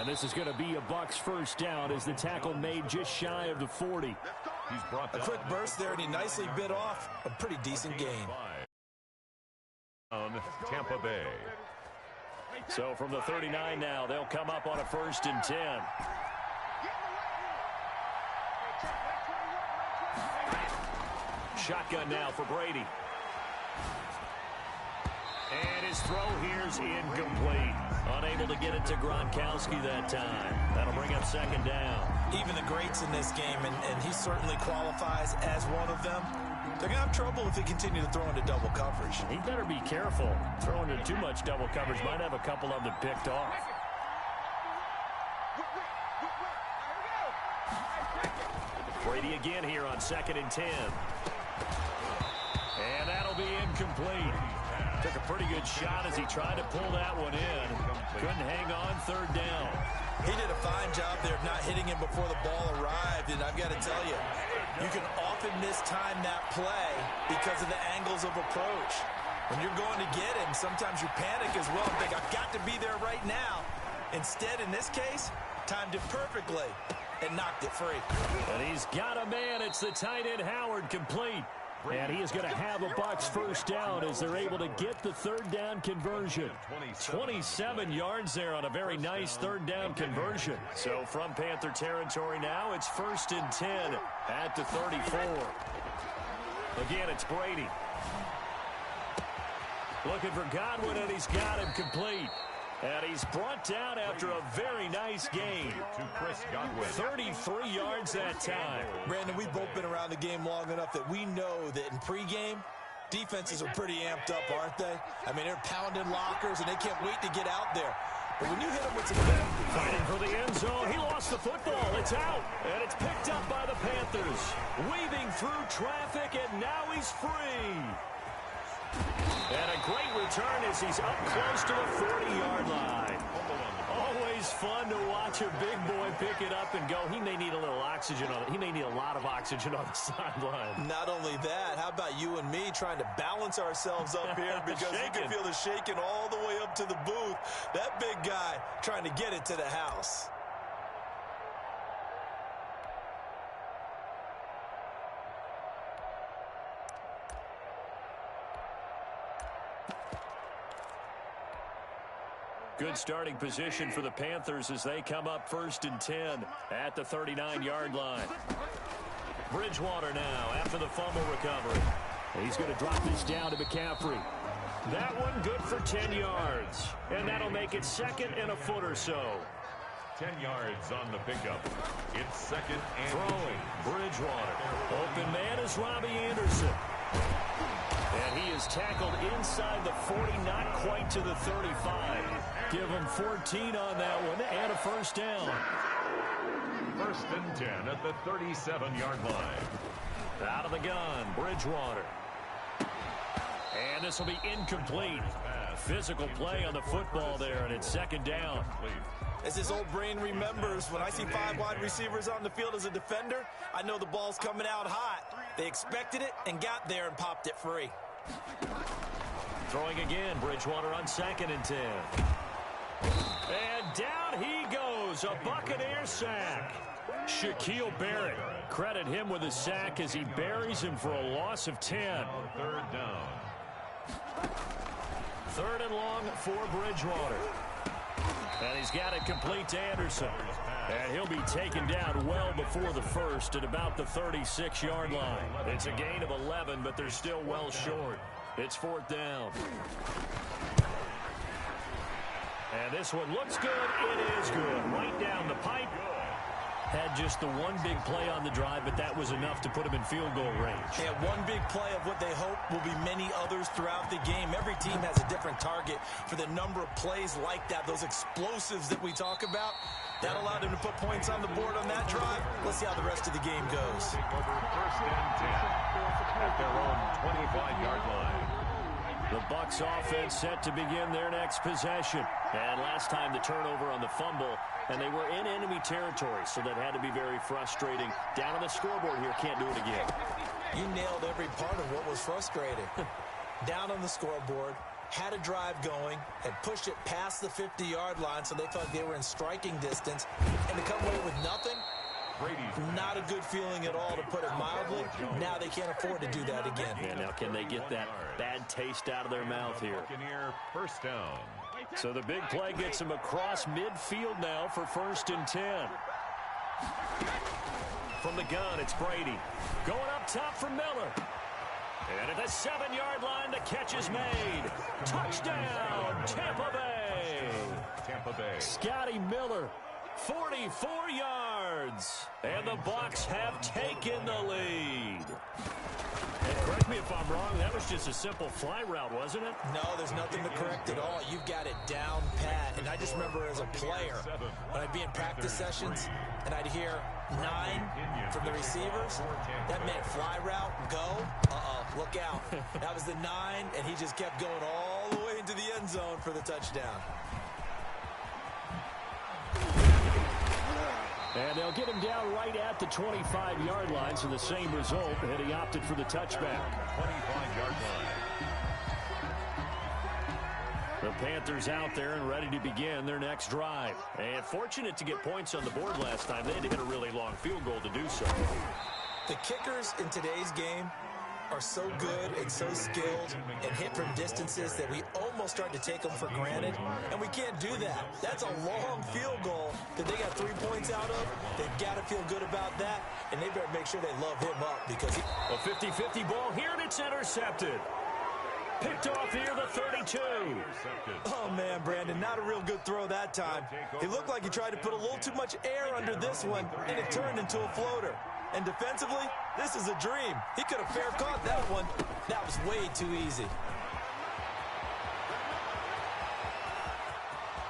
And this is going to be a Bucs first down as the tackle made just shy of the 40. He's brought a quick burst there, and he nicely bit off a pretty decent gain. On Tampa Bay. So from the 39 now, they'll come up on a 1st and 10. Shotgun now for Brady. And his throw here's incomplete. Unable to get it to Gronkowski that time. That'll bring up 2nd down. Even the greats in this game, and he certainly qualifies as one of them, they're going to have trouble if they continue to throw into double coverage. He better be careful. Throwing into too much double coverage might have a couple of them picked off. Brady again here on 2nd and 10. And that'll be incomplete. Took a pretty good shot as he tried to pull that one in. Couldn't hang on 3rd down. He did a fine job there of not hitting him before the ball arrived, and I've got to tell you, you can often mistime that play because of the angles of approach. When you're going to get him, sometimes you panic as well and think, I've got to be there right now. Instead, in this case, timed it perfectly and knocked it free. And he's got a man. It's the tight end Howard, complete. And he is going to have a Bucs first down as they're able to get the 3rd down conversion. 27 yards there on a very nice 3rd down conversion. So from Panther territory now, it's 1st and 10 at the 34. Again, it's Brady. Looking for Godwin, and he's got him complete. And he's brought down after a very nice game. 33 yards that time. Brandon, we've both been around the game long enough that we know that in pregame, defenses are pretty amped up, aren't they? I mean, they're pounding lockers, and they can't wait to get out there. But when you hit them with some... Fighting for the end zone. He lost the football. It's out. And it's picked up by the Panthers. Weaving through traffic, and now he's free. And a great return as he's up close to the 40-yard line. Always fun to watch a big boy pick it up and go. He may need a little oxygen on it. He may need a lot of oxygen on the sideline. Not only that, how about you and me trying to balance ourselves up here because you can feel the shaking all the way up to the booth. That big guy trying to get it to the house. Good starting position for the Panthers as they come up 1st and 10 at the 39-yard line. Bridgewater now after the fumble recovery. He's going to drop this down to McCaffrey. That one good for 10 yards. And that'll make it 2nd and a foot or so. 10 yards on the pickup. It's 2nd and... Throwing. Bridgewater. Open man is Robbie Anderson. And he is tackled inside the 40, not quite to the 35. Give him 14 on that one and a 1st down. 1st and 10 at the 37-yard line. Out of the gun, Bridgewater. And this will be incomplete. Physical play on the football there, and it's 2nd down. As his old brain remembers, when I see 5 wide receivers on the field as a defender, I know the ball's coming out hot. They expected it and got there and popped it free. Throwing again, Bridgewater on 2nd and 10. And down he goes, a Buccaneer sack. Shaquille Barrett, credit him with a sack as he buries him for a loss of 10. 3rd down. 3rd and long for Bridgewater. And he's got it complete to Anderson. And he'll be taken down well before the 1st at about the 36-yard line. It's a gain of 11, but they're still well short. It's 4th down. And this one looks good. It is good. Right down the pipe. Had just the one big play on the drive, but that was enough to put him in field goal range. Yeah, one big play of what they hope will be many others throughout the game. Every team has a different target for the number of plays like that, those explosives that we talk about. That allowed them to put points on the board on that drive. Let's see how the rest of the game goes. Over 1st and 10 at their own 25-yard line. The Bucs offense set to begin their next possession. And last time the turnover on the fumble, and they were in enemy territory, so that had to be very frustrating. Down on the scoreboard here, can't do it again. You nailed every part of what was frustrating. Down on the scoreboard, had a drive going, had pushed it past the 50-yard line so they thought they were in striking distance, and to come away with nothing, not a good feeling at all, to put it mildly. Now they can't afford to do that again. Yeah, now can they get that bad taste out of their mouth here? First down. So the big play gets them across midfield now for 1st and 10. From the gun, it's Brady. Going up top for Miller. And at the 7-yard line, the catch is made. Touchdown, Tampa Bay. Tampa Bay. Scotty Miller, 44 yards. And the Bucs have taken the lead. And correct me if I'm wrong, that was just a simple fly route, wasn't it? No, there's nothing to correct at all. You've got it down pat. And I just remember as a player, when I'd be in practice sessions and I'd hear 9 from the receivers, that meant fly route, go, look out. That was the 9, and he just kept going all the way into the end zone for the touchdown. And they'll get him down right at the 25-yard line, so the same result, and he opted for the touchback. 25-yard line. The Panthers out there and ready to begin their next drive. And fortunate to get points on the board last time. They had to hit a really long field goal to do so. The kickers in today's game are so good and so skilled and hit from distances that we almost start to take them for granted, and we can't do that. That's a long field goal that they got 3 points out of. They've got to feel good about that, and they better make sure they love him up because he... A 50-50 ball here, and it's intercepted. Picked off here, the 32. Oh, man, Brandon, not a real good throw that time. It looked like he tried to put a little too much air under this one, and it turned into a floater. And defensively, this is a dream. He could have fair caught that one. That was way too easy.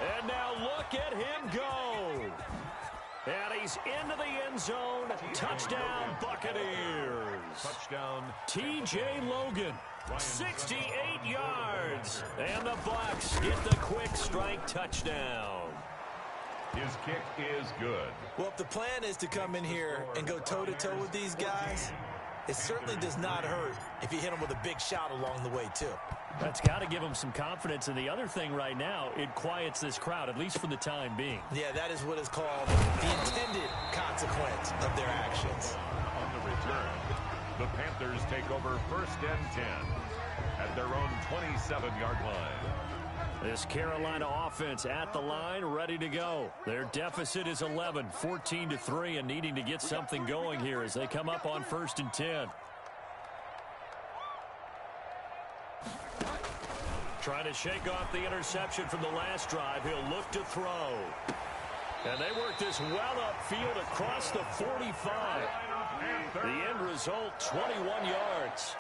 And now look at him go. And he's into the end zone. Touchdown, Buccaneers. Touchdown. T.J. Logan, 68 yards. And the Bucs get the quick strike touchdown. His kick is good. Well, if the plan is to come in here and go toe-to-toe with these guys, it certainly does not hurt if you hit them with a big shot along the way, too. That's got to give them some confidence. And the other thing right now, it quiets this crowd, at least for the time being. Yeah, that is what is called the intended consequence of their actions. On the return, the Panthers take over 1st and 10 at their own 27-yard line. This Carolina offense at the line, ready to go. Their deficit is 11, 14-3, and needing to get something going here as they come up on 1st and 10. Trying to shake off the interception from the last drive. He'll look to throw. And they work this well upfield across the 45. The end result, 21 yards.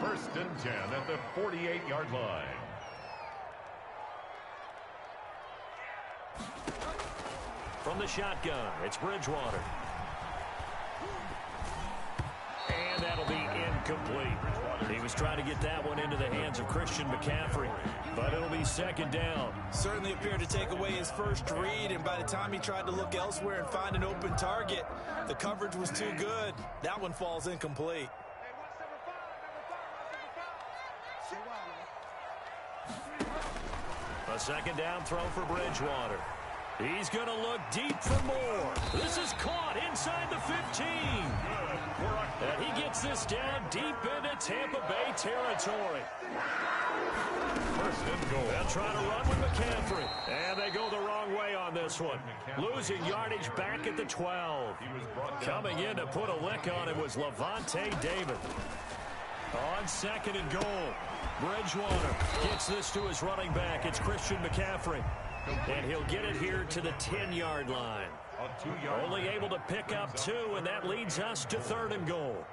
1st and 10 at the 48-yard line. From the shotgun, it's Bridgewater. And that'll be incomplete. He was trying to get that one into the hands of Christian McCaffrey, but it'll be 2nd down. Certainly appeared to take away his first read, and by the time he tried to look elsewhere and find an open target, the coverage was too good. That one falls incomplete. A 2nd down throw for Bridgewater. He's going to look deep for more. This is caught inside the 15. And he gets this down deep into Tampa Bay territory. 1st and goal. They'll try to run with McCaffrey. And they go the wrong way on this one. Losing yardage back at the 12. Coming in to put a lick on it was Levante David. On 2nd and goal, Bridgewater gets this to his running back. It's Christian McCaffrey. And he'll get it here to the 10-yard line. Only able to pick up 2, and that leads us to 3rd and goal.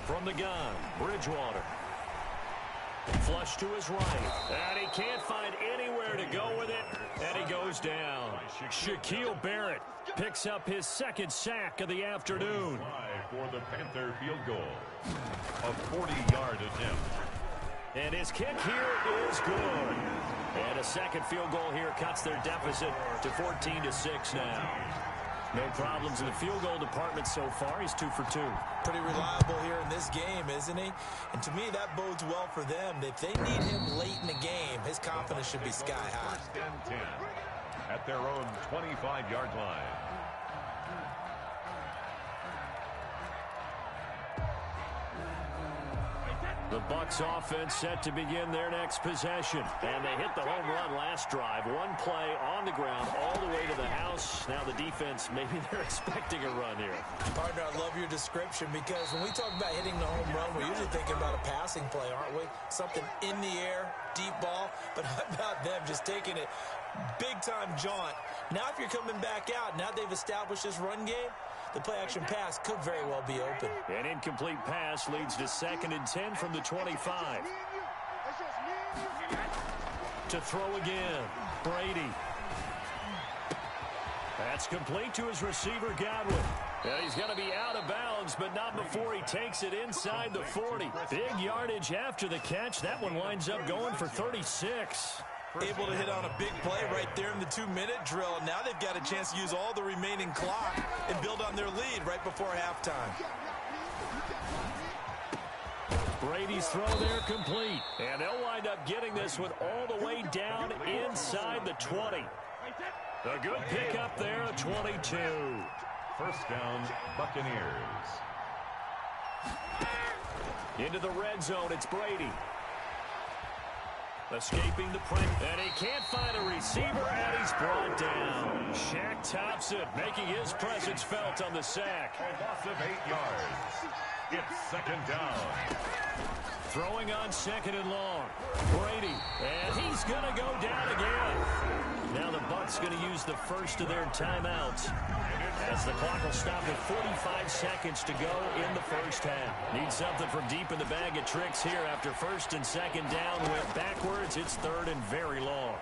From the gun, Bridgewater. Flush to his right. And he can't find anywhere to go with it. And he goes down. Shaquille Barrett picks up his 2nd sack of the afternoon. For the Panther field goal. A 40-yard attempt. And his kick here is good. And a 2nd field goal here cuts their deficit to 14-6 now. No problems in the field goal department so far. He's 2 for 2. Pretty reliable here in this game, isn't he? And to me, that bodes well for them. If they need him late in the game, his confidence should be sky high. First and 10 at their own 25-yard line. The Bucs offense set to begin their next possession. And they hit the home run last drive. One play on the ground all the way to the house. Now the defense, maybe they're expecting a run here. Partner, I love your description because when we talk about hitting the home run, we're usually thinking about a passing play, aren't we? Something in the air, deep ball. But how about them just taking it big-time jaunt? Now if you're coming back out, now they've established this run game, the play-action pass could very well be open. An incomplete pass leads to 2nd and 10 from the 25. To throw again, Brady. That's complete to his receiver, Godwin. And he's going to be out of bounds, but not before he takes it inside the 40. Big yardage after the catch. That one winds up going for 36. Able to hit on a big play right there in the 2-minute drill. Now they've got a chance to use all the remaining clock and build on their lead right before halftime. Brady's throw there complete. And they'll wind up getting this one all the way down inside the 20. A good pickup there, a 22. First down, Buccaneers. Into the red zone, it's Brady. Escaping the pressure, and he can't find a receiver, and he's brought down. Shaq tops it, making his presence felt on the sack. A loss of 8 yards. It's 2nd down. Throwing on 2nd and long. Brady, and he's going to go down again. Now the Bucs going to use the first of their timeouts, as the clock will stop with 45 seconds to go in the first half. Need something from deep in the bag of tricks here after 1st and 2nd down. Went backwards. It's 3rd and very long.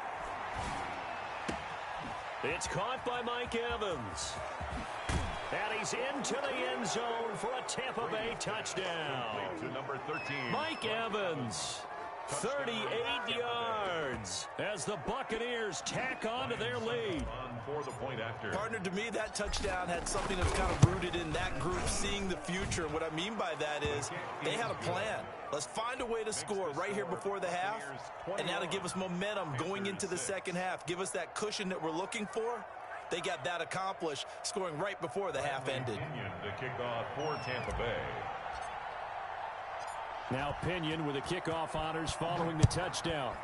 It's caught by Mike Evans. And he's into the end zone for a Tampa Bay touchdown. To number 13. Mike Evans. 38 yards as the Buccaneers tack on to their lead. For the point after. Partner, to me, that touchdown had something that's kind of rooted in that group seeing the future. What I mean by that is they had a plan. Let's find a way to score right here before the half, and now to give us momentum going into the second half. Give us that cushion that we're looking for. They got that accomplished, scoring right before the half ended. The kickoff for Tampa Bay. Now Pinion with the kickoff honors following the touchdown.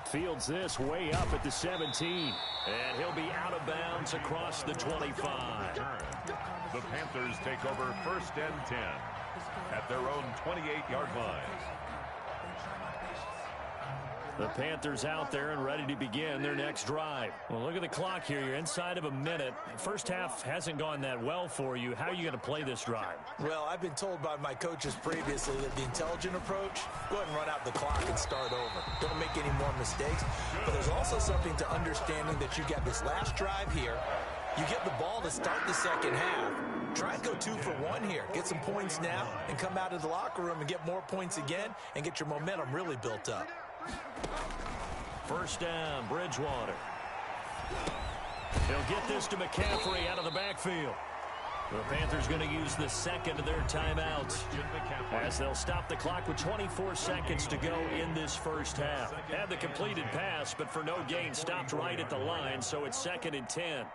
Fields this way up at the 17. And he'll be out of bounds across the 25. The Panthers take over 1st and 10 at their own 28-yard line. The Panthers out there and ready to begin their next drive. Well, look at the clock here. You're inside of a minute. First half hasn't gone that well for you. How are you going to play this drive? Well, I've been told by my coaches previously that the intelligent approach, go ahead and run out the clock and start over. Don't make any more mistakes. But there's also something to understanding that you got this last drive here. You get the ball to start the second half. Try and go 2 for 1 here. Get some points now and come out of the locker room and get more points again and get your momentum really built up. First down, Bridgewater. He'll get this to McCaffrey out of the backfield. The Panthers going to use the second of their timeouts as they'll stop the clock with 24 seconds to go in this first half. Had the completed pass, but for no gain, stopped right at the line, so it's 2nd and 10.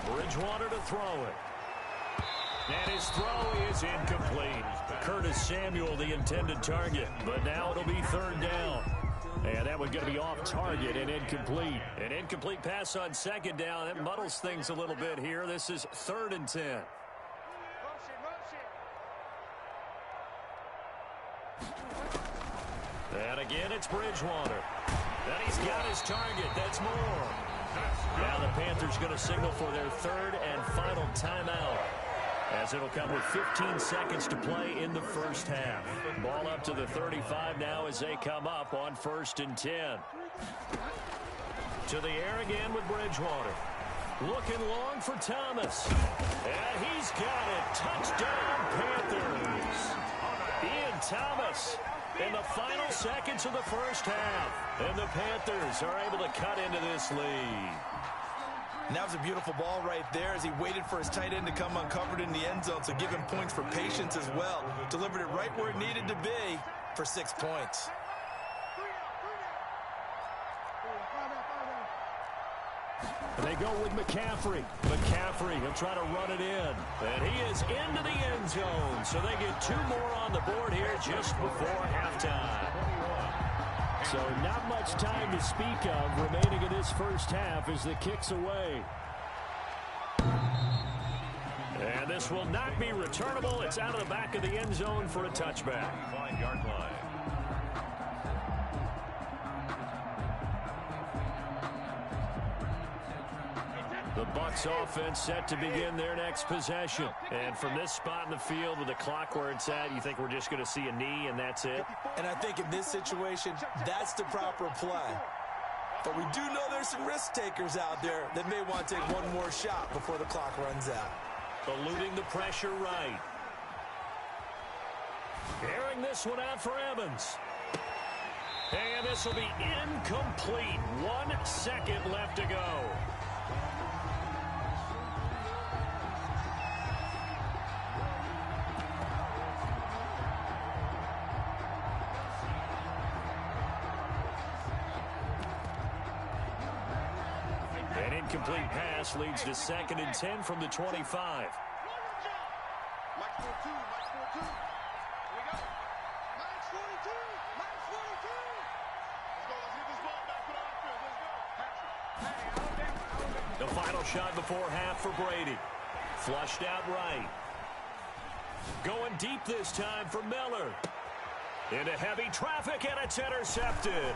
Bridgewater to throw it. And his throw is incomplete. Curtis Samuel, the intended target. But now it'll be 3rd down. And that one's going to be off target and incomplete. An incomplete pass on 2nd down. That muddles things a little bit here. This is 3rd and 10. And again, it's Bridgewater. And he's got his target. That's more. Now the Panthers going to signal for their 3rd and final timeout, as it'll come with 15 seconds to play in the first half. Ball up to the 35 now as they come up on 1st and 10. To the air again with Bridgewater. Looking long for Thomas. And he's got it. Touchdown, Panthers. Thomas in the final seconds of the first half. And the Panthers are able to cut into this lead. And that was a beautiful ball right there as he waited for his tight end to come uncovered in the end zone, so give him points for patience as well. Delivered it right where it needed to be for 6 points. And they go with McCaffrey. McCaffrey, he'll try to run it in. And he is into the end zone. So they get 2 more on the board here just before halftime. So not much time to speak of remaining in this first half as the kick's away. And this will not be returnable. It's out of the back of the end zone for a touchback. 5-yard line. The Bucs offense set to begin their next possession. And from this spot in the field with the clock where it's at, you think we're just going to see a knee and that's it? And I think in this situation, that's the proper play. But we do know there's some risk takers out there that may want to take one more shot before the clock runs out. Eluding the pressure right. Airing this one out for Evans. And this will be incomplete. 1 second left to go. An incomplete pass leads to 2nd and 10 from the 25. The final shot before half for Brady. Flushed out right. Going deep this time for Miller. Into heavy traffic, and it's intercepted.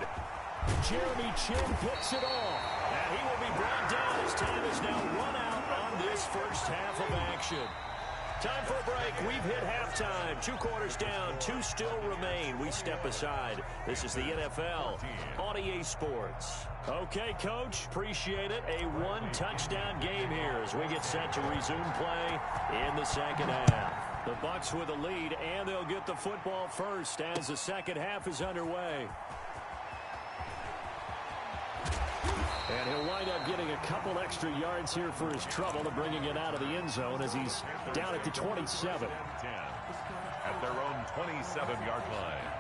Jeremy Chin picks it off. And he will be brought down as time is now run out on this first half of action. Time for a break. We've hit halftime. 2 quarters down. 2 still remain. We step aside. This is the NFL on EA Sports. Okay, Coach. Appreciate it. A 1-touchdown game here as we get set to resume play in the second half. The Bucs with a lead, and they'll get the football first as the second half is underway. And he'll wind up getting a couple extra yards here for his trouble and bringing it out of the end zone as he's down at the 27. 10 at their own 27-yard line.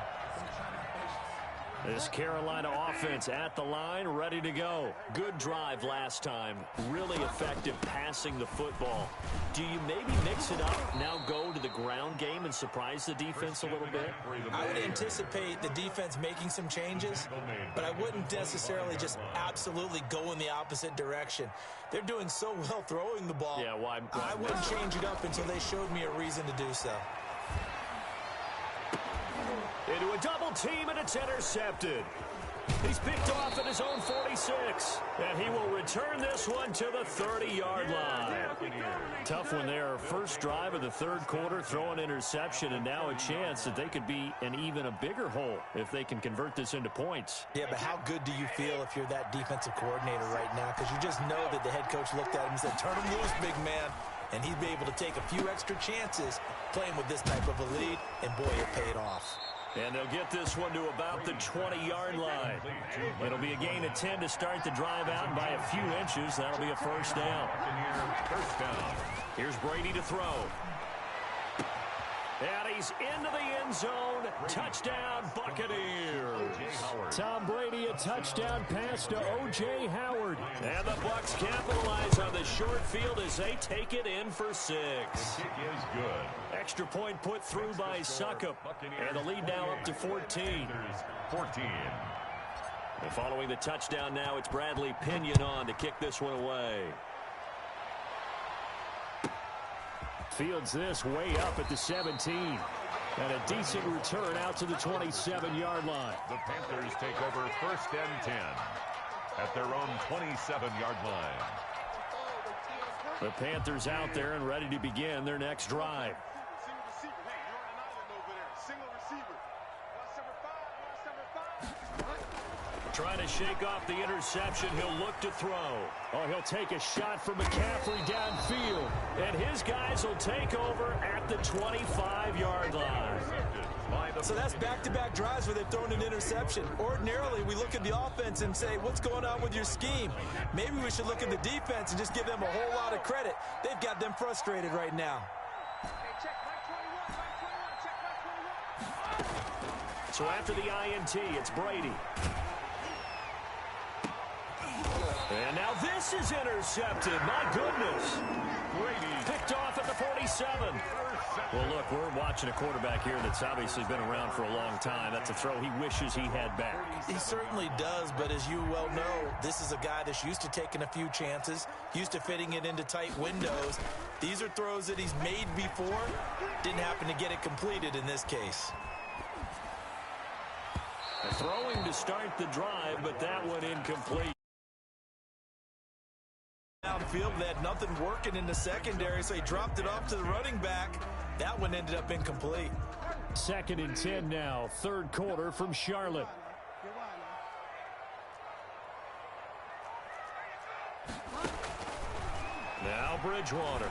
This Carolina offense at the line, ready to go. Good drive last time. Really effective passing the football. Do you maybe mix it up, now go to the ground game and surprise the defense a little bit? I would anticipate the defense making some changes, but I wouldn't necessarily just absolutely go in the opposite direction. They're doing so well throwing the ball. Yeah, why I wouldn't change it up until they showed me a reason to do so. Into a double team, and it's intercepted. He's picked off at his own 46. And he will return this one to the 30-yard line. Tough one there. First drive of the third quarter, throw an interception, and now a chance that they could be in even a bigger hole if they can convert this into points. Yeah, but how good do you feel if you're that defensive coordinator right now? Because you just know that the head coach looked at him and said, turn him loose, big man. And he'd be able to take a few extra chances playing with this type of a lead, and boy, it paid off. And they'll get this one to about the 20-yard line. It'll be a gain of 10 to start the drive out, and by a few inches, that'll be a first down. Here's Brady to throw. And he's into the end zone. Touchdown, Buccaneers. Tom Brady, a touchdown pass to O.J. Howard. And the Bucs capitalize on the short field as they take it in for 6. The kick is good. Extra point put through by Suckup. And the lead now up to 14. 14. And following the touchdown now, it's Bradley Pinion on to kick this one away. Fields this way up at the 17. And a decent return out to the 27-yard line. The Panthers take over 1st and 10 at their own 27-yard line. The Panthers out there and ready to begin their next drive. Trying to shake off the interception. He'll look to throw. Oh, he'll take a shot from McCaffrey downfield. And his guys will take over at the 25-yard line. By the So that's back-to-back drives where they've thrown an interception. Ordinarily, we look at the offense and say, what's going on with your scheme? Maybe we should look at the defense and just give them a whole lot of credit. They've got them frustrated right now. So after the INT, it's Brady. And now this is intercepted. My goodness. Brady Picked off at the 47. Well, look, we're watching a quarterback here that's obviously been around for a long time. That's a throw he wishes he had back. He certainly does, but as you well know, this is a guy that's used to taking a few chances, used to fitting it into tight windows. These are throws that he's made before. Didn't happen to get it completed in this case. Throwing to start the drive, but that one incomplete. Downfield, they had nothing working in the secondary, so he dropped it off to the running back. That one ended up incomplete. 2nd and 10 now, 3rd quarter from Charlotte. Now Bridgewater.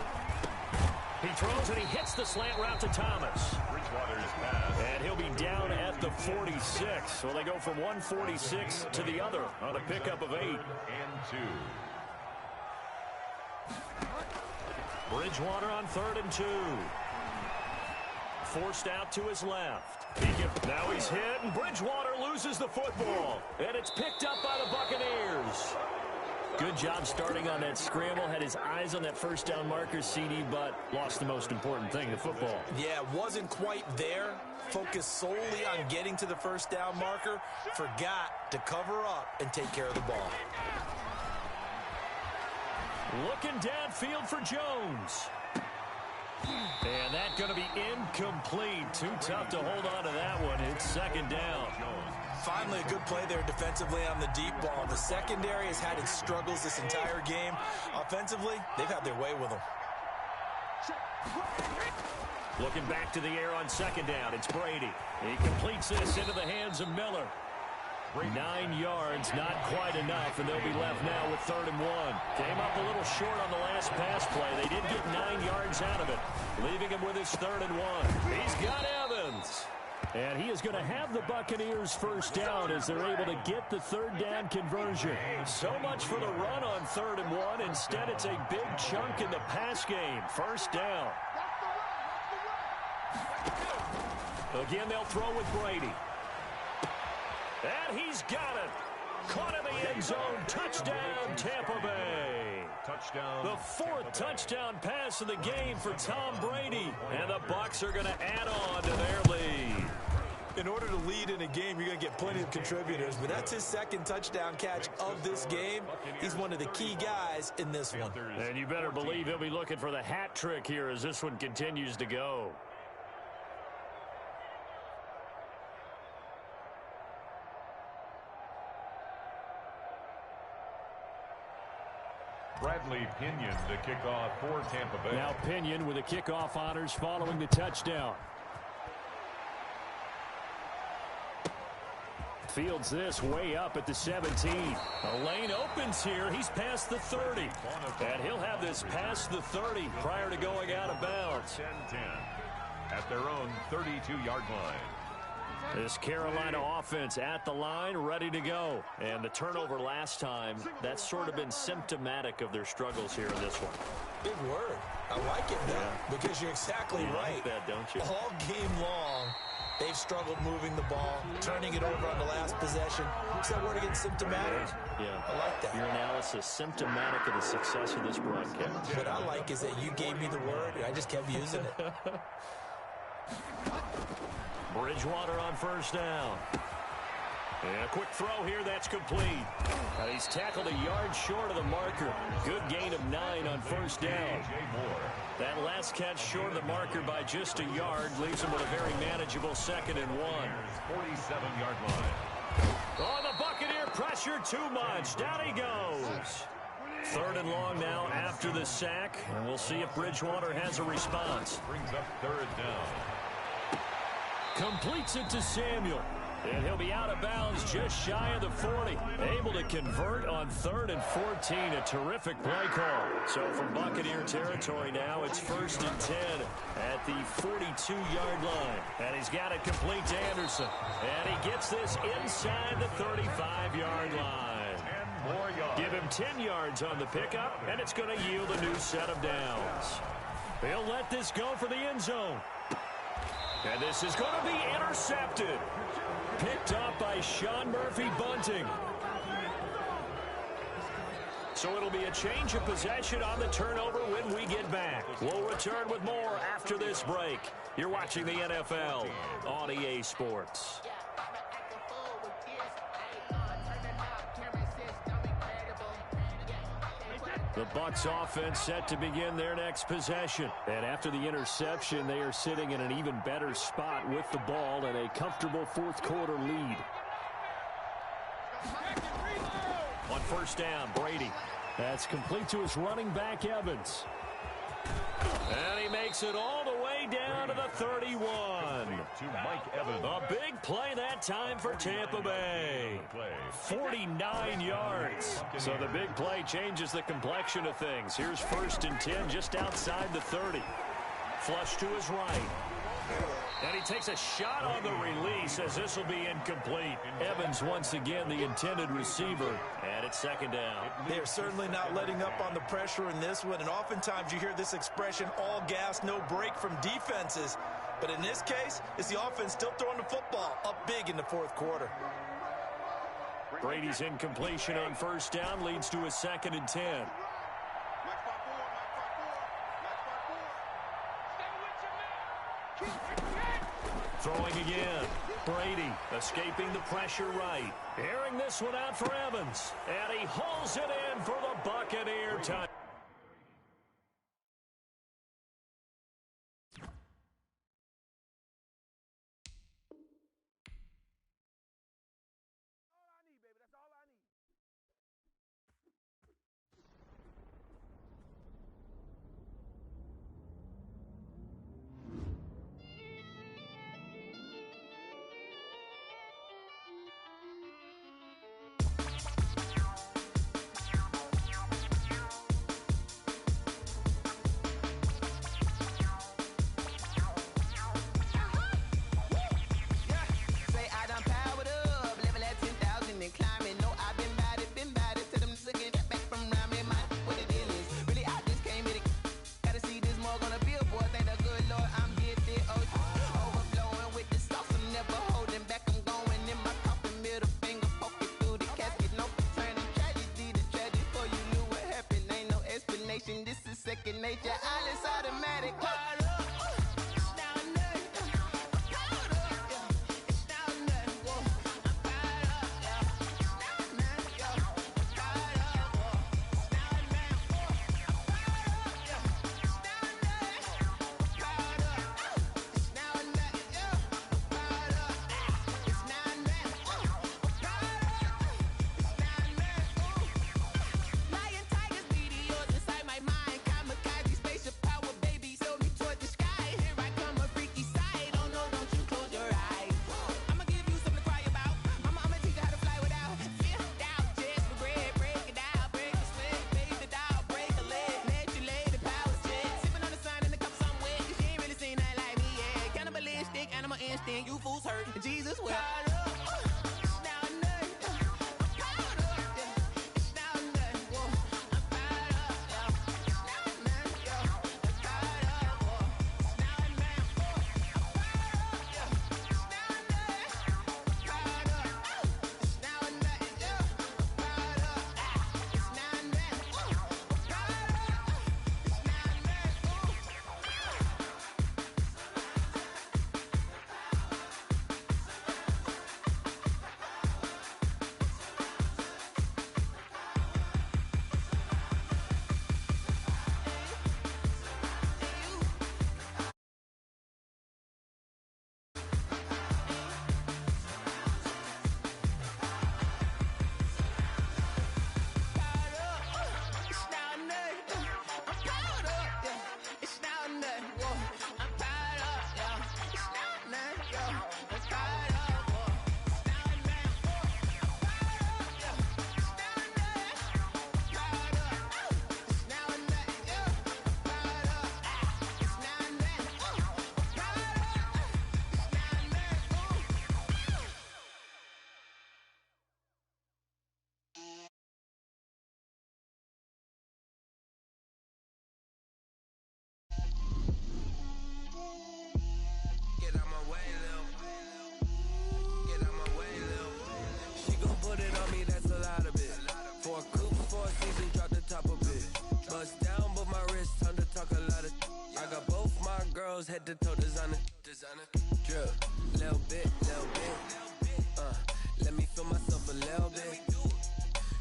He throws and he hits the slant route to Thomas. Bridgewater's pass. And he'll be down at the 46. So they go from 146 to the other on a pickup of 8. And 2. Bridgewater on 3rd and 2. Forced out to his left. Now he's hit, and Bridgewater loses the football. And it's picked up by the Buccaneers. Good job starting on that scramble. Had his eyes on that first down marker, CD, but lost the most important thing, the football. Yeah, wasn't quite there. Focused solely on getting to the first down marker. Forgot to cover up and take care of the ball. Looking downfield for Jones. And that's going to be incomplete. Too tough to hold on to that one. It's 2nd down. Finally, a good play there defensively on the deep ball. The secondary has had its struggles this entire game. Offensively, they've had their way with them. Looking back to the air on 2nd down. It's Brady. He completes this into the hands of Miller. 9 yards, not quite enough, and they'll be left now with 3rd and 1. Came up a little short on the last pass play. They did get 9 yards out of it, leaving him with his 3rd and 1. He's got Evans. And he is going to have the Buccaneers first down as they're able to get the 3rd down conversion. So much for the run on 3rd and 1. Instead, it's a big chunk in the pass game. First down. Again, they'll throw with Brady. And he's got it. Caught in the end zone. Touchdown, Tampa Bay. Touchdown. The 4th touchdown pass of the game for Tom Brady. And the Bucs are going to add on to their lead. In order to lead in a game, you're going to get plenty of contributors, but that's his 2nd touchdown catch of this game. He's one of the key guys in this one. And you better believe he'll be looking for the hat trick here as this one continues to go. Bradley Pinion to kick off for Tampa Bay. Now Pinion with the kickoff honors following the touchdown. Fields this way up at the 17. A lane opens here. He's past the 30. And he'll have this past the 30 prior to going out of bounds. 10-10 at their own 32-yard line. This Carolina offense at the line, ready to go. And the turnover last time, that's sort of been symptomatic of their struggles here in this one. Big word. I like it, though, because you're exactly right. Like that, don't you? All game long, they've struggled moving the ball, turning it over on the last possession. Is that word again, symptomatic? Yeah. I like that. Your analysis, symptomatic of the success of this broadcast. What I like is that you gave me the word, and I just kept using it. Bridgewater on first down. And a quick throw here, that's complete. And he's tackled a yard short of the marker. Good gain of 9 on first down. That last catch short of the marker by just a yard leaves him with a very manageable 2nd and 1. 47-yard line. Oh, the Buccaneer pressure too much. Down he goes. 3rd and long now after the sack. And we'll see if Bridgewater has a response. Brings up 3rd down. Completes it to Samuel. And he'll be out of bounds just shy of the 40. Able to convert on 3rd and 14. A terrific play call. So from Buccaneer territory now, it's 1st and 10 at the 42-yard line. And he's got it complete to Anderson. And he gets this inside the 35-yard line. 10 more yards. Give him 10 yards on the pickup, and it's going to yield a new set of downs. They'll let this go for the end zone. And this is going to be intercepted. Picked up by Sean Murphy-Bunting. So it'll be a change of possession on the turnover when we get back. We'll return with more after this break. You're watching the NFL on EA Sports. The Bucs offense set to begin their next possession. And after the interception, they are sitting in an even better spot with the ball and a comfortable fourth quarter lead. On 1st down, Brady. That's complete to his running back, Evans. And he makes it all the way down to the 31. To Mike Evans. A big play that time for Tampa Bay. 49 yards. So the big play changes the complexion of things. Here's 1st and 10 just outside the 30. Flush to his right. And he takes a shot on the release as this will be incomplete. Evans once again the intended receiver. And it's 2nd down. They're certainly not letting up on the pressure in this one. And oftentimes you hear this expression, all gas, no break from defenses. But in this case, it's the offense still throwing the football up big in the fourth quarter. Brady's incompletion on 1st down leads to a 2nd and 10. Throwing again. Brady escaping the pressure right. Airing this one out for Evans. And he hauls it in for the Buccaneer touchdown. Nature, all is automatic. You fools hurt. Jesus will. girls head to toe designer. Drip, little bit. Let me feel myself a little bit.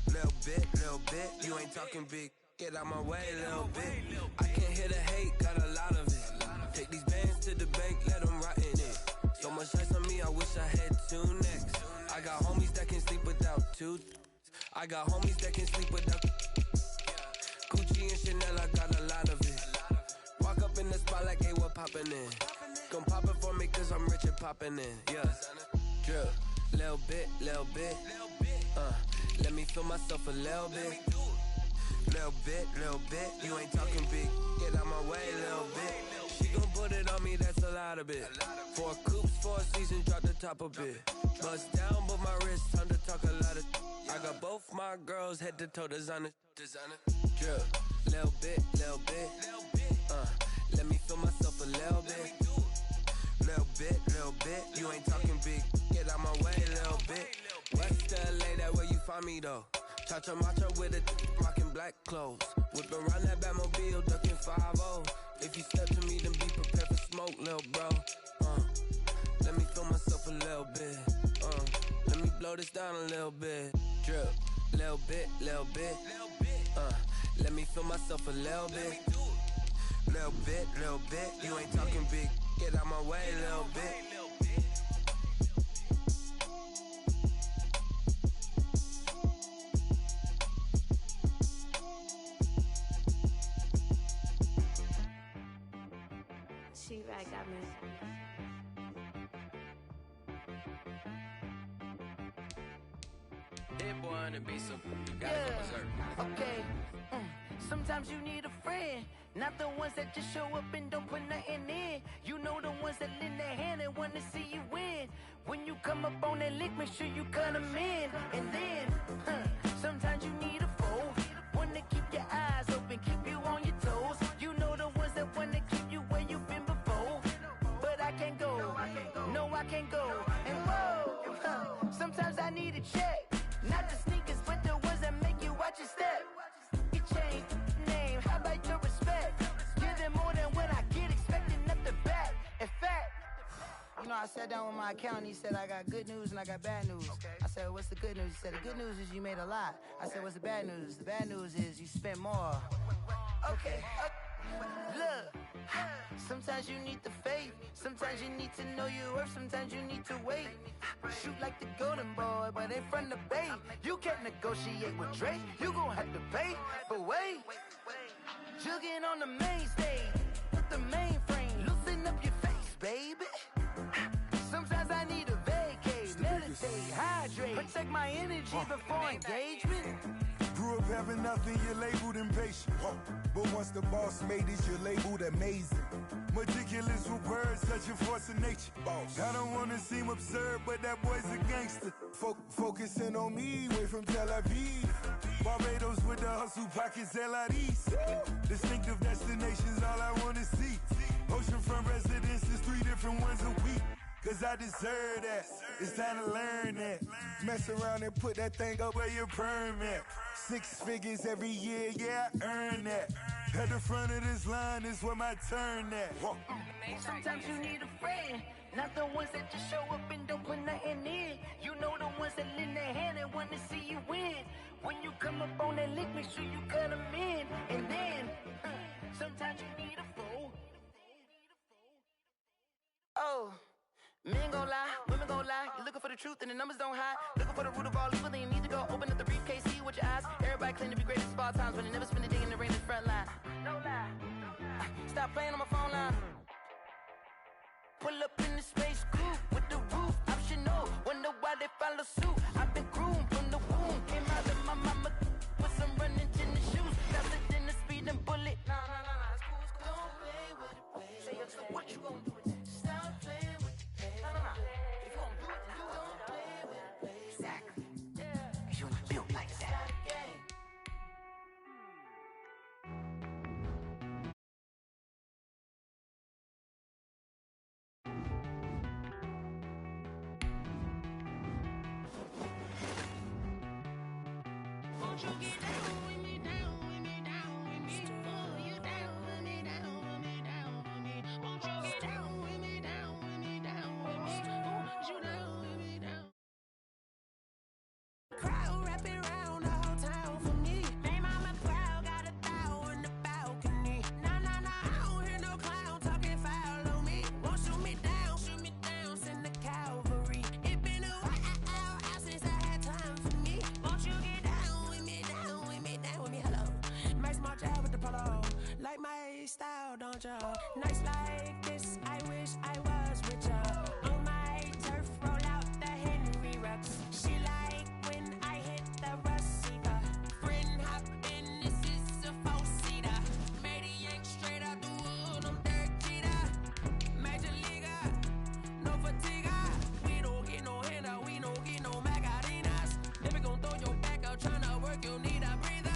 Little bit. You ain't talking big. Get out my way, little bit. I can't hear the hate, got a lot of it. Take these bands to the bank, let them rot in it. So much ice on me, I wish I had two necks. I got homies that can sleep without two. I got homies that can sleep without Gucci and Chanel, I got a lot of it. Walk up in the spot like, hey, what poppin' in? Gon' pop it for me cause I'm rich and poppin' in, yeah. Drip, little bit. Let me feel myself a little bit. Little bit. You ain't talking big. Get out my way, little bit. She gon' put it on me, that's a lot of it. 4 coops, 4 seasons, drop the top a bit. Bust down, but my wrist, time to talk a lot of. I got both my girls head to toe designer. Drip, little bit. Let me feel myself a little bit. Little bit. You ain't talking big. Get out my way, little bit. West LA, that where you find me though. Cha-cha matcha with a rockin' black clothes. Whip around that Batmobile, ducking 5-0. If you step to me, then be prepared for smoke, lil' bro. Let me feel myself a little bit. Let me blow this down a little bit. Drip, little bit. Let me feel myself a little bit. Little bit. You ain't talking big. Get out my way, little bit. She-Rag got me. That boy on the beat, so you gotta go berserk. Okay. Sometimes you need a friend, not the ones that just show up and don't put nothing in. You know the ones that lend their hand and wanna see you win. When you come up on that lick, make sure you cut them in. And then, sometimes you need a foe, one to keep your eyes open, keep you on your toes. You know the ones that wanna keep you where you've been before. But I can't go, no I can't go. And whoa, sometimes I need a check. Not the sneakers, but the ones that make you watch your step. You change name, how about your respect? Give them more than what I get, expecting nothing back. In fact, you know, I sat down with my accountant, he said, I got good news and I got bad news. I said, what's the good news? He said, the good news is you made a lot. I said, what's the bad news? The bad news is you spent more. Okay, look, sometimes you need the faith, sometimes you need to know your worth, sometimes you need to wait. Shoot like the golden boy, but in front of Bay. You can't negotiate with Drake, you gon' have to pay. But wait, jugging on the main stage, with the mainframe, loosen up your face, baby. Sometimes I need a vacate, meditate, hydrate, protect my energy before engagement. Grew up having nothing, you're labeled impatient. But once the boss made it, you're labeled amazing. Meticulous with words, such a force of nature. I don't wanna seem absurd, but that boy's a gangster. Focusing on me, way from Tel Aviv. Barbados with the hustle pockets, LIDs. Distinctive destinations, all I wanna see. Oceanfront residences, 3 different ones a week. Cause I deserve that, it's time to learn that. Mess around and put that thing up where your permit. 6 figures every year, yeah, I earn that. At the front of this line is where my turn at. Sometimes you need a friend, not the ones that just show up and don't put nothing in. You know the ones that lend their hand and wanna see you win. When you come up on that lick, make sure you cut them in. And then, sometimes you need a foe. Oh. Men gon' lie, women gon' lie. You're looking for the truth and the numbers don't hide. Looking for the root of all evil, then you need to go open up the briefcase, see with your eyes. Everybody claim to be greatest of all times, but they never spend a day in the rain in the front line. No lie. Stop playing on my phone line. Pull up in the space coupe with the roof optional. Wonder why they follow suit. I've been groomed from the womb. Came out of my mama with some running tennis shoes. Faster than the speeding bullet. Nah, it's cool, it's cool. Don't play with it, baby. Say, so what you gon' do with it? Stop playing with it. If you don't do it, then you don't play with it, baby. Exactly. Cause you ain't built like that. Won't you get down with me, down with me, down with me? Oh, you down with me, down with me, down with me. Won't you get don't ya? Nights like this, I wish I was with ya. On my turf, roll out the Henry Rux. She like when I hit the receiver. Friend hop in, this is a four-seater. Made a yank straight out the wood, I'm Derek Jeter. Major leaguer, no fatigue. We don't get no handout, we don't get no Macarinas. Never gon' throw your back out, tryna work, you need a breather.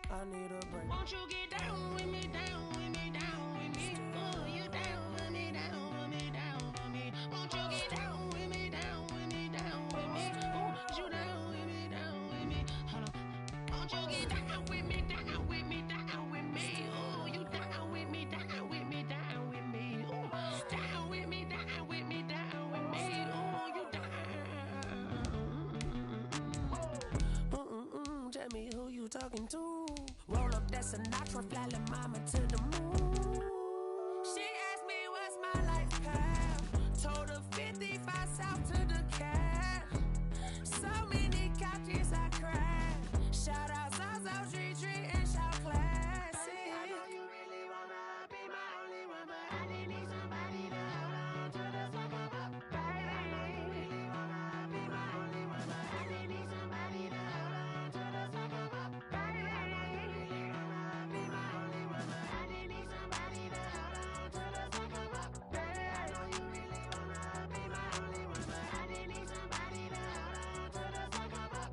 I need a break. Won't you get down with me, down with me, down with me? Oh, you down with me, down with me, down with me. Won't you get down with me, down with me, down with me? Oh, you down with me, down with me. Hold on. Won't you get down with me, down with me, down with me? Oh, you down with me, down with me, down with me. Oh, down with me, down with me, down with me. Oh, you down. Tell me who you talking to. Roll up that Sinatra, fly la mama to the moon. She asked me what's my life path. Told her 55 south to the cat. So many couches I cried. Shout out South Street Tree and shout classic. I know you really wanna be my only one, but I didn't need somebody to hold on to the second up. Baby, I know you really wanna be my only one, but I didn't need somebody to hold on to the second up. Baby, I know you really wanna be my only one, but I didn't need somebody to hold on to the second up. Baby, I know you really wanna be my only one, but I didn't need somebody to hold on to the second up.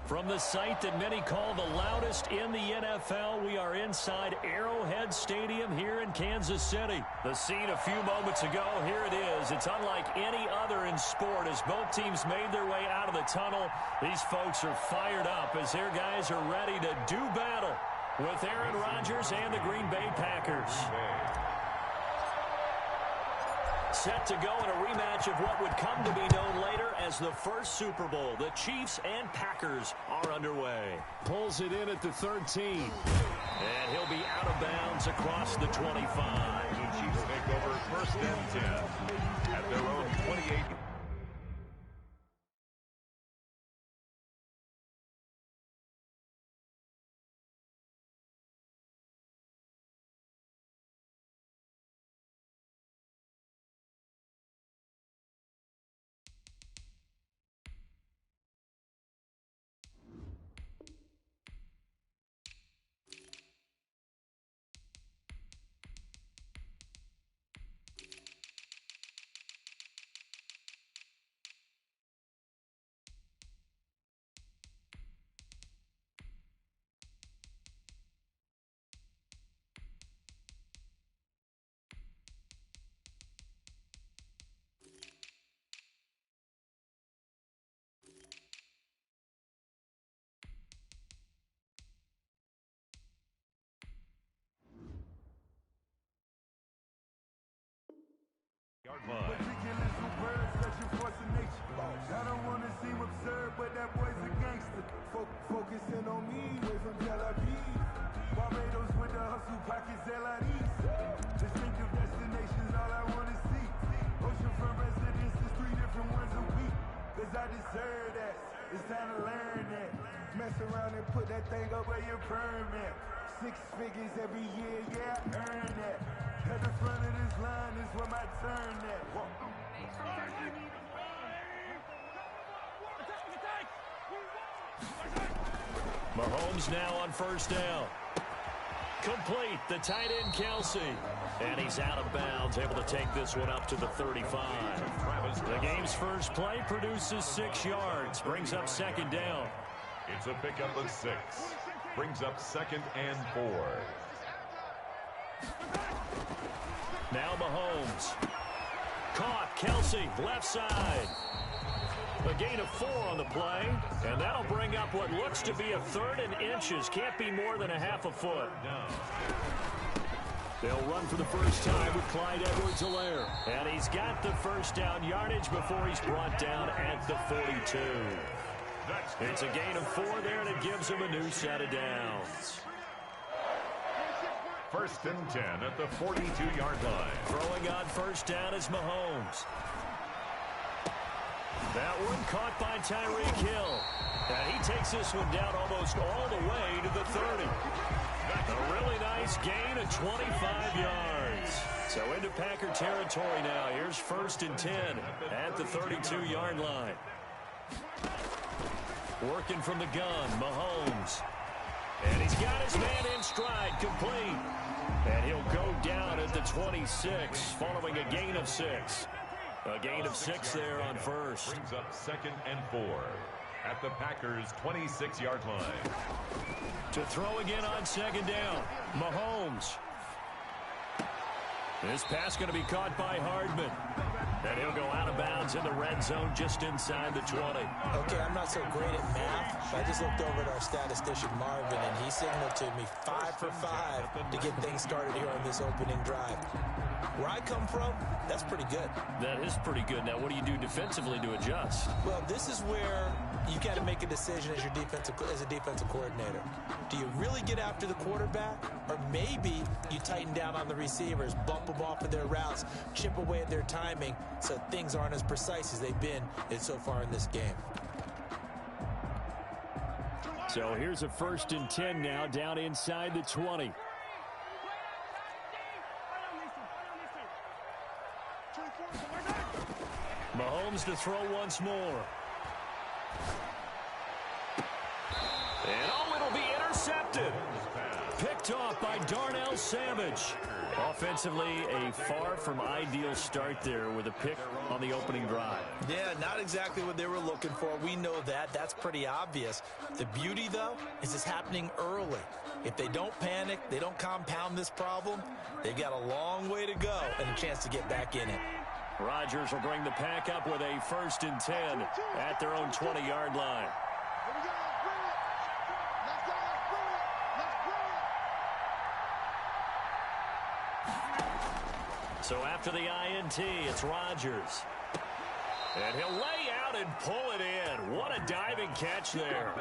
From the site that many call the loudest in the NFL, we are inside Arrowhead Stadium here in Kansas City. The scene a few moments ago, here it is. It's unlike any other in sport as both teams made their way out of the tunnel. These folks are fired up as their guys are ready to do battle with Aaron Rodgers and the Green Bay Packers. Set to go in a rematch of what would come to be known later as the first Super Bowl. The Chiefs and Packers are underway. Pulls it in at the 13. And he'll be out of bounds across the 25. The Chiefs take over first and 10 at their own 28. Ridiculous with words, such a force of nature. I don't want to seem absurd, but that boy's a gangster. Focusing on me, way from Tel Aviv. Barbados with the hustle pockets, LIDs. Distinctive destinations, all I want to see. Oceanfront residences, 3 different ones a week. Cause I deserve that, it's time to learn that. Mess around and put that thing up where your permit. 6 figures every year, yeah, I earn that. At the front of this line is where my turn at. Mahomes now on first down. Complete, the tight end Kelsey. And he's out of bounds, able to take this one up to the 35. The game's first play produces 6 yards, brings up second down. It's a pickup of 6. Brings up second and 4. Now Mahomes. Caught, Kelsey, left side. A gain of 4 on the play, and that'll bring up what looks to be a 3rd and inches. Can't be more than a half a foot. They'll run for the first time with Clyde Edwards-Helaire. And he's got the first down yardage before he's brought down at the 42. It's a gain of 4 there, and it gives him a new set of downs. First and 10 at the 42-yard line. Throwing on first down is Mahomes. That one caught by Tyreek Hill. And he takes this one down almost all the way to the 30. A really nice gain of 25 yards. So into Packer territory now. Here's 1st and 10 at the 32-yard line. Working from the gun, Mahomes. And he's got his man in stride, complete. And he'll go down at the 26 following a gain of 6. A gain of 6 there on first. Brings up 2nd and 4 at the Packers' 26-yard line. To throw again on 2nd down, Mahomes. This pass going to be caught by Hardman. And he'll go out of bounds in the red zone just inside the 20. Okay, I'm not so great at math, but I just looked over at our statistician, Marvin, and he signaled to me 5 for 5 to get things started here on this opening drive. Where I come from, that's pretty good. That is pretty good. Now, what do you do defensively to adjust? Well, this is where you got to make a decision as a defensive coordinator. Do you really get after the quarterback, or maybe you tighten down on the receivers, bump them off of their routes, chip away at their timing, so things aren't as precise as they've been so far in this game. So here's a 1st and 10 now, down inside the 20. Mahomes to throw once more. And it'll be intercepted. Picked off by Darnell Savage. Offensively, a far from ideal start there with a pick on the opening drive. Yeah, not exactly what they were looking for. We know that. That's pretty obvious. The beauty, though, is it's happening early. If they don't panic, they don't compound this problem, they've got a long way to go and a chance to get back in it. Rodgers will bring the pack up with a 1st and 10 at their own 20-yard line. So after the INT, it's Rodgers. And he'll lay out and pull it in. What a diving catch there.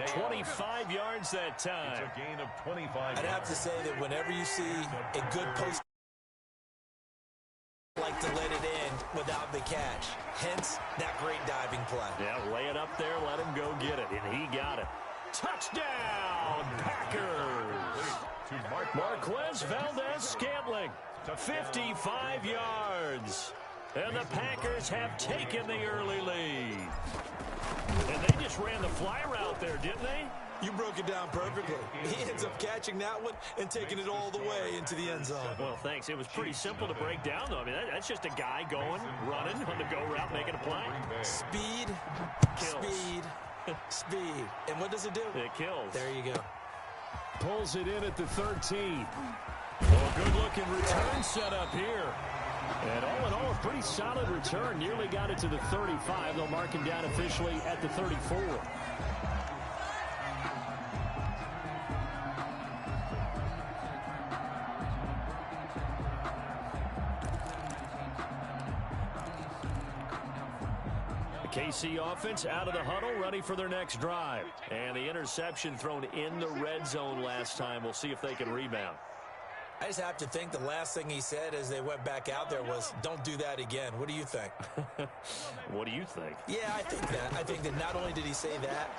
25 yards that time. It's a gain of 25 I'd have to say that whenever you see a good post, like to let it in without the catch. Hence, that great diving play. Yeah, lay it up there, let him go get it, and he got it. Touchdown, Packers! Marquez Valdez-Scantling, 55 yards. And the Packers have taken the early lead. And they just ran the fly route there, didn't they? You broke it down perfectly. He ends up catching that one and taking it all the way into the end zone. Well, thanks. It was pretty simple to break down, though. I mean, that's just a guy going, running on the go route, making a play. Speed, kills. Speed, speed. And what does it do? It kills. There you go. Pulls it in at the 13. Oh, good-looking return set up here. And all in all, a pretty solid return. Nearly got it to the 35. They'll mark him down officially at the 34. KC offense out of the huddle, ready for their next drive. And the interception thrown in the red zone last time. We'll see if they can rebound. I just have to think the last thing he said as they went back out there was, don't do that again. What do you think? What do you think? Yeah, I think that. I think that not only did he say that,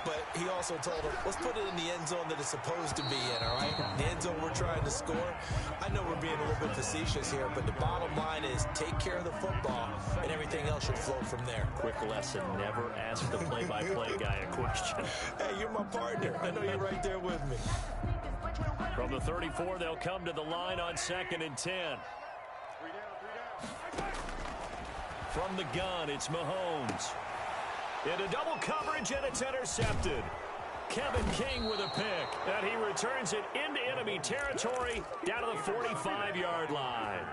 but he also told them, let's put it in the end zone that it's supposed to be in, all right? The end zone we're trying to score. I know we're being a little bit facetious here, but the bottom line is take care of the football, and everything else should flow from there. Quick lesson, never ask the play-by-play guy a question. Hey, you're my partner. I know you're right there with me. From the 34, they'll come to the line on 2nd and 10. From the gun, it's Mahomes. Into double coverage, and it's intercepted. Kevin King with a pick, and he returns it into enemy territory down to the 45-yard line.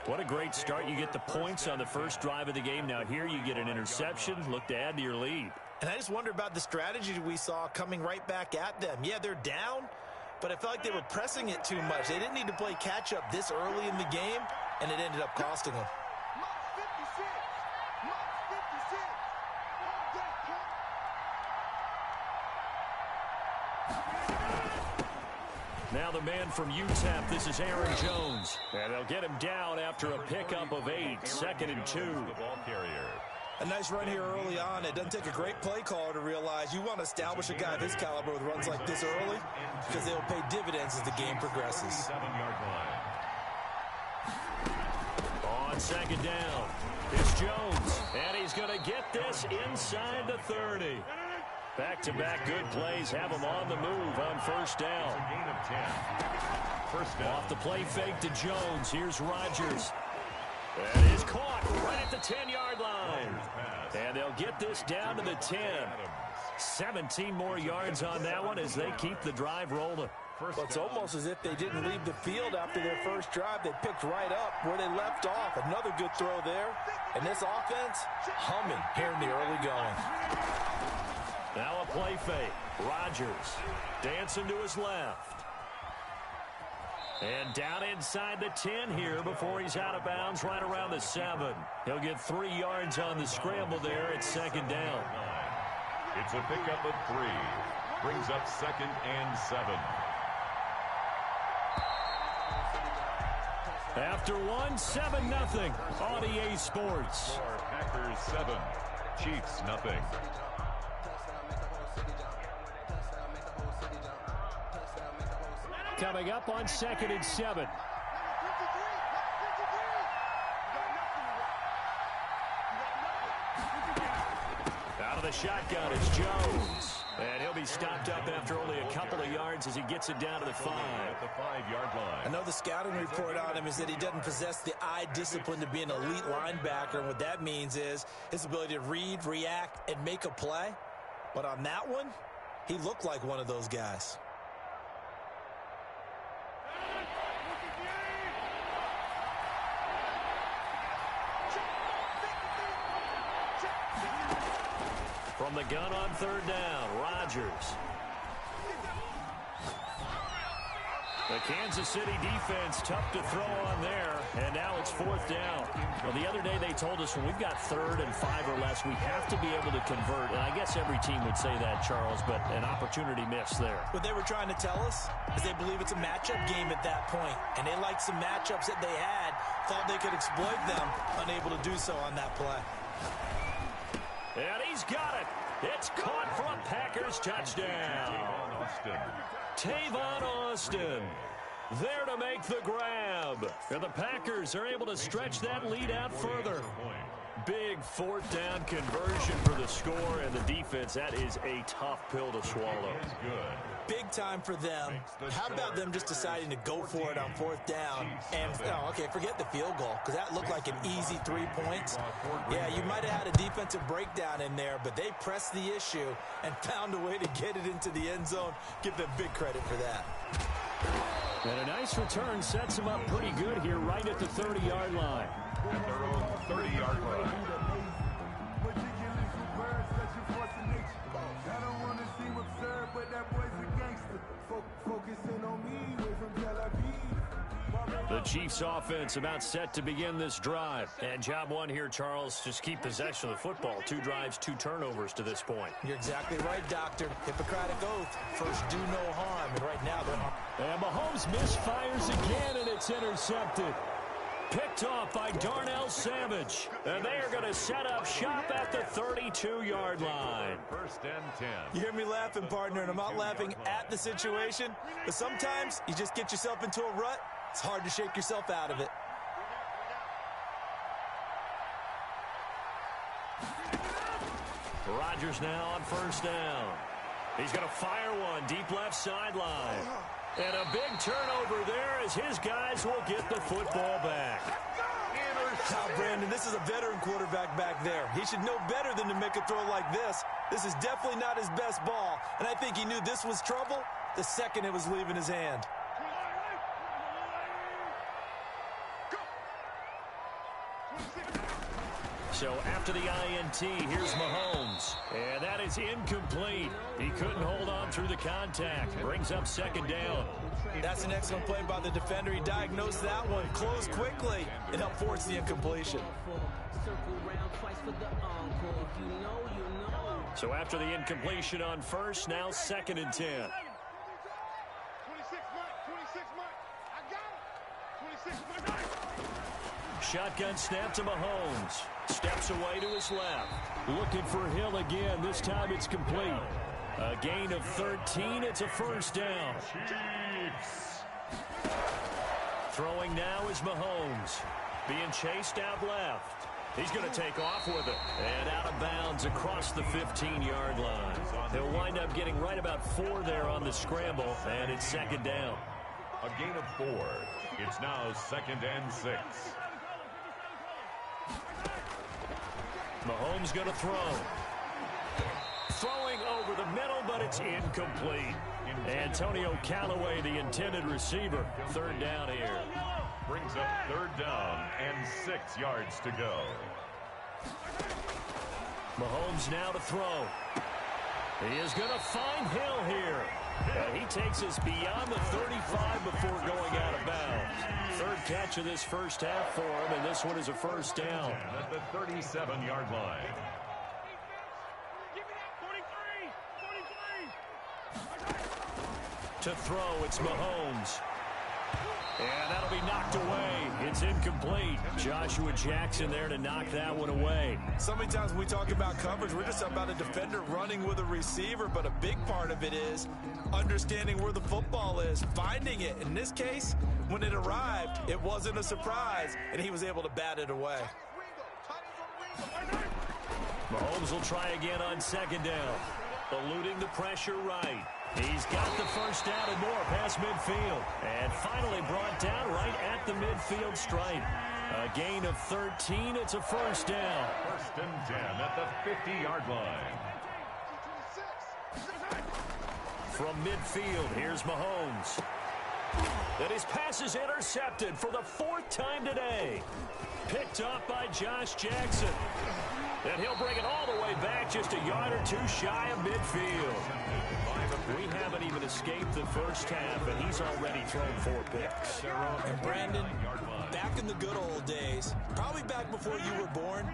What a great start. You get the points on the first drive of the game. Now here you get an interception. Look to add to your lead. And I just wonder about the strategy we saw coming right back at them. Yeah, they're down, but I felt like they were pressing it too much. They didn't need to play catch-up this early in the game, and it ended up costing them. Now the man from UTEP, this is Aaron Jones. And they'll get him down after a pickup of 8, 2nd and 2. The ball carrier. A nice run here early on. It doesn't take a great play caller to realize you want to establish a guy of his caliber with runs like this early because they'll pay dividends as the game progresses. 7-yard line. On second down, it's Jones, and he's going to get this inside the 30. Back-to-back good plays have him on the move on first down. It's a gain of 10. First down. Off the play fake to Jones. Here's Rodgers. That is caught right at the 10-yard line. And they'll get this down to the 10. 17 more yards on that one as they keep the drive rolling. Well, it's almost as if they didn't leave the field after their first drive. They picked right up where they left off. Another good throw there. And this offense humming here in the early going. Now a play fake. Rodgers dancing to his left. And down inside the 10 here before he's out of bounds right around the 7. He'll get 3 yards on the scramble there at second down. It's a pickup of 3. Brings up 2nd and 7. After 7-0 on EA Sports. Packers 7, Chiefs nothing. Coming up on 2nd and 7. Out of the shotgun is Jones. And he'll be stopped up after only a couple of yards as he gets it down to the 5. At the 5-yard line. I know the scouting report on him is that he doesn't possess the eye discipline to be an elite linebacker. And what that means is his ability to read, react, and make a play. But on that one, he looked like one of those guys. From the gun on third down, Rodgers. The Kansas City defense tough to throw on there, and now it's 4th down. Well, the other day they told us when we've got 3rd and 5 or less, we have to be able to convert. And I guess every team would say that, Charles, but an opportunity missed there. What they were trying to tell us is they believe it's a matchup game at that point, and they liked some matchups that they had, thought they could exploit them, unable to do so on that play. And he's got it. It's caught for a Packers touchdown. Tavon Austin there to make the grab. And the Packers are able to stretch that lead out further. Big 4th down conversion for the score, and the defense, that is a tough pill to swallow. Big time for them. How about them just deciding to go for it on 4th down? And, okay, forget the field goal, because that looked like an easy 3 points. Yeah, you might have had a defensive breakdown in there, but they pressed the issue and found a way to get it into the end zone. Give them big credit for that. And a nice return sets them up pretty good here right at the 30-yard line. At their own 30-yard line. I don't want to seem absurd, but that boy's a gangster. Focusing on me, way from Tel Aviv. The Chiefs offense about set to begin this drive. And job one here, Charles, just keep possession of the football. 2 drives, 2 turnovers to this point. You're exactly right, Doctor. Hippocratic oath. First, do no harm. And right now, they're... And Mahomes misfires again, and it's intercepted. Picked off by Darnell Savage. And they are going to set up shop at the 32-yard line. 1st and 10. You hear me laughing, partner, and I'm not laughing at the situation. But sometimes you just get yourself into a rut. It's hard to shake yourself out of it. Rodgers now on 1st down. He's going to fire one deep left sideline. And a big turnover there as his guys will get the football back. Now, Brandon, this is a veteran quarterback back there. He should know better than to make a throw like this. This is definitely not his best ball. And I think he knew this was trouble the second it was leaving his hand. So after the INT, here's Mahomes. And that is incomplete. He couldn't hold on through the contact. Brings up 2nd down. That's an excellent play by the defender. He diagnosed that one, closed quickly, and helped force the incompletion. So after the incompletion on 1st, now 2nd and 10. 26 Mike. I got it. 26 Mike. Shotgun snap to Mahomes. Steps away to his left. Looking for Hill again. This time it's complete. A gain of 13. It's a first down. Chiefs. Throwing now is Mahomes. Being chased out left. He's going to take off with it. And out of bounds across the 15-yard line. He'll wind up getting right about 4 there on the scramble. And it's second down. A gain of 4. It's now 2nd and 6. Mahomes going to throw. Throwing over the middle, but it's incomplete. Antonio Callaway, the intended receiver. Third down here. Brings up 3rd down and 6 yards to go. Mahomes now to throw. He is going to find Hill here. He takes us beyond the 35 before going out of bounds. Third catch of this first half for him, and this one is a first down. At the 37-yard line. To throw, it's Mahomes. And that'll be knocked away. It's incomplete. Joshua Jackson there to knock that one away. So many times when we talk about coverage, we're just about a defender running with a receiver, but a big part of it is understanding where the football is, finding it. In this case, when it arrived, it wasn't a surprise, and he was able to bat it away. Mahomes will try again on second down. Eluding the pressure right. He's got the first down and more past midfield. And finally brought down right at the midfield stripe. A gain of 13. It's a first down. 1st and 10 at the 50-yard line. From midfield, here's Mahomes. And his pass is intercepted for the 4th time today. Picked up by Josh Jackson. And he'll bring it all the way back just a yard or 2 shy of midfield. We haven't even escaped the first half, and he's already thrown 4 picks. And Brandon, back in the good old days, probably back before you were born,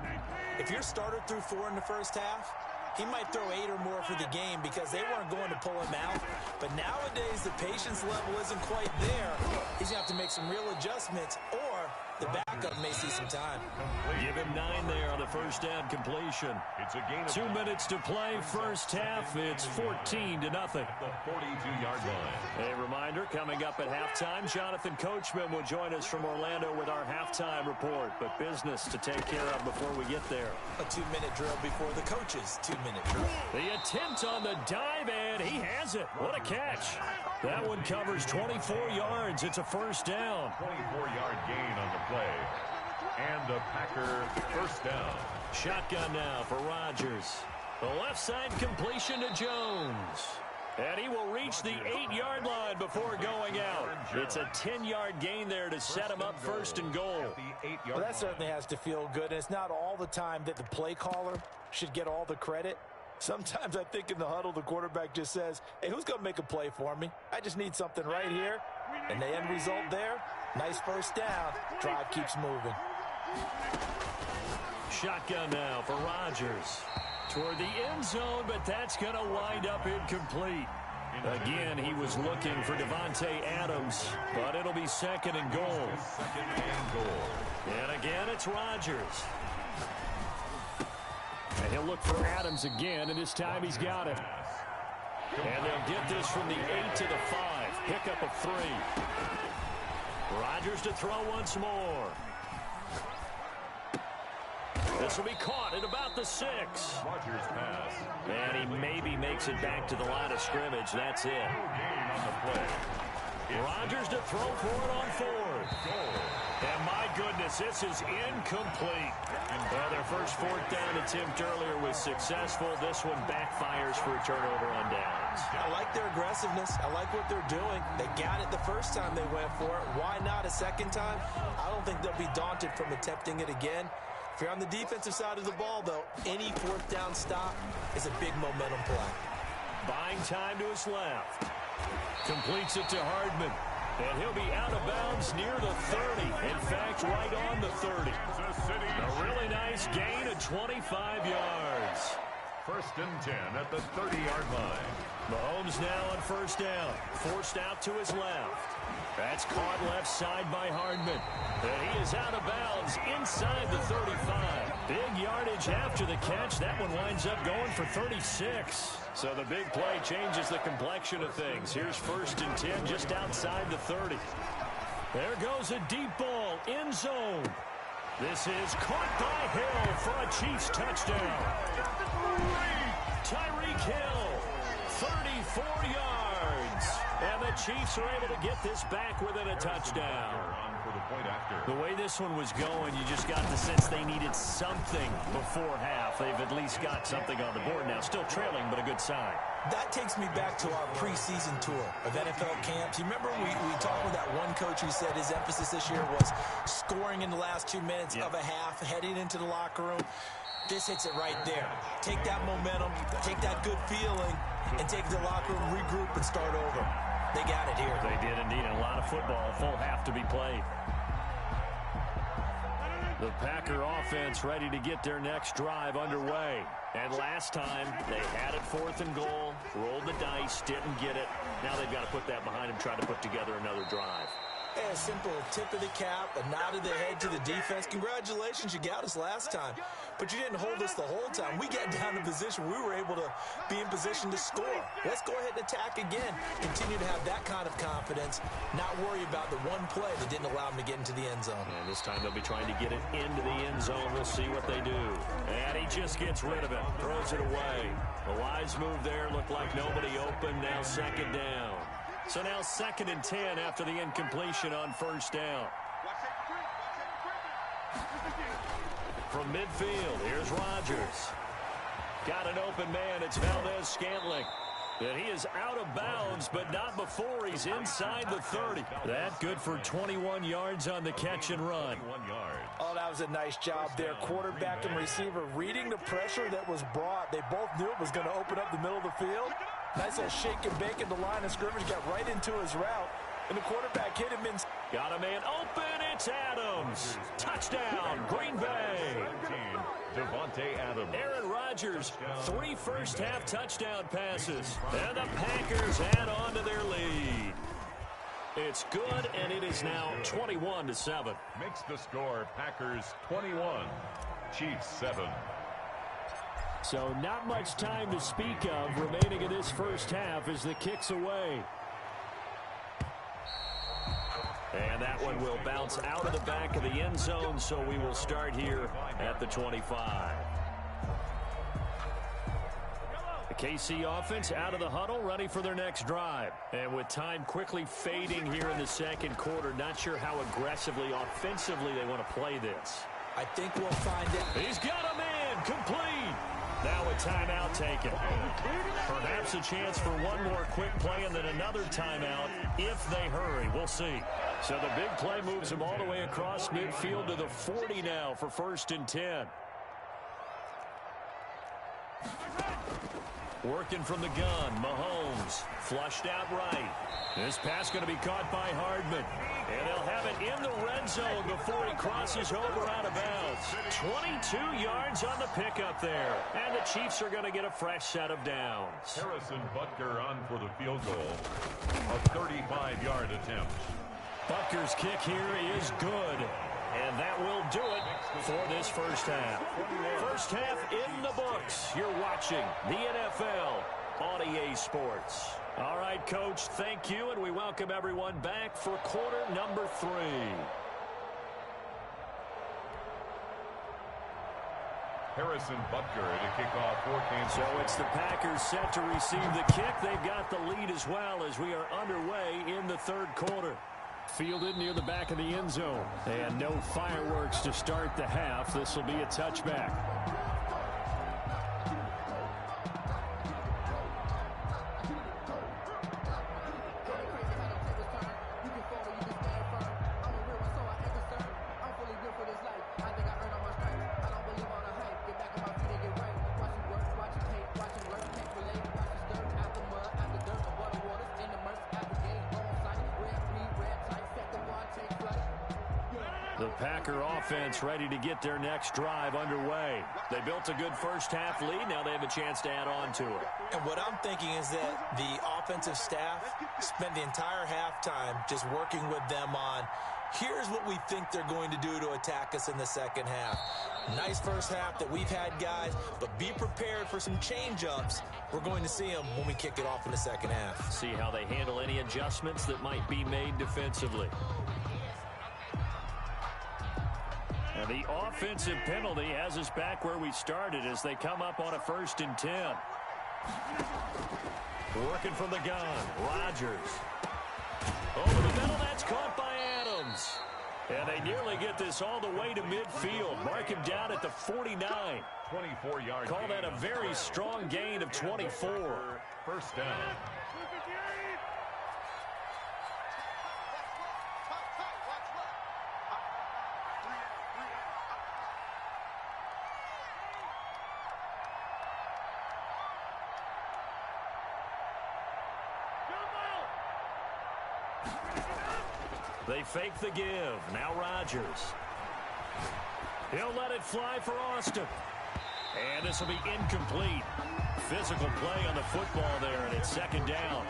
if your starter threw 4 in the first half, he might throw 8 or more for the game because they weren't going to pull him out. But nowadays, the patience level isn't quite there. He's going to have to make some real adjustments, or the backup may see some time. Give him 9 there on the first down completion. It's a gain of 2 minutes to play first half. It's 14-0. the 42-yard line. A reminder, coming up at halftime, Jonathan Coachman will join us from Orlando with our halftime report. But business to take care of before we get there. A 2-minute drill before the coaches' 2-minute drill. The attempt on the dive, and he has it. What a catch. That one covers 24 yards. It's a first down. 24-yard gain on the play. And a Packer first down. Shotgun now for Rodgers. The left side completion to Jones. And he will reach the 8-yard line before going out. It's a 10-yard gain there to set him up first and goal. Well, that certainly has to feel good. And it's not all the time that the play caller should get all the credit. Sometimes I think in the huddle, the quarterback just says, hey, who's going to make a play for me? I just need something right here. And the end result there, nice first down. Drive keeps moving. Shotgun now for Rodgers. Toward the end zone, but that's going to wind up incomplete. Again, he was looking for Devontae Adams, but it'll be second and goal. And again, it's Rodgers. And he'll look for Adams again, and this time he's got it. And they'll get this from the 8 to the 5. Pickup of 3. Rodgers to throw once more. This will be caught at about the 6. Rodgers pass. And he maybe makes it back to the line of scrimmage. That's it. Gain on the play. Rodgers to throw for it on 4th. And my goodness, this is incomplete. Well, their first 4th down attempt earlier was successful. This one backfires for a turnover on downs. I like their aggressiveness. I like what they're doing. They got it the first time they went for it. Why not a second time? I don't think they'll be daunted from attempting it again. If you're on the defensive side of the ball, though, any 4th down stop is a big momentum play. Buying time to his left. Completes it to Hardman. And he'll be out of bounds near the 30. In fact, right on the 30. A really nice gain of 25 yards. 1st and 10 at the 30-yard line. Mahomes now on first down. Forced out to his left. That's caught left side by Hardman. And he is out of bounds inside the 35. Big yardage after the catch. That one winds up going for 36. So the big play changes the complexion of things. Here's 1st and 10 just outside the 30. There goes a deep ball, end zone. This is caught by Hill for a Chiefs touchdown. Tyreek Hill, 34 yards. And the Chiefs are able to get this back within a touchdown. The way this one was going, you just got the sense they needed something before half. They've at least got something on the board now. Still trailing, but a good sign. That takes me back to our preseason tour of NFL camps. You remember we talked with that one coach who said his emphasis this year was scoring in the last 2 minutes of a half, heading into the locker room. This hits it right there. Take that momentum, take that good feeling, and take it to the locker room, regroup, and start over. They got it here. They did indeed. A lot of football, a full half to be played. The Packer offense ready to get their next drive underway. And last time, they had it 4th and goal, rolled the dice, didn't get it. Now they've got to put that behind them, try to put together another drive. A simple tip of the cap, a nod of the head to the defense. Congratulations, you got us last time. But you didn't hold us the whole time. We got down in position. We were able to be in position to score. Let's go ahead and attack again. Continue to have that kind of confidence. Not worry about the one play that didn't allow them to get into the end zone. And this time they'll be trying to get it into the end zone. We'll see what they do. And he just gets rid of it. Throws it away. The wise move there. Looked like nobody open. Now 2nd down. So now 2nd and 10 after the incompletion on 1st down. From midfield, here's Rodgers. Got an open man. It's Valdez-Scantling. And he is out of bounds, but not before he's inside the 30. That good for 21 yards on the catch and run. Oh, that was a nice job there. Quarterback and receiver reading the pressure that was brought. They both knew it was going to open up the middle of the field. Nice little shake and bake at the line of scrimmage. Got right into his route. And the quarterback hit him in. Got a man open. It's Adams. Touchdown, Green Bay. Devontae Adams. Aaron Rodgers, 3 first-half touchdown passes. And the Packers add on to their lead. It's good, and it is now 21-7. Makes the score Packers 21, Chiefs 7. So not much time to speak of remaining in this first half as the kick's away. And that one will bounce out of the back of the end zone, so we will start here at the 25. The KC offense out of the huddle, ready for their next drive. And with time quickly fading here in the 2nd quarter, not sure how aggressively, offensively they want to play this. I think we'll find it. He's got a man, complete. Now a timeout taken. Perhaps a chance for one more quick play and then another timeout if they hurry. We'll see. So the big play moves them all the way across midfield to the 40 now for 1st and 10. Working from the gun, Mahomes flushed out right. This pass going to be caught by Hardman. And they'll have it in the red zone before he crosses over out of bounds. 22 yards on the pickup there. And the Chiefs are going to get a fresh set of downs. Harrison Butker on for the field goal. A 35-yard attempt. Butker's kick here is good. And that will do it for this first half. First half in the books. You're watching the NFL on EA Sports. All right, Coach, thank you, and we welcome everyone back for quarter number 3. Harrison Butker to kick off for Kansas. So it's the Packers set to receive the kick. They've got the lead as well as we are underway in the 3rd quarter. Fielded near the back of the end zone. And no fireworks to start the half. This will be a touchback. The Packer offense ready to get their next drive underway. They built a good first-half lead. Now they have a chance to add on to it. And what I'm thinking is that the offensive staff spent the entire halftime just working with them on, here's what we think they're going to do to attack us in the second half. Nice first half that we've had, guys, but be prepared for some change-ups. We're going to see them when we kick it off in the second half. See how they handle any adjustments that might be made defensively. And the offensive penalty has us back where we started as they come up on a 1st and 10. Working from the gun, Rodgers. Over the middle, that's caught by Adams. And they nearly get this all the way to midfield. Mark him down at the 49. 24-yard. Call that a very strong gain of 24. First down. They fake the give. Now Rodgers. He'll let it fly for Austin. And this will be incomplete. Physical play on the football there, and it's 2nd down.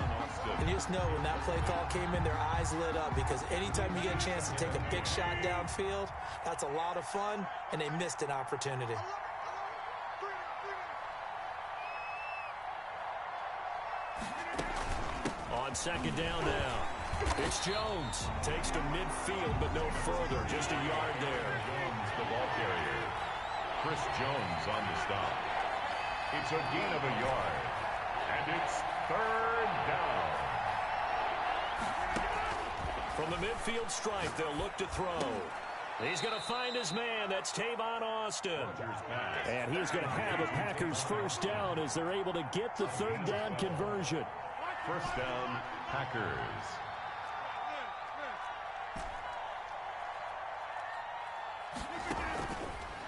And you just know when that play call came in, their eyes lit up, because anytime you get a chance to take a big shot downfield, that's a lot of fun, and they missed an opportunity. On 2nd down now. It's Jones. Takes to midfield, but no further. Just a yard there. Jones, the ball carrier. Chris Jones on the stop. It's a gain of a yard. And it's 3rd down. From the midfield stripe, they'll look to throw. He's going to find his man. That's Tavon Austin. And he's going to have a Packers 1st down as they're able to get the 3rd down conversion. 1st down, Packers.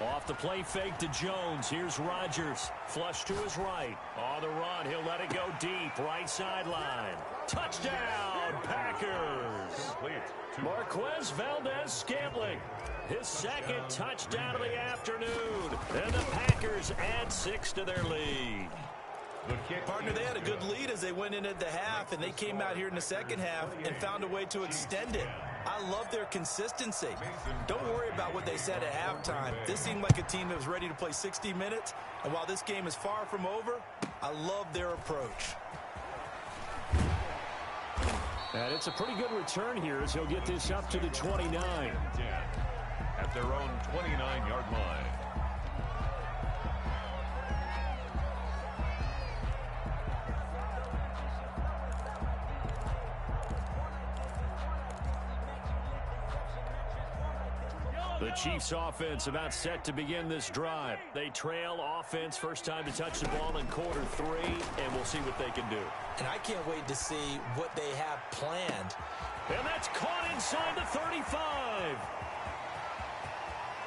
Off the play fake to Jones. Here's Rodgers. Flush to his right. On the run, he'll let it go deep. Right sideline. Touchdown, Packers. Marquez Valdez-Scantling. His 2nd touchdown of the afternoon. And the Packers add 6 to their lead. Partner, they had a good lead as they went in at the half, and they came out here in the second half and found a way to extend it. I love their consistency. Don't worry about what they said at halftime. This seemed like a team that was ready to play 60 minutes, and while this game is far from over, I love their approach. And it's a pretty good return here as he'll get this up to the 29. At their own 29-yard line. The Chiefs offense about set to begin this drive. They trail offense, first time to touch the ball in quarter 3, and we'll see what they can do. And I can't wait to see what they have planned. And that's caught inside the 35.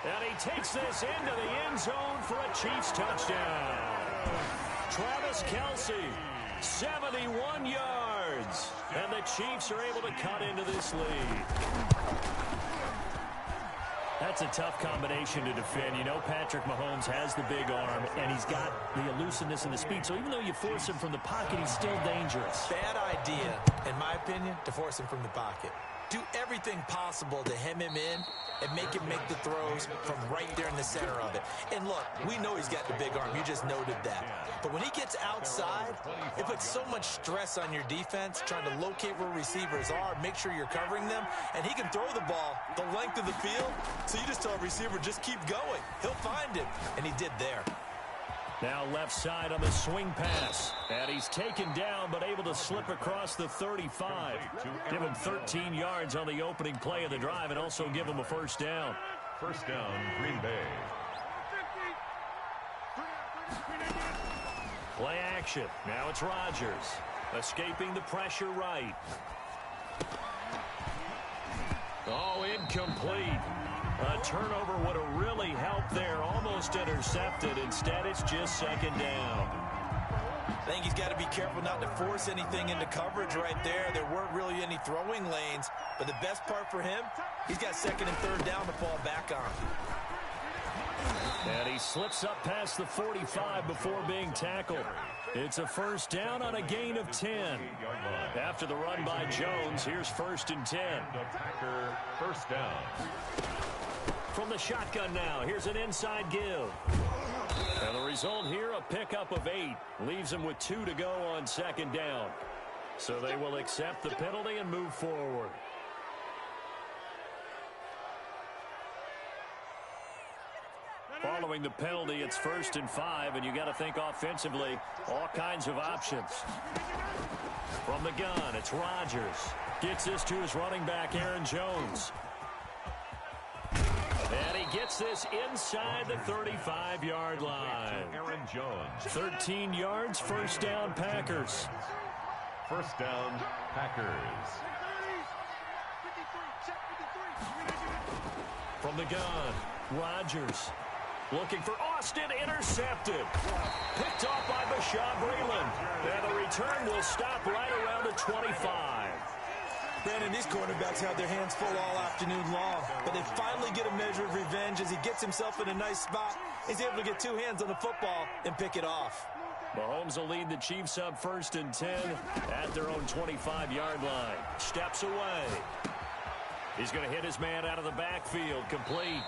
And he takes this into the end zone for a Chiefs touchdown. Travis Kelce, 71 yards. And the Chiefs are able to cut into this lead. That's a tough combination to defend. You know Patrick Mahomes has the big arm, and he's got the elusiveness and the speed. So even though you force him from the pocket, he's still dangerous. Bad idea, in my opinion, to force him from the pocket. Do everything possible to hem him in and make him make the throws from right there in the center of it. And look, we know he's got the big arm. You just noted that. But when he gets outside, it puts so much stress on your defense, trying to locate where receivers are, make sure you're covering them, and he can throw the ball the length of the field. So you just tell a receiver, just keep going. He'll find him, and he did there. Now left side on the swing pass. And he's taken down but able to slip across the 35. Give him 13 yards on the opening play of the drive and also give him a first down. First down, Green Bay. Play action. Now it's Rodgers. Escaping the pressure right. Oh, incomplete. A turnover would have really helped there. Almost intercepted. Instead, it's just second down. I think he's got to be careful not to force anything into coverage right there. There weren't really any throwing lanes. But the best part for him, he's got second and third down to fall slips up past the 45 before being tackled. It's a first down on a gain of 10. After the run by Jones, here's 1st and 10. The Packer first down. From the shotgun now, here's an inside give. And the result here, a pickup of 8. Leaves them with 2 to go on 2nd down. So they will accept the penalty and move forward. Following the penalty, it's 1st and 5, and you got to think offensively, all kinds of options. From the gun, it's Rodgers. Gets this to his running back, Aaron Jones. And he gets this inside the 35-yard line. Aaron Jones. 13 yards, first down, Packers. First down, Packers. From the gun, Rodgers. Looking for Austin, intercepted. Picked off by Bashaud Breeland. And the return will stop right around the 25. Brandon, these quarterbacks had their hands full all afternoon long, but they finally get a measure of revenge as he gets himself in a nice spot. He's able to get 2 hands on the football and pick it off. Mahomes will lead the Chiefs up 1st and 10 at their own 25-yard line. Steps away. He's going to hit his man out of the backfield, complete.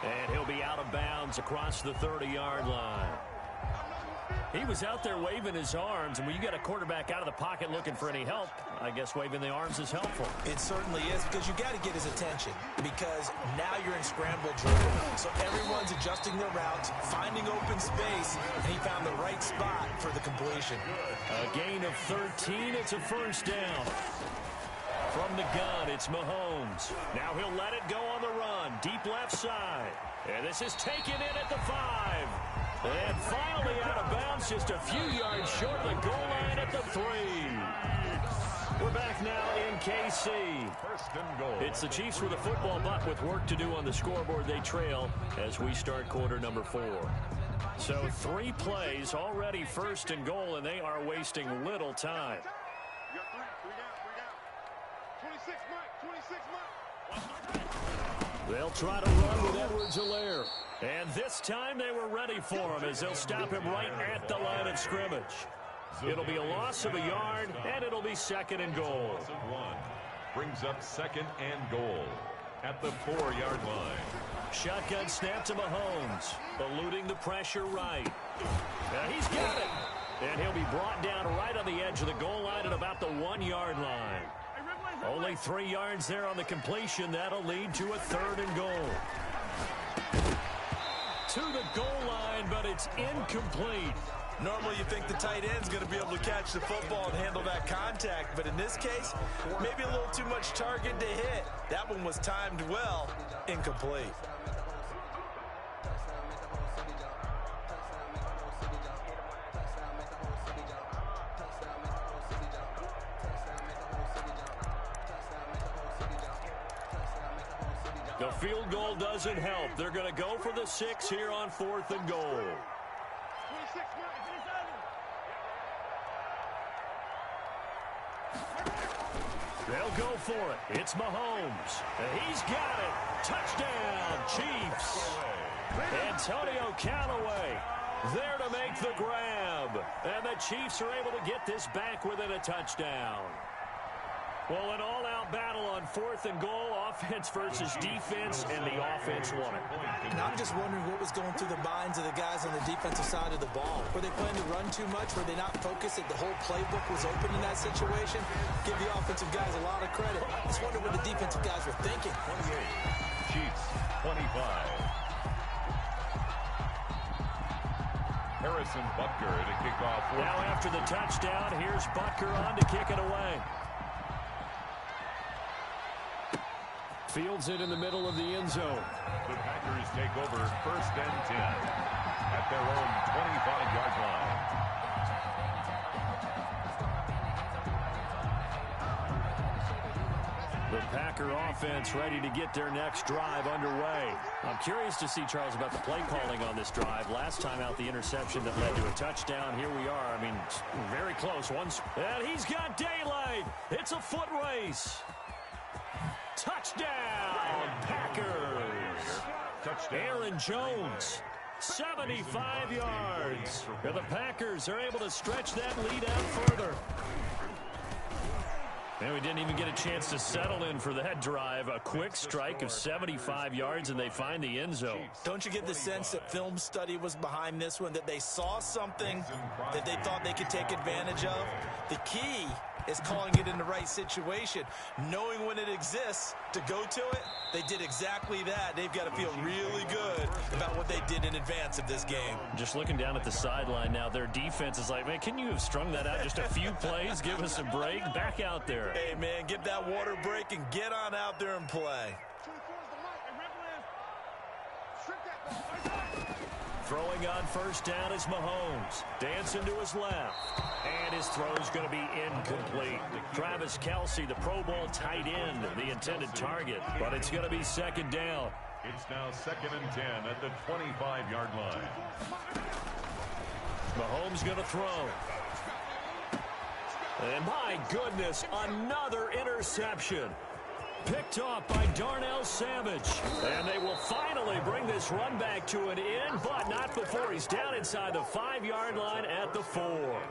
And he'll be out of bounds across the 30-yard line. He was out there waving his arms, and when you get a quarterback out of the pocket looking for any help, I guess waving the arms is helpful. It certainly is, because you got to get his attention, because now you're in scramble drill. So everyone's adjusting their routes, finding open space, and he found the right spot for the completion. A gain of 13. It's a first down. From the gun, it's Mahomes. Now he'll let it go on the run. Deep left side. And this is taken in at the 5. And finally out of bounds, just a few yards short of the goal line at the 3. We're back now in KC. First and goal. It's the Chiefs with a football buck with work to do on the scoreboard. They trail as we start quarter number 4. So 3 plays already 1st and goal, and they are wasting little time. They'll try to run with Edwards-Helaire. And this time they were ready for him as they'll stop him right at the line of scrimmage. It'll be a loss of a yard, and it'll be 2nd and goal. Loss of 1. Brings up 2nd and goal at the 4-yard line. Shotgun snap to Mahomes. Eluding the pressure right. Now he's got it. And he'll be brought down right on the edge of the goal line at about the 1-yard line. Only 3 yards there on the completion. That'll lead to a 3rd and goal. To the goal line, but it's incomplete. Normally you think the tight end's going to be able to catch the football and handle that contact, but in this case, maybe a little too much target to hit. That one was timed well, incomplete. The field goal doesn't help. They're going to go for the 6 here on 4th and goal. They'll go for it. It's Mahomes. And he's got it. Touchdown, Chiefs. Antonio Callaway there to make the grab. And the Chiefs are able to get this back within a touchdown. Well, an all-out battle on 4th and goal, offense versus defense, and the offense won it. And I'm just wondering what was going through the minds of the guys on the defensive side of the ball. Were they planning to run too much? Were they not focused that the whole playbook was open in that situation? Give the offensive guys a lot of credit. I just wonder what the defensive guys were thinking. 28, Chiefs 25. Harrison Butker to kick off. Now after the touchdown, here's Butker on to kick it away. Fields it in the middle of the end zone. The Packers take over 1st and 10 at their own 25-yard line. The Packer offense ready to get their next drive underway. I'm curious to see, Charles, about the play calling on this drive. Last time out, the interception that led to a touchdown. Here we are. I mean, very close. And he's got daylight. It's a foot race. Touchdown, Packers. Touchdown. Aaron Jones 75 yards. And the Packers are able to stretch that lead out further. And we didn't even get a chance to settle in for that drive. A quick strike of 75 yards, and they find the end zone. Don't you get the sense that film study was behind this one, that they saw something that they thought they could take advantage of? The key is calling it in the right situation, knowing when it exists to go to it. They did exactly that. They've got to feel really good about what they did in advance of this game. Just looking down at the sideline now, their defense is like, man, can you have strung that out just a few plays? Give us a break. Back out there. Hey, man, get that water break and get on out there and play. Throwing on first down is Mahomes. Dancing to his left. And his throw's going to be incomplete. Travis Kelce, the Pro Bowl tight end, the intended target. But it's going to be second down. It's now 2nd and 10 at the 25-yard line. Mahomes going to throw. And my goodness, another interception. Picked off by Darnell Savage. And they will finally bring this run back to an end, but not before he's down inside the 5-yard line at the 4.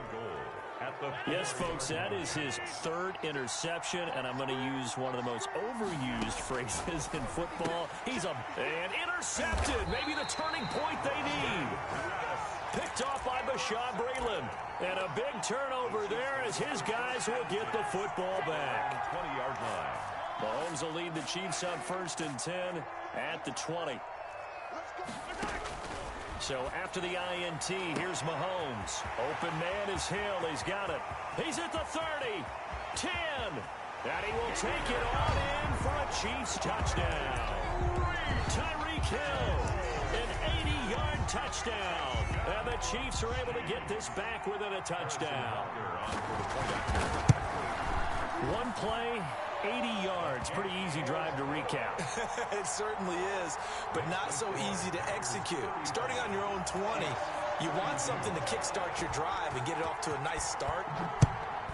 Yes, folks, that is his third interception, and I'm going to use one of the most overused phrases in football. And intercepted, maybe the turning point they need. Picked off by Bashaud Breeland. And a big turnover there as his guys will get the football back. 20-yard line. Mahomes will lead the Chiefs on 1st and 10 at the 20. So after the INT, here's Mahomes. Open man is Hill. He's got it. He's at the 30, 10, and he will take it on in for a Chiefs touchdown. Tyreek Hill, an 80-yard touchdown. And the Chiefs are able to get this back within a touchdown. One play, 80 yards. Pretty easy drive to recap. It certainly is, but not so easy to execute. Starting on your own 20, you want something to kickstart your drive and get it off to a nice start.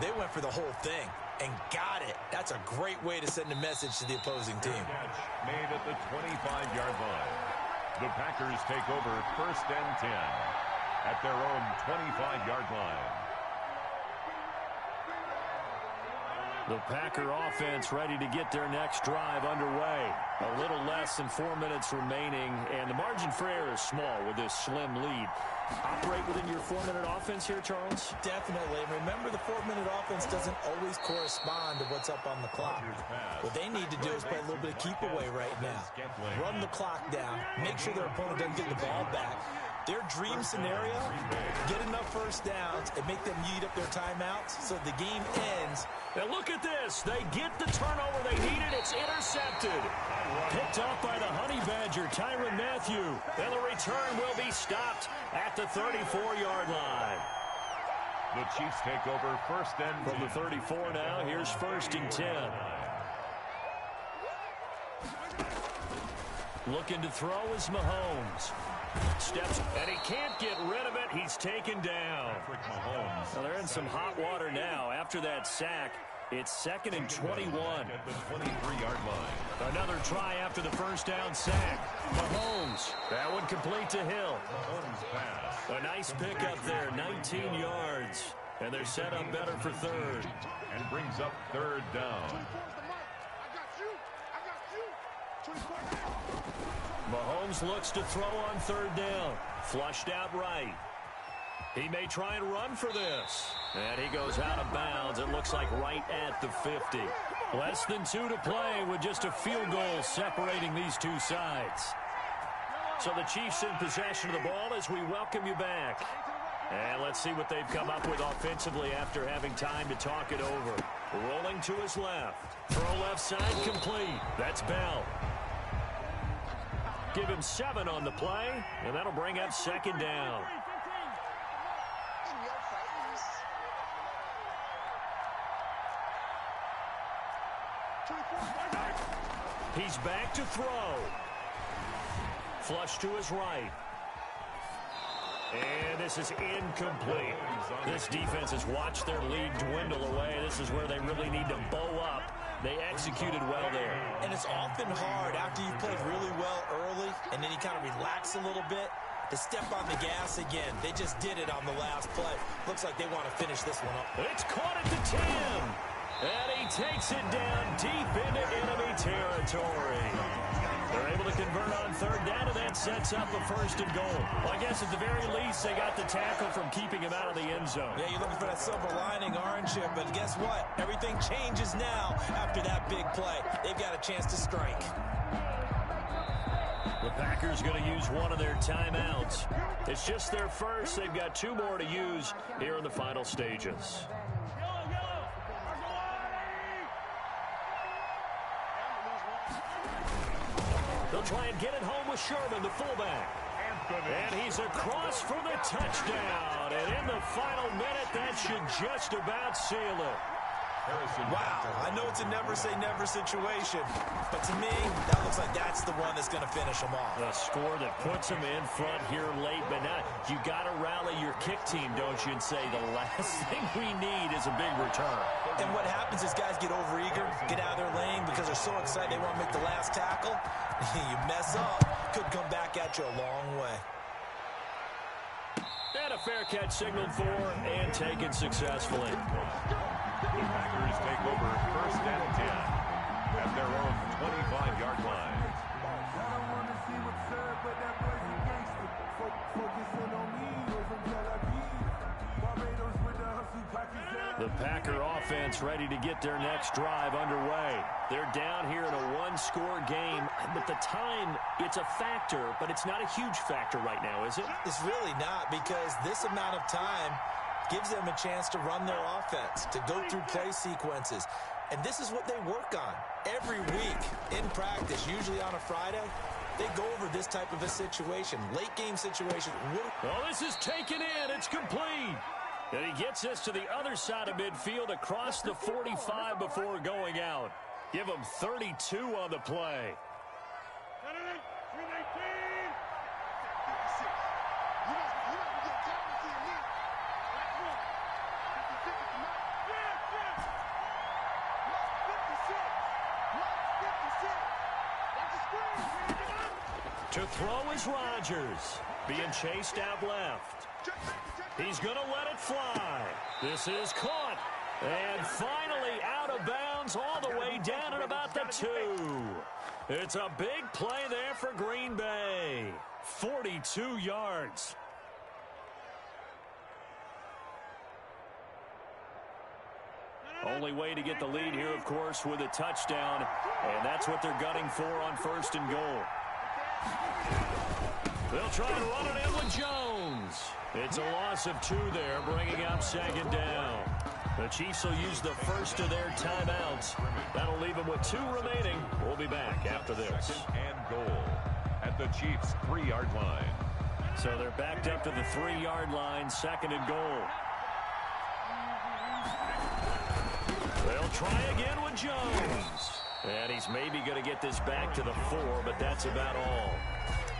They went for the whole thing and got it. That's a great way to send a message to the opposing team. Catch made at the 25-yard line. The Packers take over 1st and 10 at their own 25-yard line. The Packer offense ready to get their next drive underway. A little less than 4 minutes remaining, and the margin for error is small with this slim lead. Operate within your 4-minute offense here, Charles? Definitely. Remember, the 4-minute offense doesn't always correspond to what's up on the clock. What they need to do is play a little bit of keep away right now. Run the clock down. Make sure their opponent doesn't get the ball back. Their dream scenario, get enough first downs and make them eat up their timeouts so the game ends. Now look at this. They get the turnover they needed. It's intercepted. Picked off by the Honey Badger, Tyrann Mathieu. And the return will be stopped at the 34-yard line. The Chiefs take over 1st and 10. From the 34 now, here's 1st and 10. Looking to throw is Mahomes. Steps, and he can't get rid of it. He's taken down. Well, they're in some hot water now. After that sack, it's 2nd and 21. At the 23-yard line. Another try after the first down sack. Mahomes. That one complete to Hill. A nice pick up there, 19 yards. And they're set up better for 3rd. And brings up 3rd down. Mahomes looks to throw on 3rd down. Flushed out right. He may try and run for this. And he goes out of bounds. It looks like right at the 50. Less than 2 to play with just a field goal separating these two sides. So the Chiefs in possession of the ball as we welcome you back. And let's see what they've come up with offensively after having time to talk it over. Rolling to his left. Throw left side complete. That's Bell. Give him 7 on the play, and that'll bring up 2nd down. He's back to throw. Flush to his right. And this is incomplete. This defense has watched their lead dwindle away. This is where they really need to bow up. They executed well there. And it's often hard after you've played really well early and then you kind of relax a little bit to step on the gas again. They just did it on the last play. Looks like they want to finish this one up. It's caught at the 10. And he takes it down deep into enemy territory. They're able to convert on third down, and that sets up a first and goal. Well, I guess at the very least, they got the tackle from keeping him out of the end zone. Yeah, you're looking for that silver lining, aren't you? But guess what? Everything changes now after that big play. They've got a chance to strike. The Packers going to use one of their timeouts. It's just their first. They've got 2 more to use here in the final stages. They'll try and get it home with Sherman, the fullback. And he's across for the touchdown. And in the final minute, that should just about seal it. Wow, I know it's a never-say-never situation, but to me, that looks like that's the one that's going to finish them off. A score that puts them in front here late, but now you got to rally your kick team, don't you, and say the last thing we need is a big return. And what happens is guys get overeager, get out of their lane because they're so excited they want to make the last tackle. You mess up, could come back at you a long way. And a fair catch signaled for and taken successfully. The Packers take over first and 10 at their own 25-yard line. I don't want to seem absurd, but that boy's a gangster. Focusing on me, we're from Tel Aviv. Barbados with the hustle, Pakistan. The Packer offense ready to get their next drive underway. They're down here in a 1-score game, but the time, it's a factor, but it's not a huge factor right now, is it? It's really not, because this amount of time gives them a chance to run their offense, to go through play sequences. And this is what they work on every week in practice, usually on a Friday. They go over this type of a situation, late game situation. Oh, this is taken in. It's complete. And he gets us to the other side of midfield across the 45 before going out. Give him 32 on the play. To throw is Rodgers, being chased out left. He's going to let it fly. This is caught. And finally out of bounds all the way down at about the 2. It's a big play there for Green Bay. 42 yards. Only way to get the lead here, of course, with a touchdown. And that's what they're gunning for on first and goal. They'll try and run it in with Jones. It's a loss of 2 there, bringing up second down. The Chiefs will use the first of their timeouts. That'll leave them with 2 remaining. We'll be back after this. Second and goal at the Chiefs' 3-yard line. So they're backed up to the 3-yard line, second and goal. They'll try again with Jones. And he's maybe going to get this back to the 4, but that's about all.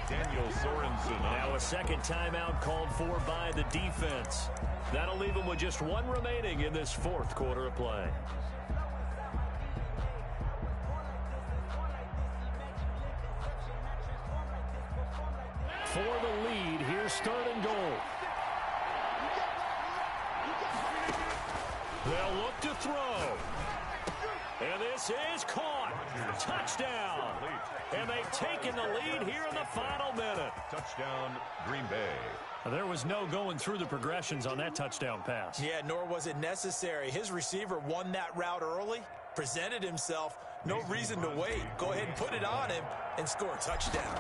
Daniel Sorensen. Now a second timeout called for by the defense. That'll leave them with just 1 remaining in this 4th quarter of play. For the lead, here's third and goal. They'll look to throw. And this is caught. Touchdown. And they've taken the lead here in the final minute. Touchdown, Green Bay. There was no going through the progressions on that touchdown pass. Yeah, nor was it necessary. His receiver won that route early, presented himself. No reason to wait. Go ahead and put it on him and score a touchdown.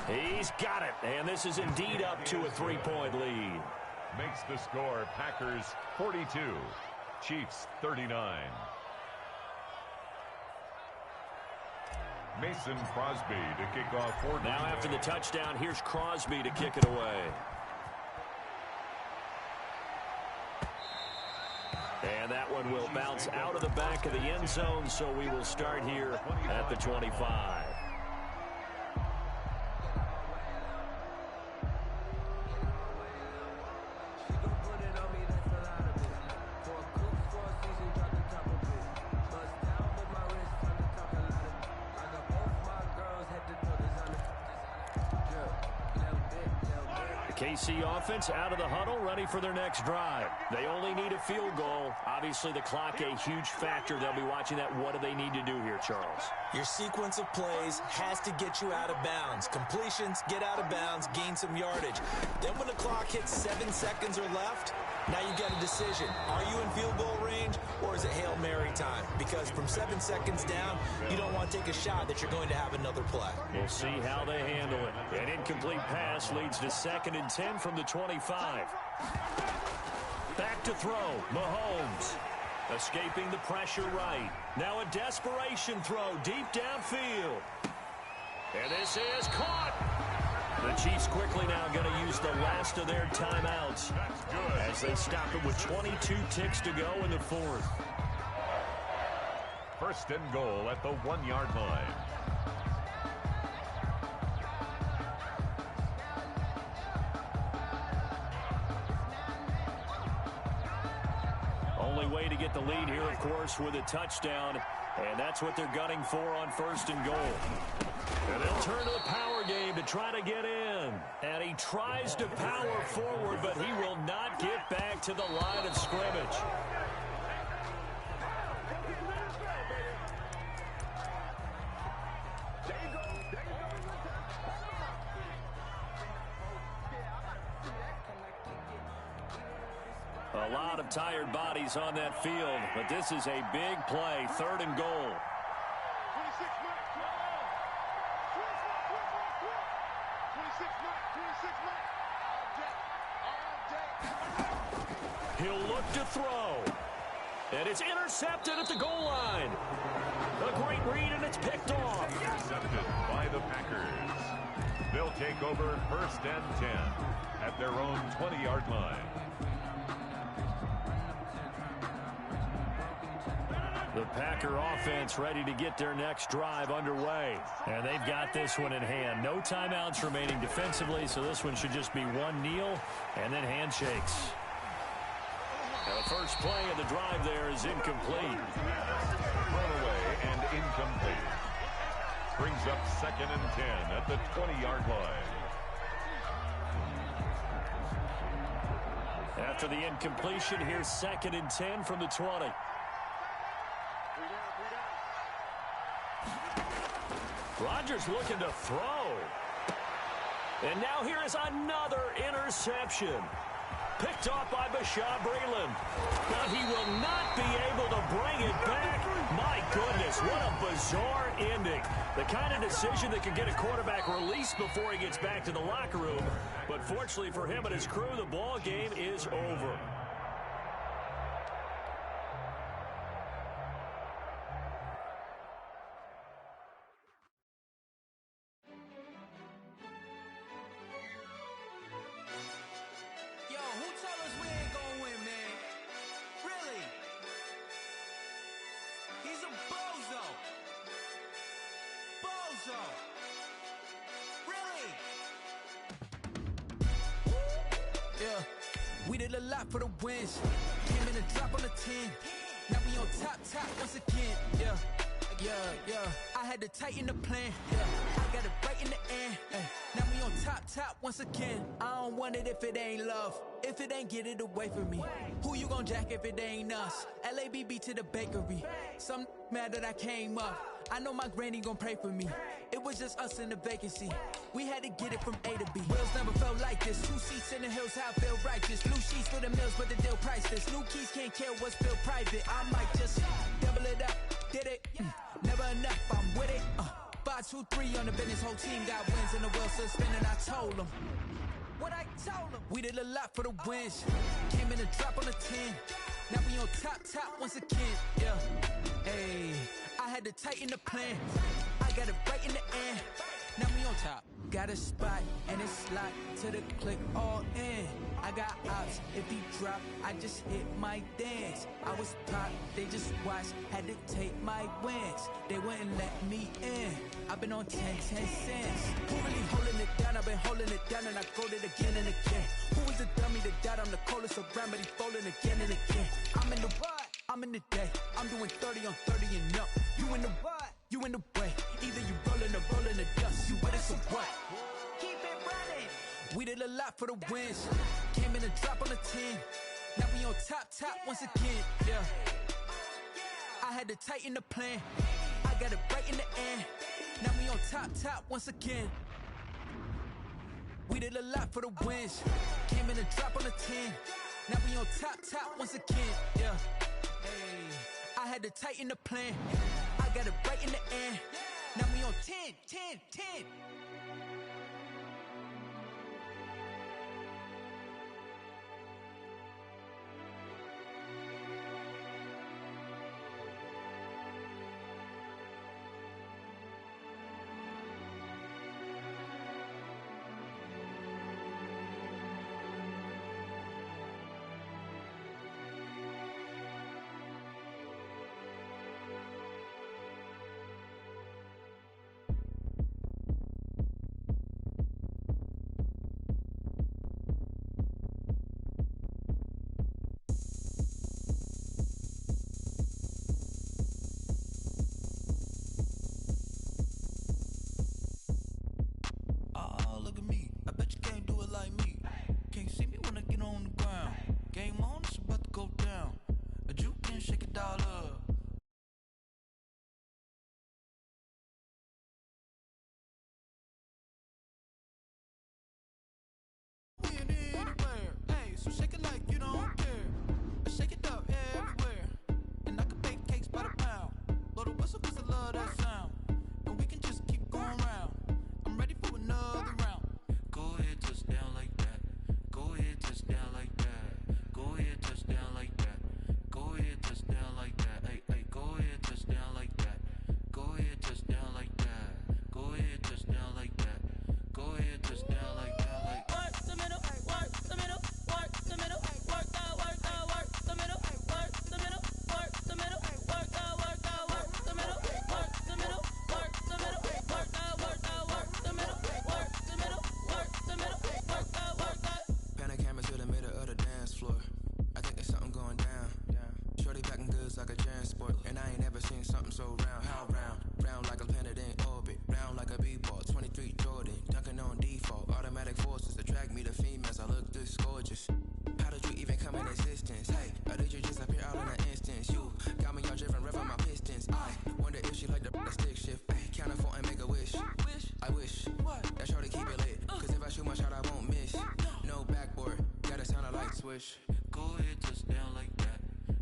He's got it. And this is indeed up to a 3-point lead. Makes the score Packers 42. Chiefs 39. Mason Crosby to kick off for now after the touchdown, here's Crosby to kick it away. And that one will bounce out of the back of the end zone, so we will start here at the 25. KC offense out of the huddle, ready for their next drive. They only need a field goal. Obviously, the clock a huge factor. They'll be watching that. What do they need to do here, Charles? Your sequence of plays has to get you out of bounds. Completions, get out of bounds, gain some yardage. Then when the clock hits 7 seconds or left, now you've got a decision. Are you in field goal range, or is it Hail Mary time? Because from 7 seconds down, you don't want to take a shot that you're going to have another play. We'll see how they handle it. An incomplete pass leads to 2nd and 10 from the 25. Back to throw, Mahomes. Escaping the pressure right. Now a desperation throw deep downfield. And this is caught. The Chiefs quickly now going to use the last of their timeouts as they stop it with 22 ticks to go in the 4th. 1st and goal at the 1-yard line. Only way to get the lead here, of course, with a touchdown, and that's what they're gunning for on 1st and goal. And they'll turn to the power game to try to get in. And he tries to power forward, but he will not get back to the line of scrimmage. A lot of tired bodies on that field, but this is a big play, 3rd and goal. He'll look to throw. And it's intercepted at the goal line. A great read, and it's picked off. Intercepted by the Packers. They'll take over 1st and 10 at their own 20-yard line. The Packer offense ready to get their next drive underway. And they've got this one in hand. No timeouts remaining defensively, so this one should just be one kneel and then handshakes. Now the first play of the drive there is incomplete. Thrown away and incomplete. Brings up 2nd and 10 at the 20-yard line. After the incompletion, here's 2nd and 10 from the 20. Rodgers looking to throw. And now here is another interception. Picked off by Bashaud Breeland. But he will not be able to bring it back. My goodness, what a bizarre ending. The kind of decision that could get a quarterback released before he gets back to the locker room. But fortunately for him and his crew, the ball game is over. We did a lot for the wins. Came in and drop on the 10. Now we on top once again. Yeah. I had to tighten the plan. I got it right in the end. Now we on top once again. I don't want it if it ain't love. If it ain't, get it away from me. Who you gon' jack if it ain't us? LABB to the bakery. Some mad that I came up. I know my granny gon' pray for me. It was just us in the vacancy. We had to get it from A to B. Wheels never felt like this. 2 seats in the hills, how I feel righteous. Blue sheets for the mills, but the deal priceless. New keys can't care what's feel private. I might just double it up. Did it? Never enough, I'm with it. 5, 2, 3 on the business. Whole team got wins and the wheels still spinning. I told them. What I told them. We did a lot for the wins. Came in and drop on the 10. Now we on top once again. Yeah. Hey. I had to tighten the plan. I got it right in the end. Now we on top. Got a spot and it's locked to the click all in. I got ops. If he drop, I just hit my dance. I was top, they just watched. Had to take my wins. They wouldn't let me in. I've been on 10 cents. Who really holding it down? I've been holding it down and I go it again and again. Who was the dummy that died? I'm the coldest around, but he folding again and again. I'm in the what? I'm in the day. I'm doing 30 on 30 and up. You in the what? You in the way. Either you rolling or rolling the dust. You with us or what? Keep it running. We did a lot for the wins. Came in a drop on the 10. Now we on top once again, yeah. I had to tighten the plan. I got it right in the end. Now we on top once again. We did a lot for the wins. Came in a drop on the 10. Now we on top once again, yeah. Hey, I had to tighten the plan. I got it right in the end. Now we on 10. So shake it like you don't care. Shake it up everywhere. And I can bake cakes by the pound. Blow the whistle cause I love that sound. And we can just keep going round. I'm ready for another round. Go ahead, touch down like that. Go ahead, touch down like that. Go ahead, touch down like that. Go ahead, touch down like that. Hey, go ahead, touch down like that. Go ahead, touch down like that. Go ahead, touch down like that. Go ahead, touch down like that. Like work the middle, work the middle. Work the middle, work the middle, work the middle, work the middle, work the middle, work the middle, work the middle, work the middle, work the middle, work the middle, work the. Pan a camera to the middle of the dance floor. I think there's something going down. Shorty packing goods like a transport, and I ain't never seen something so round. How round? Round like a planet in orbit, round like a b-ball. 23 Jordan, dunking on default. Automatic forces attract me to females. I look this gorgeous. How did you even come in existence? Hey, or did you just appear out in an instance? You got me all driven, revving my pistons. I wonder if she like the stick shift. Ay, count four and make a wish. I wish that shorty keep it lit. Cause if I shoot my shot, I won't miss. No backboard, gotta sound a light switch. Go ahead, touch down like that.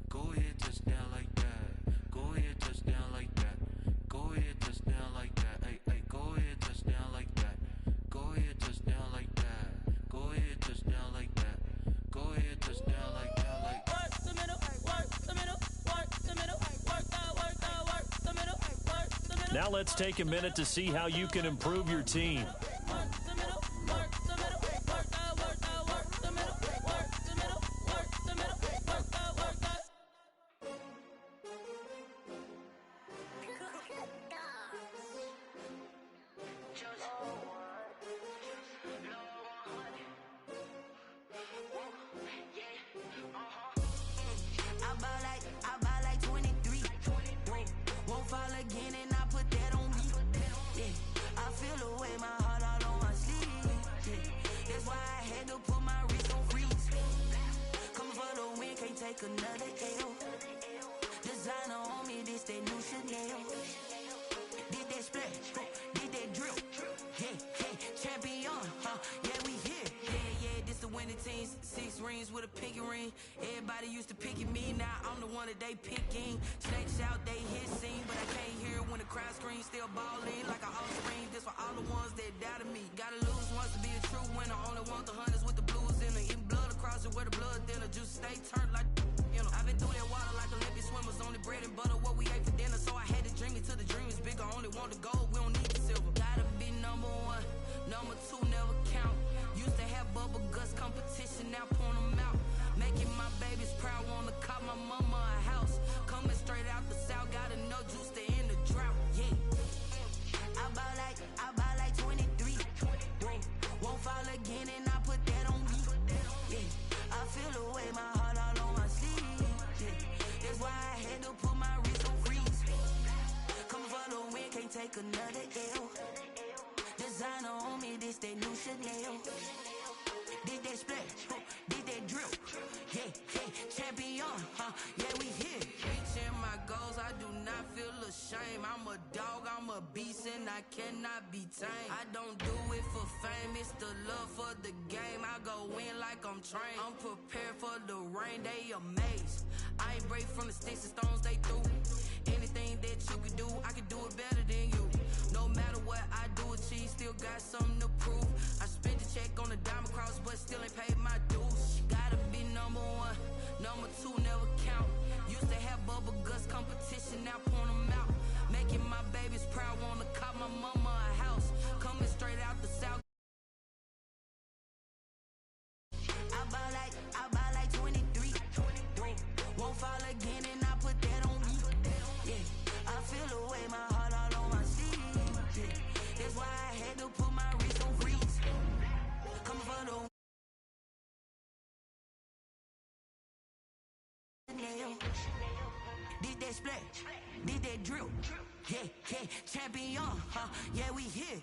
Go ahead, touch down like that. Go ahead, touch down like that. Go ahead, touch down like that. Hey, go ahead, touch down like that. Go ahead, touch down like that. Go ahead, touch down like that. Go ahead, touch down like that. Like work the middle, work the middle, work the middle, work the middle, work the middle. Now let's take a minute to see how you can improve your team. I buy like 23. Won't fall again and I put that on me. Yeah, I feel the way, my heart all on my sleeve. Yeah, that's why I had to put my wrist on freeze. Coming for the win, can't take another L. Designer on me, this that new Chanel. Did that splash, did that drip. Yeah, champion, yeah, we here. Yeah, this the winning teams. 6 rings with a pinky ring. Everybody used to pick at me, now I'm the one that they picking. Snakes out, they hit scene, but I can't hear when the crowd screams. Still balling like an offspring. This for all the ones that doubted me. Gotta lose once to be a true winner. Only want the hunters with the blues in it. Eating blood across it where the blood dinner. Juice stay turned like, you know. I've been through that water like Olympic swimmers. Only bread and butter, what we ate for dinner. So I had to dream it till the dream is bigger. Only want the gold, we don't need the silver. Gotta be number 1, number 2 never count. Used to have bubble guts competition, now point them out. Making my babies proud, wanna call my mama a house. Coming straight out the south, got enough juice to end the drought. Yeah, I buy like 23. Won't fall again and I put that on me. Yeah, I feel the way, my heart all on my sleeve. Yeah, that's why I had to put my wrist on freeze. Coming for the win, can't take another L. Designer on me, this that new Chanel. Did that splash, did that drill. Yeah, champion, yeah, we here. Reaching my goals, I do not feel ashamed. I'm a dog, I'm a beast, and I cannot be tamed. I don't do it for fame, it's the love for the game. I go in like I'm trained. I'm prepared for the rain, they amazed. I ain't break from the sticks and stones they threw. Anything that you could do, I could do it better than you. No matter what I do, achieve, still got something to prove. I spent the check on the diamond cross, but still ain't paid my dues. Gotta be number one, number two never count. Used to have bubble guts competition, now point them out. Making my babies proud, wanna cop my mama a house. Coming straight out the south. I buy like 23. Won't fall again and I put that on me. Yeah, I feel the way, my heart all on my sleeve. Yeah, that's why I had to put my wrist on freeze. Coming for the did that splash, did that drill. Yeah, champion, yeah, we here.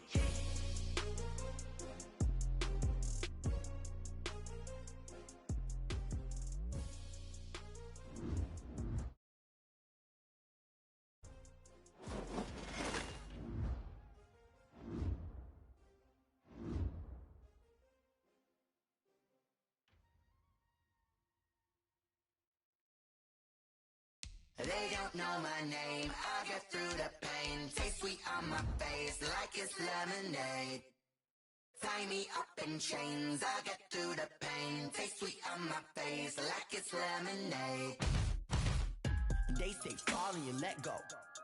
They don't know my name, I get through the pain. Taste sweet on my face like it's lemonade. Tie me up in chains, I get through the pain. Taste sweet on my face like it's lemonade. They say fall and you let go,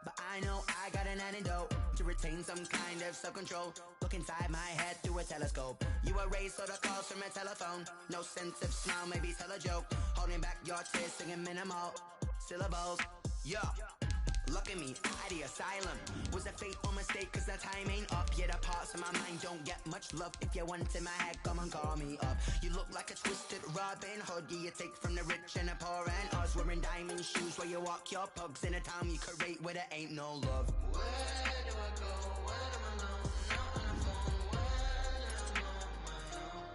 but I know I got an antidote to retain some kind of self-control. Look inside my head through a telescope. You erase all the calls from a telephone. No sense of smile, maybe tell a joke. Holding back your tears, singing minimal syllables. Yeah, look at me, at the asylum. Was a fateful mistake, cause the time ain't up. Yet the parts of my mind don't get much love. If you want in my head, come and call me up. You look like a twisted Robin Hood. You take from the rich and the poor and us. Wearing diamond shoes where you walk your pugs in a town you could rate where there ain't no love. Where do I go? Where am I alone? Not on the phone. When I'm on my own.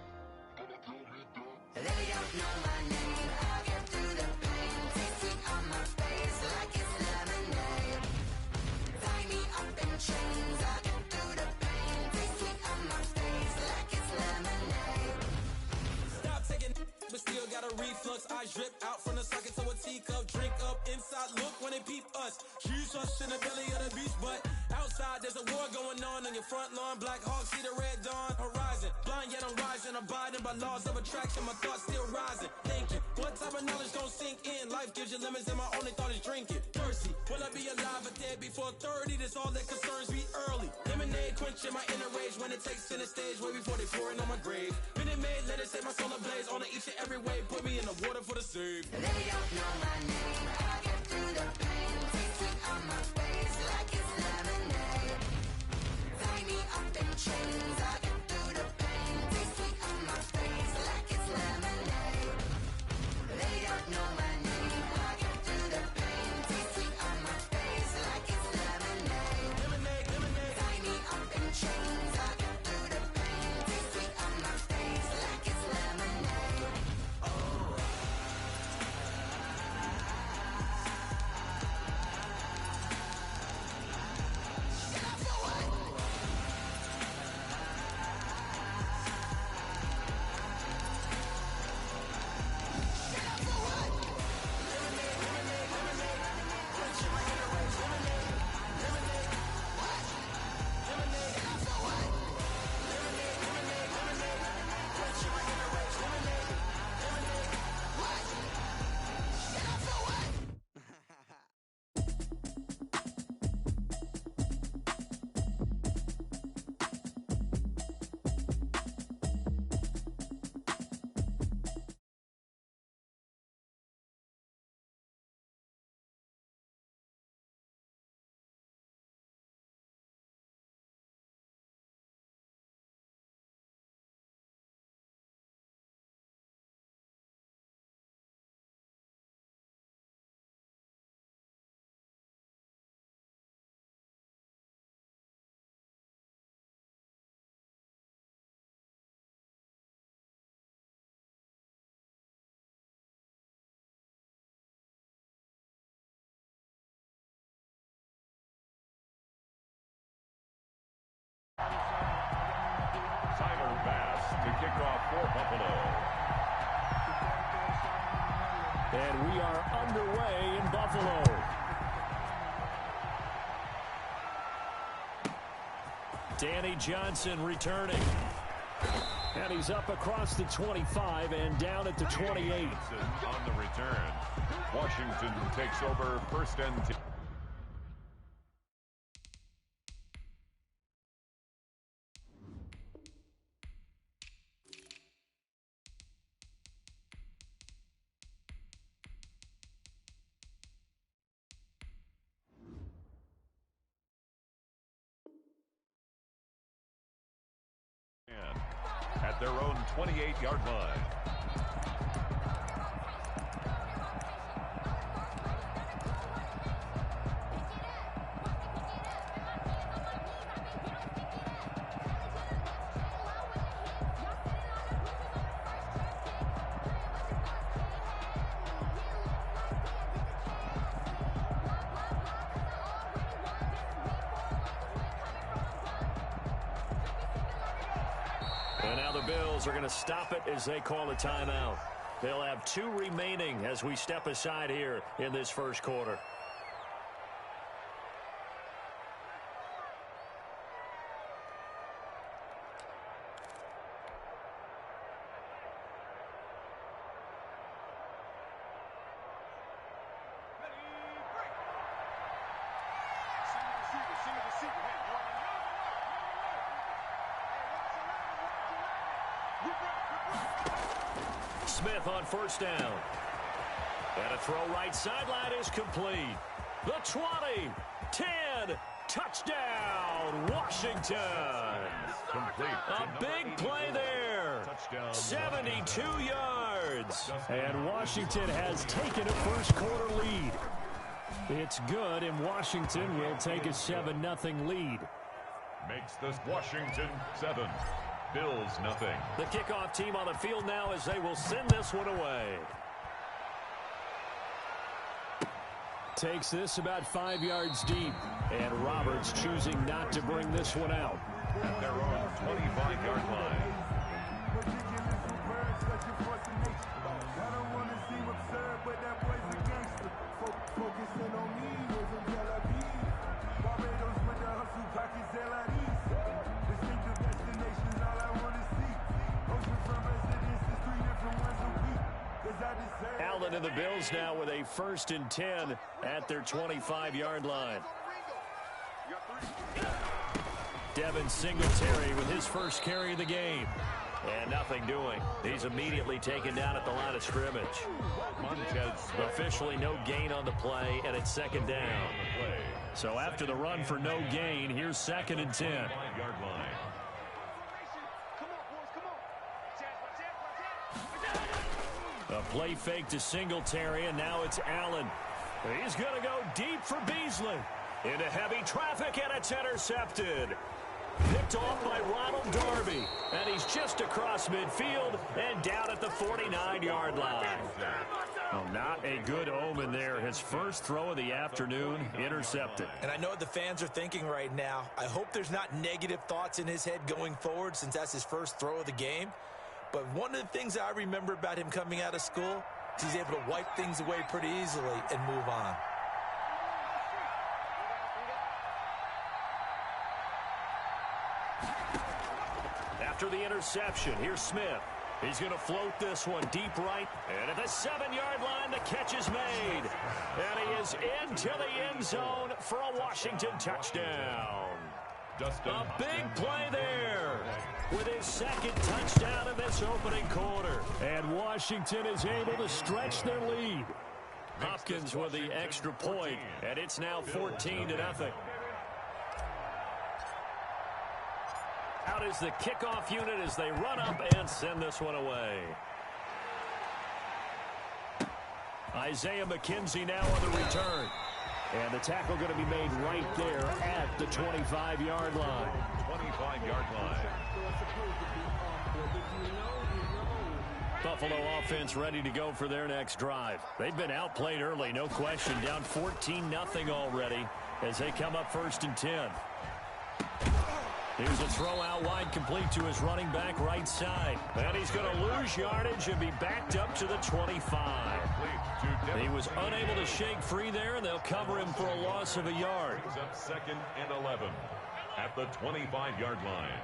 They don't know my name. I get through the pain. Taste sweet on my face like it's lemonade. Tie me up in chains. I get through the pain. Taste sweet on my face like it's lemonade. Stop taking but still got a reflux. I drip out from the socket to a teacup. Drink up inside, look when they peep us. She's us in the belly of the beach, but outside there's a war going on your front lawn. Black Hawk, see the red dawn horizon. Blind yet I'm rising, abiding by laws of attraction. My thoughts still rising, thinking what type of knowledge don't sink in? Life gives you lemons and my only thought is drinking. Thirsty, will I be alive or dead before 30? That's all that concerns me early. Lemonade quenching my inner rage when it takes center stage way before they pour it on my grave. Minute Maid, let it set my soul ablaze on each and every way. Put me in the water for the save. They don't know my name. I get through the pain. Taste sweet on my face like it's lemonade. Tie me up in chains. I get through the pain. Taste sweet on my face like it's lemonade. They don't know my name. I get through the pain. Taste sweet on my face like it's lemonade. Lemonade. Tie me up in chains. I get through the pain. Taste sweet on my face like it's lemonade. Oh. to kick off for Buffalo. And we are underway in Buffalo. Danny Johnson returning. And he's up across the 25 and down at the 28. On the return, Washington takes over first and 10. At their own 28-yard line. And now the Bills are going to stop it as they call a timeout. They'll have 2 remaining as we step aside here in this first quarter. Smith on first down. And a throw right sideline is complete. The 20, 10, touchdown, Washington. Complete. A big play there. Touchdown. 72 yards. And Washington has taken a first quarter lead. It's good, and Washington will take a 7-0 lead. Makes this Washington 7. Bills nothing. The kickoff team on the field now as they will send this one away. Takes this about 5 yards deep. And Roberts choosing not to bring this one out. At their own 25-yard line. I don't want to seem absurd, but that boy's a gangster. Focusing on me, wasn't Tel Aviv. Barbados with the hustle, pockets LIDs. Distinctive destinations, all I want to see. Ocean from residences, 3 different ones a week. Allen and the Bills now with a 1st and 10 at their 25-yard line. Devin Singletary with his first carry of the game. And nothing doing. He's immediately taken down at the line of scrimmage. Montez officially no gain on the play, and it's 2nd down. So after the run for no gain, here's 2nd and 10. A play fake to Singletary, and now it's Allen. He's going to go deep for Beasley. Into heavy traffic, and it's intercepted. Picked off by Ronald Darby, and he's just across midfield and down at the 49-yard line. Oh, not a good omen there. His first throw of the afternoon, intercepted. And I know what the fans are thinking right now. I hope there's not negative thoughts in his head going forward since that's his first throw of the game. But one of the things I remember about him coming out of school is he's able to wipe things away pretty easily and move on. After the interception, here's Smith. He's going to float this one deep right. And at the 7-yard line, the catch is made. And he is into the end zone for a Washington touchdown. A big play there with his 2nd touchdown in this opening quarter. And Washington is able to stretch their lead. Hopkins with the extra point, and it's now 14-0. Out is the kickoff unit as they run up and send this one away. Isaiah McKenzie now on the return. And the tackle going to be made right there at the 25-yard line. 25-yard line. Buffalo offense ready to go for their next drive. They've been outplayed early, no question. Down 14-0 already as they come up 1st and 10. Here's a throw out wide, complete to his running back right side. And he's going to lose yardage and be backed up to the 25. He was unable to shake free there, and they'll cover him for a loss of a yard. Brings up 2nd and 11 at the 25-yard line.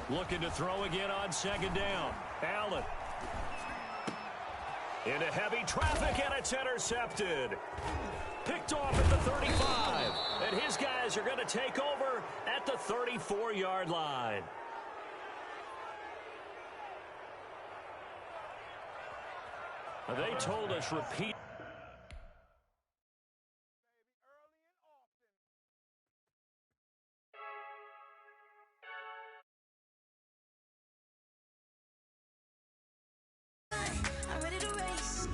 Looking to throw again on 2nd down. Allen. Into heavy traffic, and it's intercepted. Picked off at the 35. And his guys are going to take over at the 34-yard line. They told us repeat. I'm ready to race.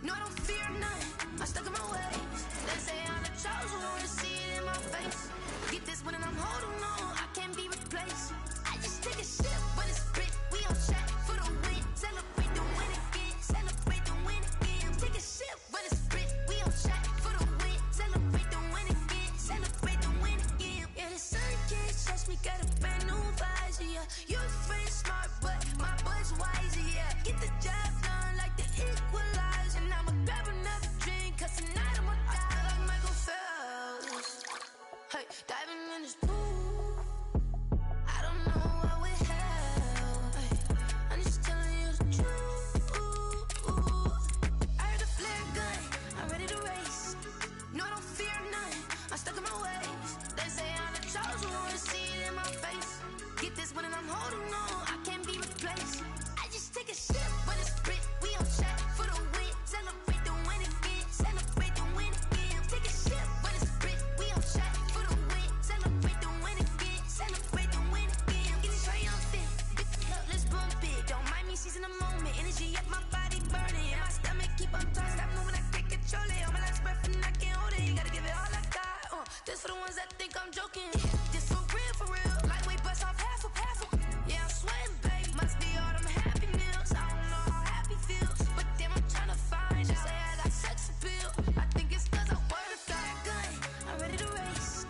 No, I don't fear none. I'm stuck in my ways. They say I'm the chosen one, to see it in my face. Get this one and I'm holding on. I can't be replaced. I just take a sip when it's split. We on track for the win. Celebrate the win again. Celebrate the win again. Take a sip when it's split. We on track for the win. Celebrate the win again. Celebrate the win again. Yeah, the sun can't touch me. Got a brand new visor. Yeah, you're friend smart, but my boy's wiser. Yeah, get the job done like the equalizer. And I'ma grab another drink, cause tonight I'ma die like Michael Phelps. Hey, diving in this pool. I don't know what we have. Hey, I'm just telling you the truth. I heard the flare gun. I'm ready to race. No, I don't fear none. I'm stuck in my ways. They say I'm the chosen one, to see it in my face. Get this one and I'm holding on. I can't be replaced. I just take a sip when it's split. We on track for the win. Celebrate the win again. Celebrate the win again. Take a sip when it's split. We on track for the win. Celebrate the win again. Celebrate the win again. Get it triumphant. Let's bump it. Don't mind me seizing the moment. Energy at my body burning. And my stomach keep on turning. Stop moving, I can't control it. On my last breath and I can't hold it. You gotta give it all I got. This for the ones that think I'm joking. This for real, for real. Lightweight bust off half of. Yeah, I'm sweating, baby. Must be all them happy meals. I don't know how happy feels, but damn, I'm trying to find out. Say I got sex appeal. I think it's cause I wear the fire gun. I'm ready to race.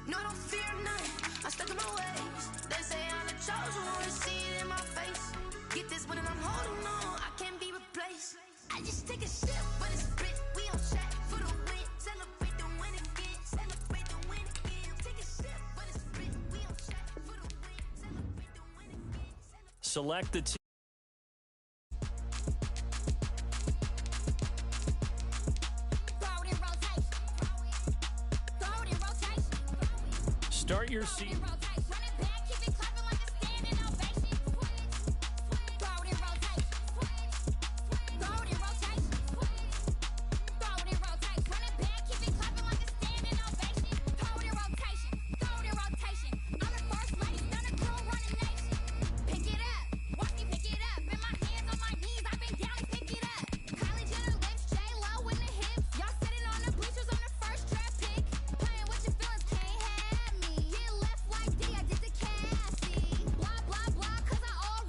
No, I don't fear none. I'm stuck in my ways. They say I'm the chosen one, to see it in my face. Get this one and I'm holding on. I can't be replaced. I just take a sip when it's split. We on track for the win. Celebrate the win again. Celebrate the win again. Take a sip when it's split. We on track for the win. Celebrate the win again. Select the team. Start your seat.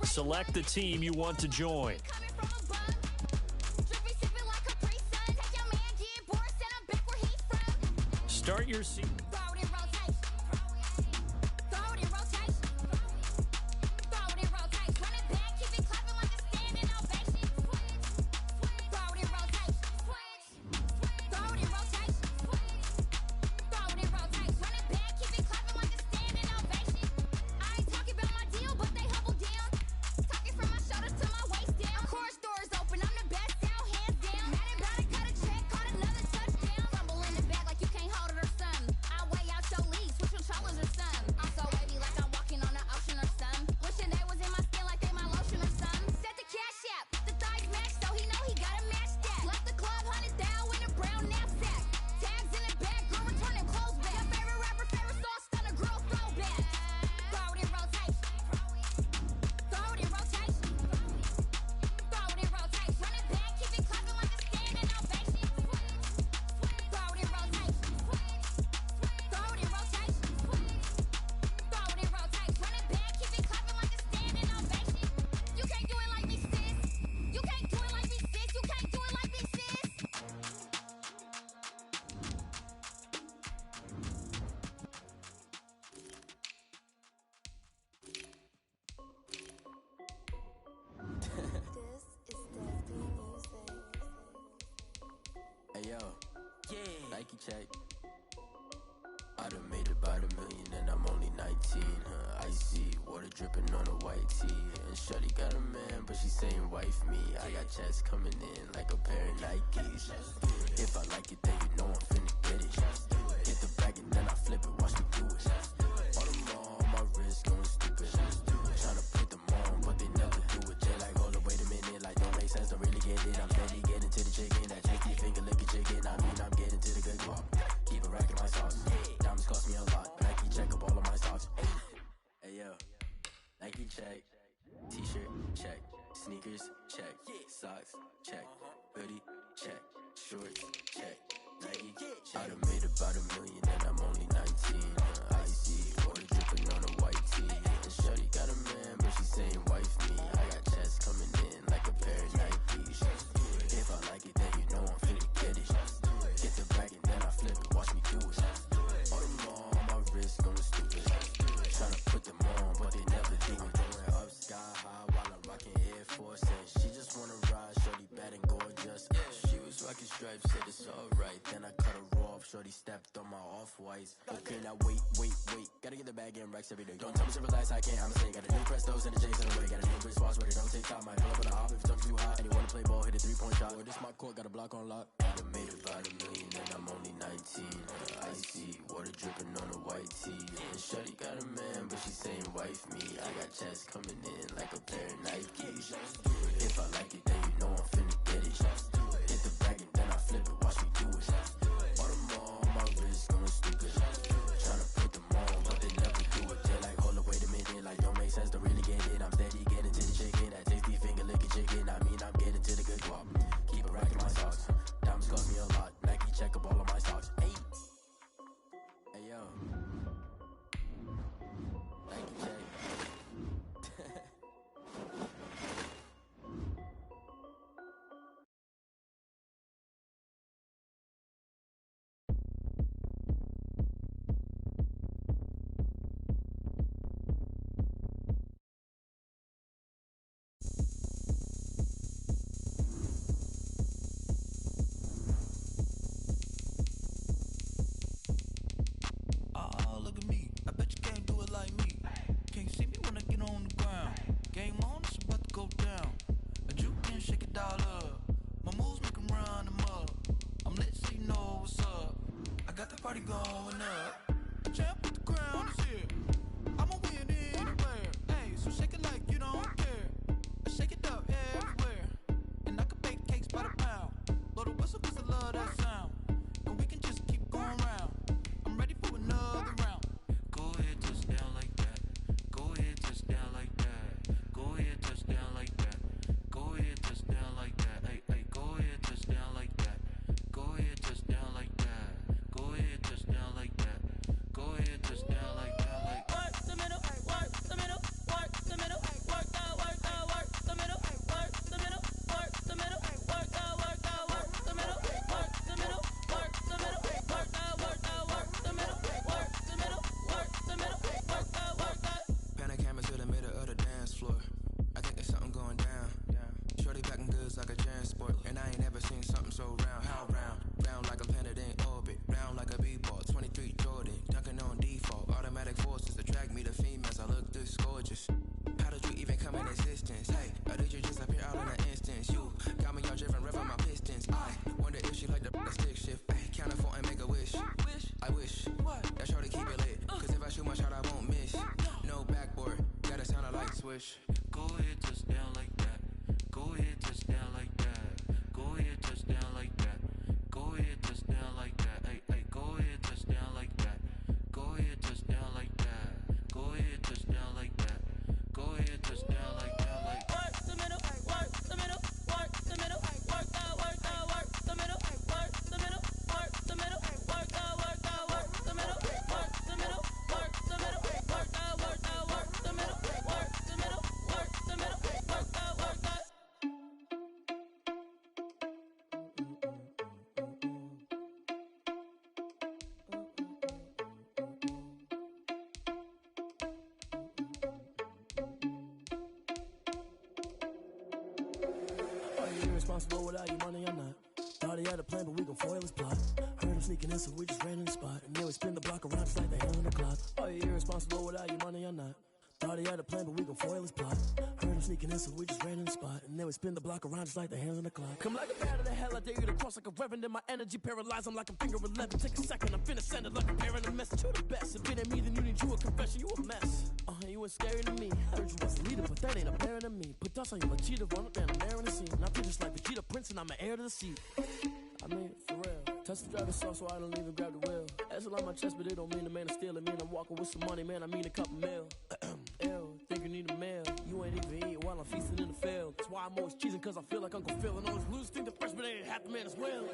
Select the team you want to join. Start your seat. check. I done made about $1 million and I'm only 19. Icy water dripping on a white tee. And shorty got a man, but she saying wife me. I got checks coming in like a pair of Nikes. If I like it, then you know I'm finna get it. Hit the bag and then I flip it, watch me do it. On them all, my wrist going stupid. Tryna put them on, but they never do it. Jay like, hold up, wait a minute, like don't make sense, don't really get it. I'm steady getting to the chicken, that tasty finger licking chicken. I mean, I'm getting to the good guap. Keep a rack in my socks. Diamonds cost me a lot. Nike check up all of my socks. Hey yo, Nike check. T-shirt check. Sneakers check. Socks check. Hoodie check. Shorts check. Nike check. I done made about $1 million and I'm only 19. Icy water dripping on a white tee. And shorty got a man, but she saying wife me. I got checks coming in like a pair of Nikes. If I like it, then you know I'm finna get it. Get the bag and then I flip it, watch me do it. On them all, my wrist going stupid. Tryna put them on, but they never do it. Going up sky high while I'm rocking Air Force. And she just wanna ride, shorty bad and gorgeous. She was rocking stripes, said it's alright. Then I cut her off, shorty stepped on my off-whites. Okay, now wait. Gotta get the bag and racks every day. Don't tell me to relax, I can't, I'ma say. Got a new Prestos and a J's in the way. Got a new wristwatch, but it don't take time. Might pull up on the hop if it's too hot. And you wanna play ball, hit a 3-point shot. Well, this my court, got a block on lock. I done made about $1 million and I'm only 19. Icy water dripping on a white tee. And shorty got a man, but she saying wife me. I got checks coming in like a pair of Nikes. If I like it, then you know I'm finna get it. Hit the bag and then I flip it, watch me do it. On them all, my wrist going stupid. Tryna put them on, but they never do it. They're like, hold up, wait a minute, like don't make sense, don't really get it. I'm steady getting to the chicken, that tasty finger licking chicken. I mean, I'm getting to the good guap. Keep a rack in my socks. Diamonds cost me a lot. Nike check up all of my socks. Hey yo. Nike check. Oh, look at me. I bet you can't do it like me. Can't see me when I get on the ground. Game on, it's about to go down. A juke and shake it all up. My moves make 'em run them up. I'm lit so you know what's up. I got the party going up. The champ with the crown is here. I'ma win anywhere. Hey, so shake it like you don't care. I shake it up everywhere. And I can bake cakes by the pound. Blow the whistle 'cause I love that sound. And we can just keep going round. I'm ready for another round. Go ahead, touch down like that. Go ahead, touch down like that. Go ahead, touch down like that. Go ahead, touch down like that. Hey, go ahead, touch down like that. Go ahead, touch down like that. Go ahead, touch down like that. Go ahead, touch down like that. Like work the middle, work the middle, work the middle, work the middle, work the middle, work the middle, work the middle, work the middle, work the middle, work the middle, work the middle, work the middle, work the. Pan a camera to the middle of the dance floor. I think there's something going down. Shorty packing goods like a transport. And I ain't never seen something so round. How round? Round like a planet in orbit. Round like a b-ball. 23 Jordan. Dunking on default. Automatic forces attract me to females. I look this gorgeous. How did you even come in existence? Hey, or did you just appear out in an instance? You got me all driven, revving my pistons. I wonder if she like the stick shift. Ay, count it for and make a wish. I wish that shorty keep it lit. 'Cause if I shoot my shot, I won't miss. No backboard, gotta sound a like swish. Go ahead, touch down like that. Go ahead, touch down like that. Go ahead, touch down like that. Go ahead, touch down like that. Hey, go ahead, touch down like that. Go ahead, touch down like that. Go ahead, touch down like that. Go ahead, touch down like that. Like work the middle, work the middle, work the middle, work the middle, work the middle, work the middle, work the middle, work the middle, work the middle, work the middle, work the middle, work the middle, work the middle, work the middle, work the. Are you irresponsible without your money or not? No, Thought he had a plan, but we gon' foil his plot. Heard him sneaking in, so we just ran in the spot. And then we spin the block around just like the hand on the clock. Are you irresponsible without your money or not? Thought he had a plan, but we gon' foil his plot. Heard him sneaking in, so we just ran in the spot. And then we spin the block around just like the hands on the clock. Come like a bat of the hell, I dare you to cross like a reverend. In my energy paralyzed, I'm like a finger 11. Take a second, I'm finna send it like a parent a message. You the best, if it ain't me, then you need you a confession. You a mess. You ain't scary to me. Heard you was a leader, but that ain't apparent to me. Put dust on you like cheetah, run up and I'm there in the scene. I feel just like Vegeta Prince and I'm an heir to the seat. I mean, for real. Touch the driver's soft so I don't even grab the wheel. That's on my chest, but it don't mean the man is stealing. Mean I'm walking with some money, man, I mean a couple mil. Ew, think you need a meal. You ain't even eating while I'm feasting in the field. That's why I'm always cheesing, cause I feel like Uncle Phil. And all those losers think the freshman ain't half the man as well.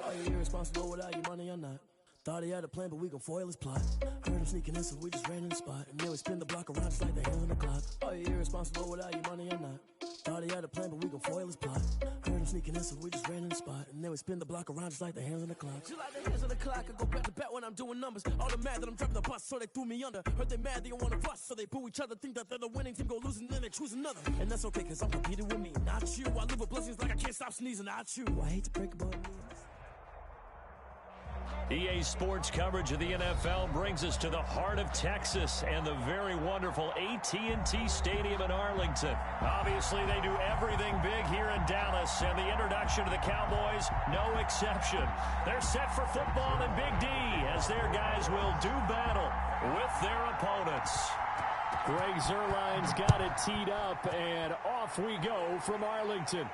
Are you irresponsible without your money or not? Thought he had a plan, but we gon' foil his plot. Heard him sneaking in, so we just ran in the spot. And then we spin the block around just like the hands on the clock. Are you irresponsible without your money or not? Thought he had a plan, but we gon' foil his plot. Heard him sneaking in, so we just ran in the spot. And then we spin the block around just like the hands on the clock. Just like the hands on the clock, I go back to back when I'm doing numbers. All the mad that I'm driving the bus, so they threw me under. Heard they mad, they don't wanna bust, so they boo each other. Think that they're the winning team, go losing, then they choose another. And that's okay, cause I'm competing with me, not you. I live with blessings like I can't stop sneezing, not you. I hate to break about me. EA Sports coverage of the NFL brings us to the heart of Texas and the very wonderful AT&T Stadium in Arlington. Obviously, they do everything big here in Dallas, and the introduction to the Cowboys, no exception. They're set for football in Big D as their guys will do battle with their opponents. Greg Zuerlein's got it teed up, and off we go from Arlington.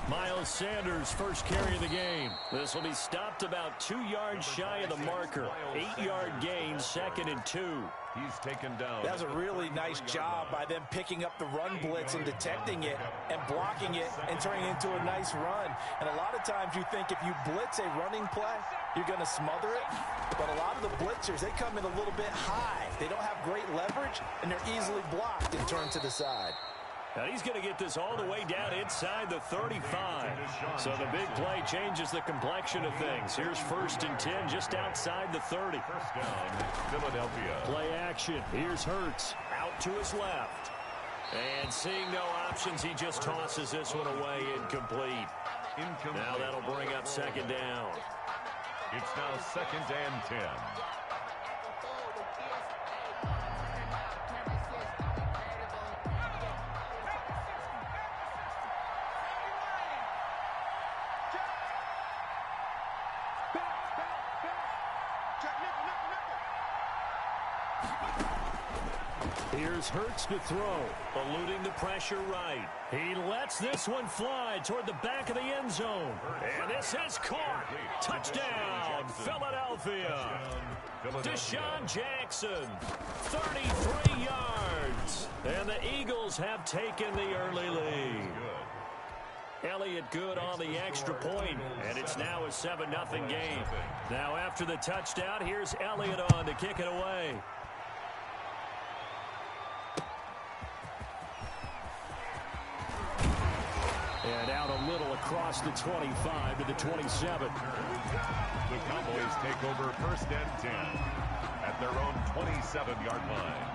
Miles Sanders' first carry of the game. This will be stopped about 2 yards shy of the marker. 8-yard gain, 2nd and 2. He's taken down. That was a really nice job by them picking up the run blitz and detecting it and blocking it and turning it into a nice run. And a lot of times you think if you blitz a running play, you're going to smother it. But a lot of the blitzers, they come in a little bit high. They don't have great leverage, and they're easily blocked and turned to the side. Now he's going to get this all the way down inside the 35. So the big play changes the complexion of things. Here's 1st and 10 just outside the 30. First down, Philadelphia. Play action. Here's Hurts out to his left. And seeing no options, he just tosses this one away incomplete. Now that'll bring up 2nd down. It's now 2nd and 10. Here's Hurts to throw, eluding the pressure right. He lets this one fly toward the back of the end zone. And this is caught. Touchdown, Philadelphia. Deshaun Jackson, 33 yards. And the Eagles have taken the early lead. Elliott good on the extra point, and it's now a 7-0 game. Now after the touchdown, here's Elliott on to kick it away. And out a little across the 25 to the 27. The Cowboys take over 1st and 10 at their own 27-yard line.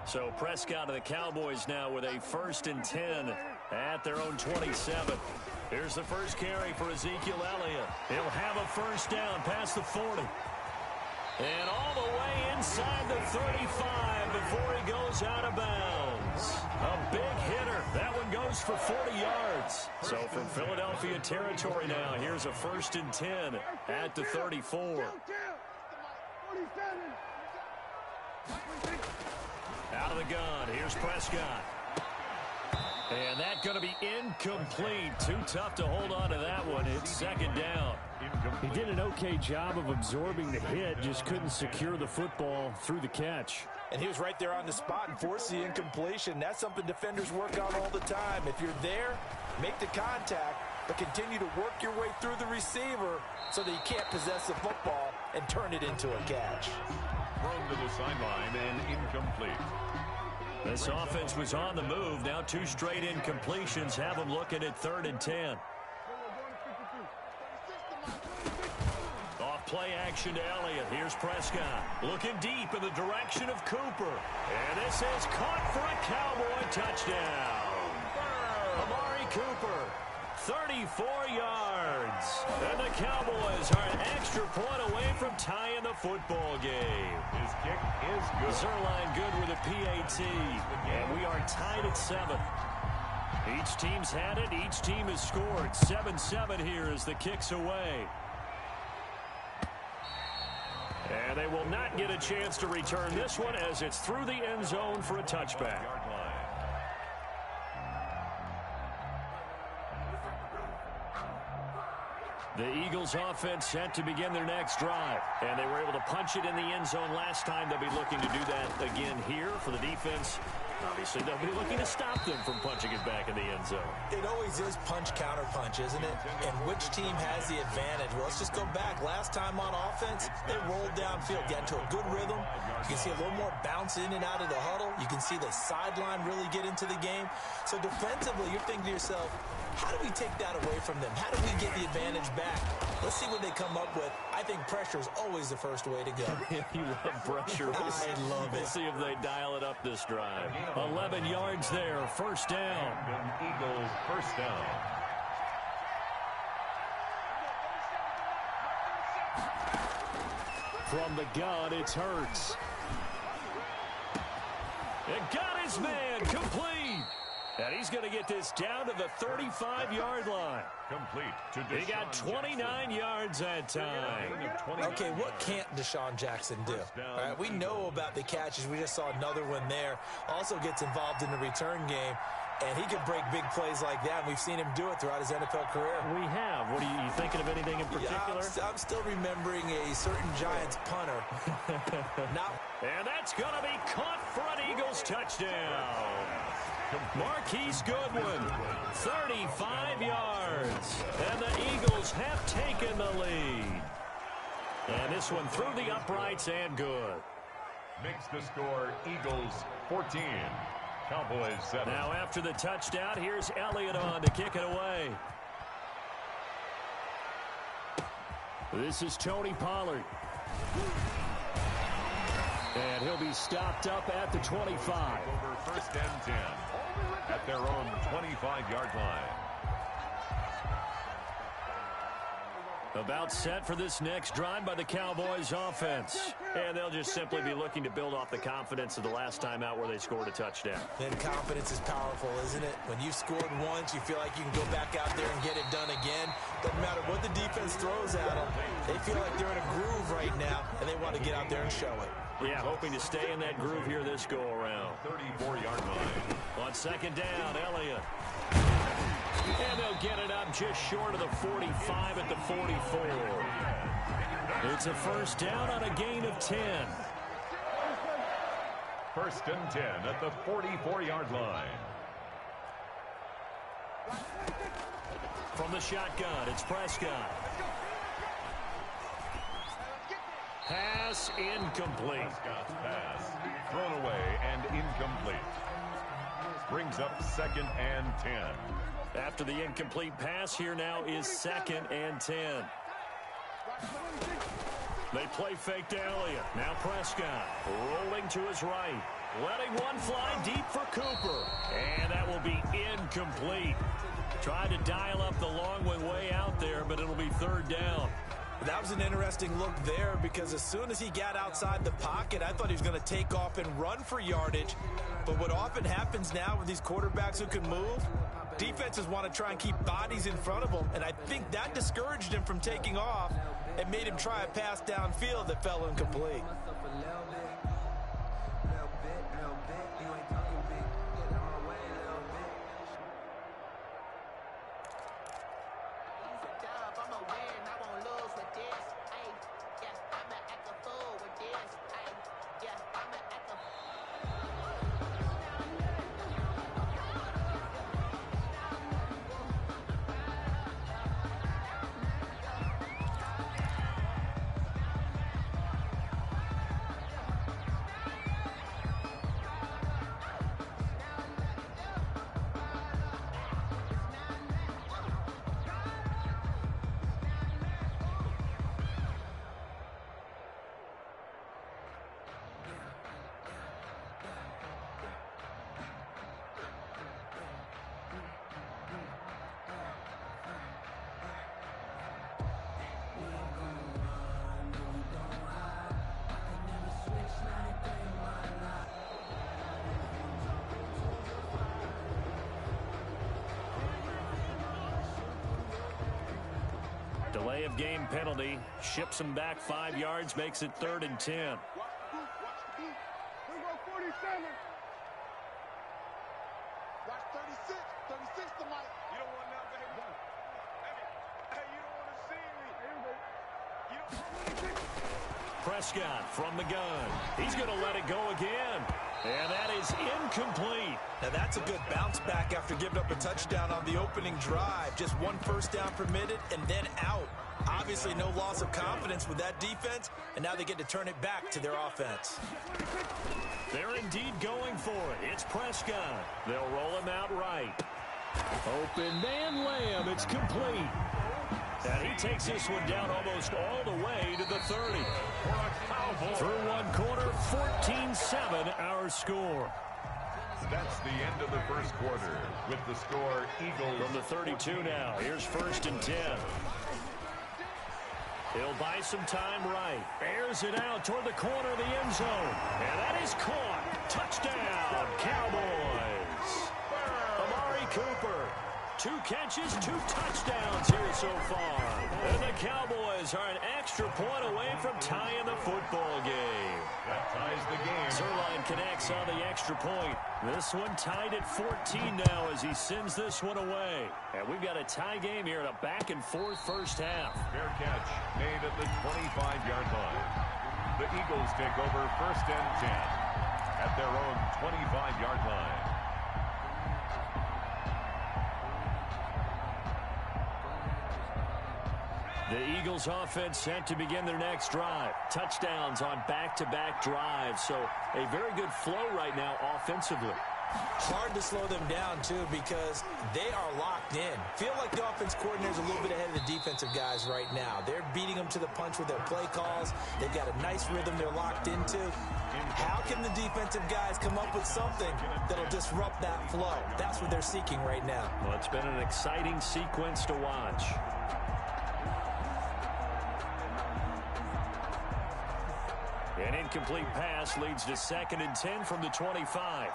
So Prescott of the Cowboys now with a 1st and 10 at their own 27. Here's the first carry for Ezekiel Elliott. He'll have a first down past the 40. And all the way inside the 35 before he goes out of bounds. A big hitter. That one goes for 40 yards. So from Philadelphia territory now, here's a 1st and 10 at the 34. Out of the gun, here's Prescott. And that's going to be incomplete. Too tough to hold on to that one. It's 2nd down. He did an okay job of absorbing the hit, just couldn't secure the football through the catch. And he was right there on the spot and forced the incompletion. That's something defenders work on all the time. If you're there, make the contact, but continue to work your way through the receiver so that you can't possess the football and turn it into a catch. Thrown to the sideline and incomplete. This offense was on the move. Now 2 straight incompletions have them looking at 3rd and 10. Off play action to Elliott. Here's Prescott looking deep in the direction of Cooper. And this is caught for a Cowboy touchdown. Amari Cooper, 34 yards. And the Cowboys are an extra point away from tying the football game. His kick is good. Zerline good with a PAT. And we are tied at 7. Each team's had it. Each team has scored. 7-7 here as the kick's away. And they will not get a chance to return this one as it's through the end zone for a touchback. The Eagles offense set to begin their next drive. And they were able to punch it in the end zone last time. They'll be looking to do that again here for the defense. Obviously, they'll be looking to stop them from punching it back in the end zone. It always is punch-counter-punch, isn't it? And which team has the advantage? Well, let's just go back. Last time on offense, they rolled downfield, got into a good rhythm. You can see a little more bounce in and out of the huddle. You can see the sideline really get into the game. So defensively, you're thinking to yourself, how do we take that away from them? How do we get the advantage back? Let's see what they come up with. I think pressure is always the first way to go. You love pressure. I love it. Let's see if they dial it up this drive. 11 yards there, 1st down. Eagles 1st down. From the gun, it's Hurts. And got his man complete. And he's going to get this down to the 35-yard line. Complete to Deshaun. He got 29 yards that time. Okay, what can't Deshaun Jackson do? All right, we know about the catches. We just saw another one there. Also gets involved in the return game. And he can break big plays like that. And we've seen him do it throughout his NFL career. We have. What are you thinking of anything in particular? Yeah, I'm still remembering a certain Giants punter. And that's going to be caught for an Eagles touchdown. Marquise Goodwin, 35 yards. And the Eagles have taken the lead. And this one through the uprights and good. Makes the score Eagles 14. Cowboys 7. Now after the touchdown, here's Elliott on to kick it away. This is Tony Pollard. And he'll be stopped up at the 25. Over 1st and 10 at their own 25-yard line. About set for this next drive by the Cowboys offense. And they'll just simply be looking to build off the confidence of the last time out where they scored a touchdown. Then confidence is powerful, isn't it? When you've scored once, you feel like you can go back out there and get it done again. Doesn't matter what the defense throws at them. They feel like they're in a groove right now, and they want to get out there and show it. Yeah, hoping to stay in that groove here this go-around. 34-yard line. On second down, Elliott. And they'll get it up just short of the 45 at the 44. It's a first down on a gain of 10. First and 10 at the 44-yard line. From the shotgun, it's Prescott. Pass incomplete. Prescott's pass thrown away and incomplete. Brings up second and 10. After the incomplete pass, here now is second and 10. They play fake to Elliott. Now Prescott rolling to his right. Letting one fly deep for Cooper. And that will be incomplete. Tried to dial up the long one way out there, but it'll be third down. That was an interesting look there because as soon as he got outside the pocket, I thought he was going to take off and run for yardage. But what often happens now with these quarterbacks who can move, defenses want to try and keep bodies in front of them, and I think that discouraged him from taking off and made him try a pass downfield that fell incomplete. Delay of game penalty. Ships him back 5 yards. Makes it 3rd and 10. Here we go, 47. Watch 36. 36 to Mike. You don't want nothing. Hey, you don't want to see me. Here we go. Prescott from the gun. He's going to let it go again. And that is incomplete. Now that's a good bounce back after giving up a touchdown on the opening drive. Just one first down permitted and then out. Obviously no loss of confidence with that defense, and now they get to turn it back to their offense. They're indeed going for it. It's Prescott. They'll roll him out right. Open man Lamb. It's complete. And he takes this one down almost all the way to the 30. Through one quarter, 14-7 our score. That's the end of the first quarter with the score Eagles. From the 32 now, here's 1st and 10. He'll buy some time right. Airs it out toward the corner of the end zone. And that is caught. Touchdown, Cowboys. Amari Cooper. 2 catches, 2 touchdowns here so far. And the Cowboys are an extra point away from tying the football game. That ties the game. Zerline connects on the extra point. This one tied at 14 now as he sends this one away. And we've got a tie game here in a back-and-forth first half. Fair catch made at the 25-yard line. The Eagles take over 1st and 10 at their own 25-yard line. The Eagles offense set to begin their next drive. Touchdowns on back-to-back drives. So a very good flow right now offensively. Hard to slow them down, too, because they are locked in. Feel like the offense coordinator's a little bit ahead of the defensive guys right now. They're beating them to the punch with their play calls. They've got a nice rhythm they're locked into. How can the defensive guys come up with something that'll disrupt that flow? That's what they're seeking right now. Well, it's been an exciting sequence to watch. An incomplete pass leads to 2nd and 10 from the 25.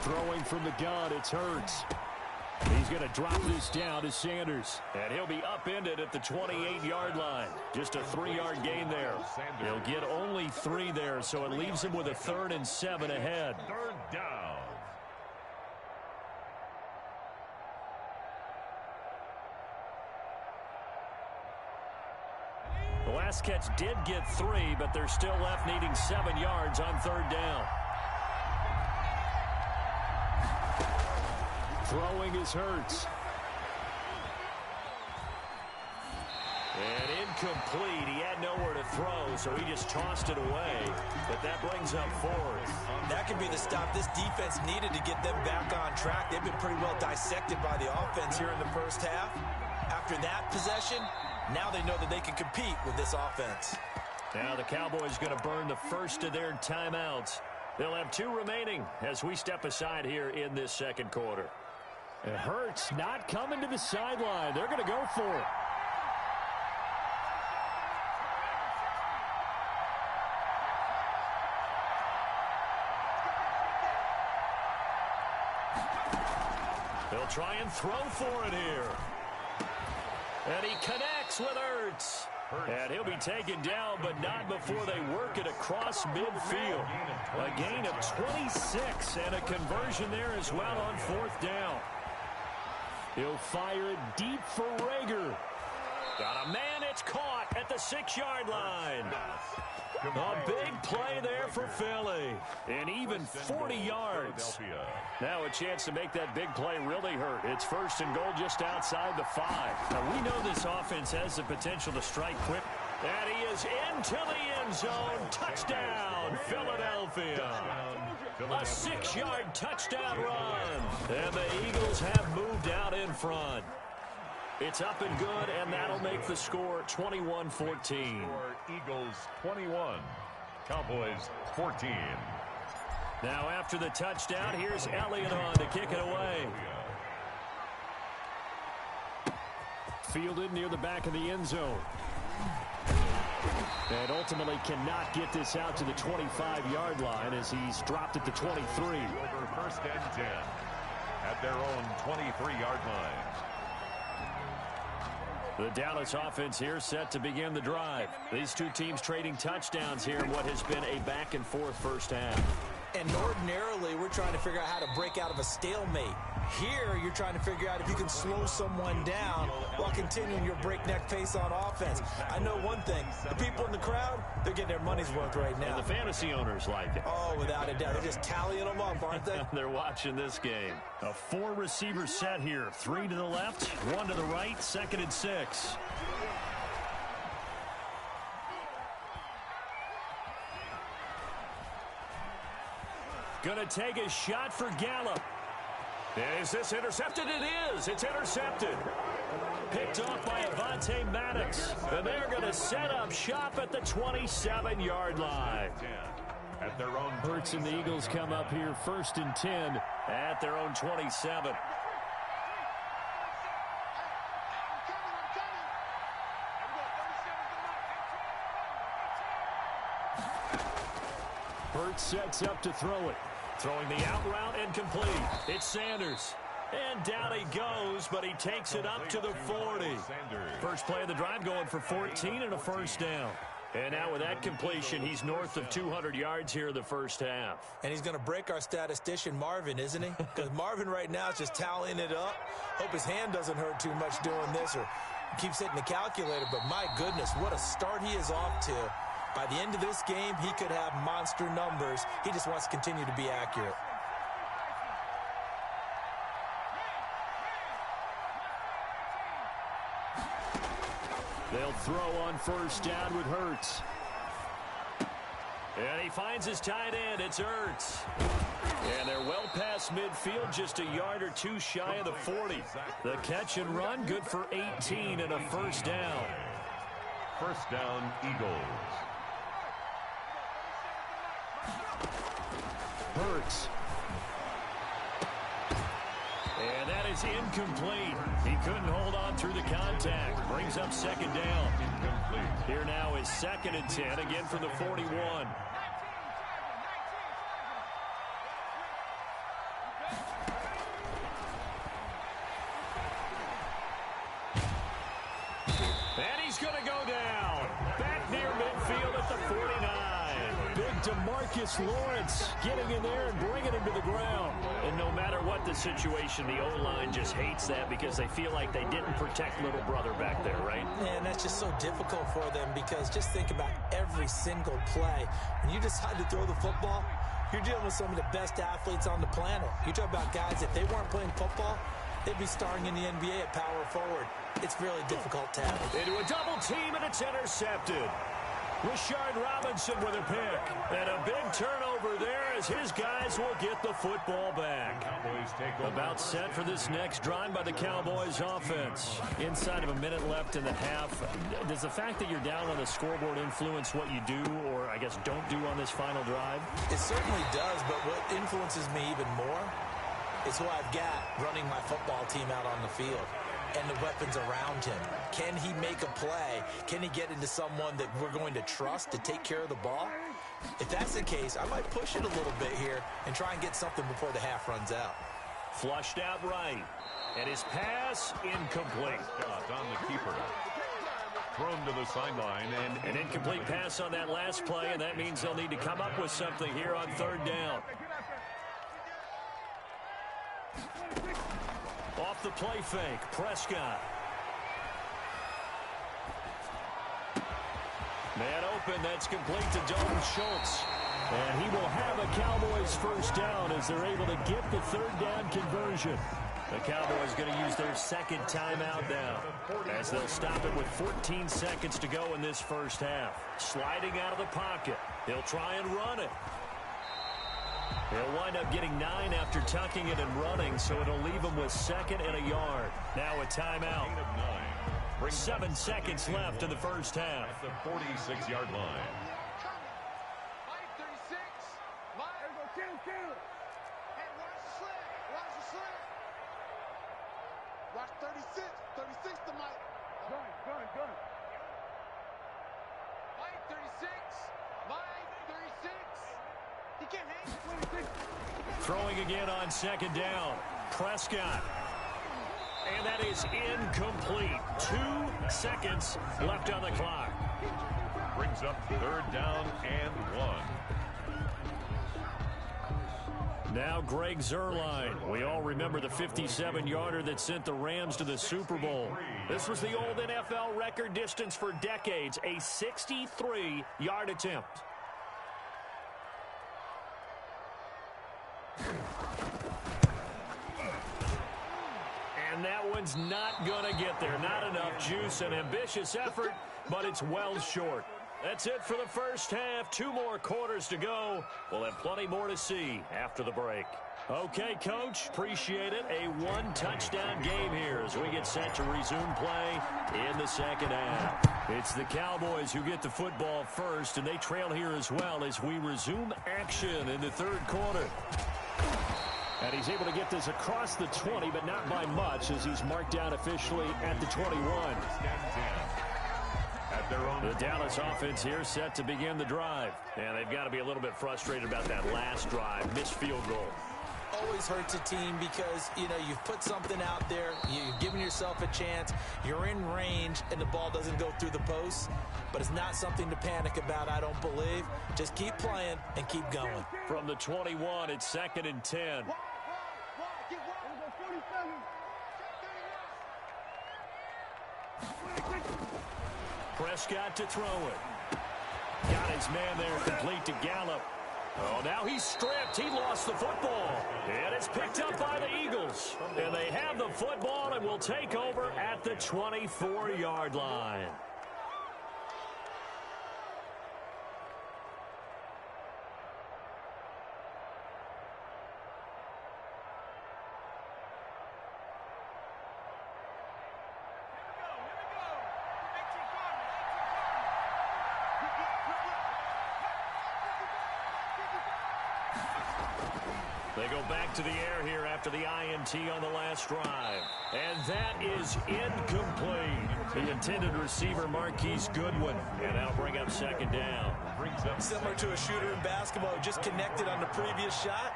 Throwing from the gun, it's Hurts. He's going to drop this down to Sanders. And he'll be upended at the 28-yard line. Just a 3-yard gain there. He'll get only 3 there, so it leaves him with a 3rd and 7 ahead. 3rd down. The last catch did get 3, but they're still left needing 7 yards on 3rd down. Throwing is Hurts. And incomplete. He had nowhere to throw, so he just tossed it away. But that brings up 4th. That could be the stop this defense needed to get them back on track. They've been pretty well dissected by the offense here in the first half. After that possession, now they know that they can compete with this offense. Now the Cowboys going to burn the first of their timeouts. They'll have 2 remaining as we step aside here in this second quarter. It hurts not coming to the sideline. They're going to go for it. They'll try and throw for it here. And he connects with Hurts. And he'll be taken down, but not before they work it across midfield. A gain of 26 and a conversion there as well on 4th down. He'll fire it deep for Rager. Got a man, it's caught at the 6-yard line. A big play there for Philly. And even 40 yards. Now a chance to make that big play really hurt. It's 1st and goal just outside the 5. Now we know this offense has the potential to strike quick. And he is into the end zone. Touchdown, Philadelphia. A 6-yard touchdown run. And the Eagles have moved out in front. It's up and good, and that'll make the score 21-14. Eagles 21, Cowboys 14. Now after the touchdown, here's Elliott on to kick it away. Fielded near the back of the end zone. And ultimately cannot get this out to the 25-yard line as he's dropped at the 23. Over 1st and 10 at their own 23-yard line. The Dallas offense here set to begin the drive. These 2 teams trading touchdowns here in what has been a back-and-forth first half. And ordinarily, we're trying to figure out how to break out of a stalemate. Here, you're trying to figure out if you can slow someone down while continuing your breakneck pace on offense. I know one thing. The people in the crowd, they're getting their money's worth right now. And the fantasy owners like it. Oh, without a doubt. They're just tallying them up, aren't they? They're watching this game. A 4-receiver set here. 3 to the left, 1 to the right, 2nd and 6. Gonna take a shot for Gallup. Is this intercepted? It is. It's intercepted. Picked off by Avonte Maddox. And they're going to set up shop at the 27-yard line. At their own Hurts and the Eagles come up here 1st and 10 at their own 27. Hurts sets up to throw it. Throwing the out route and complete. It's Sanders. And down he goes, but he takes it up to the 40. First play of the drive going for 14 and a 1st down. And now with that completion, he's north of 200 yards here in the first half. And he's going to break our statistician, Marvin, isn't he? Because Marvin right now is just tallying it up. Hope his hand doesn't hurt too much doing this or keeps hitting the calculator. But my goodness, what a start he is off to. By the end of this game, he could have monster numbers. He just wants to continue to be accurate. They'll throw on 1st down with Hurts. And he finds his tight end. It's Hurts. And they're well past midfield, just a yard or 2 shy of the 40. The catch and run, good for 18 and a 1st down. 1st down, Eagles. Hurts. And that is incomplete. He couldn't hold on through the contact. Brings brings up second down. Here now is 2nd and 10, again from the 41. And he's going to go down. Back near midfield at the 49. Big DeMarcus Lawrence getting in there and bringing him to the ground. And no matter what the situation, the O-line just hates that because they feel like they didn't protect little brother back there, right? And that's just so difficult for them because just think about every single play. When you decide to throw the football, you're dealing with some of the best athletes on the planet. You talk about guys, if they weren't playing football, they'd be starring in the NBA at power forward. It's really difficult to have. Into a double team, and it's intercepted. Rashard Robinson with a pick. And a big turnover there as his guys will get the football back. About set for this next drive by the Cowboys offense. Inside of a minute left in the half. Does the fact that you're down on the scoreboard influence what you do, or I guess don't do on this final drive? It certainly does, but what influences me even more is who I've got running my football team out on the field and the weapons around him. Can he make a play? Can he get into someone that we're going to trust to take care of the ball? If that's the case, I might push it a little bit here and try and get something before the half runs out. Flushed out right. And his pass incomplete. On the keeper. Thrown to the sideline. And an incomplete pass on that last play, and that means they'll need to come up with something here on 3rd down. Off the play fake, Prescott. Man open, that's complete to Dalton Schultz. And he will have a Cowboys first down as they're able to get the 3rd down conversion. The Cowboys going to use their 2nd timeout now as they'll stop it with 14 seconds to go in this first half. Sliding out of the pocket. They'll try and run it. He'll wind up getting 9 after tucking it and running, so it'll leave him with 2nd and a yard. Now a timeout. 7 seconds left in the first half. At the 46-yard line. Watch 36. 36 to Mike. Gun. Mike, 36. Mike, 36. He can't hang. Throwing again on 2nd down. Prescott. And that is incomplete. 2 seconds left on the clock. Brings up 3rd down and 1. Now Greg Zuerlein. We all remember the 57-yarder that sent the Rams to the Super Bowl. This was the old NFL record distance for decades, a 63-yard attempt. And that one's not going to get there. Not enough juice. An ambitious effort, but it's well short. That's it for the first half. 2 more quarters to go. We'll have plenty more to see after the break. Okay, Coach, appreciate it. A 1-touchdown game here as we get set to resume play in the 2nd half. It's the Cowboys who get the football first, and they trail here as well as we resume action in the 3rd quarter. And he's able to get this across the 20, but not by much as he's marked down officially at the 21. The Dallas offense here set to begin the drive. And they've got to be a little bit frustrated about that last drive, missed field goal. Always hurts a team because, you know, you've put something out there, you've given yourself a chance, you're in range, and the ball doesn't go through the post. But it's not something to panic about, I don't believe. Just keep playing and keep going. From the 21, it's 2nd and 10. Prescott to throw it. Got his man there, complete to Gallup. Oh, now he's stripped. He lost the football. And it's picked up by the Eagles. And they have the football and will take over at the 24-yard line. They go back to the air here after the INT on the last drive. And that is incomplete. The intended receiver, Marquise Goodwin. And that'll bring up second down. Similar to a shooter in basketball who just connected on the previous shot.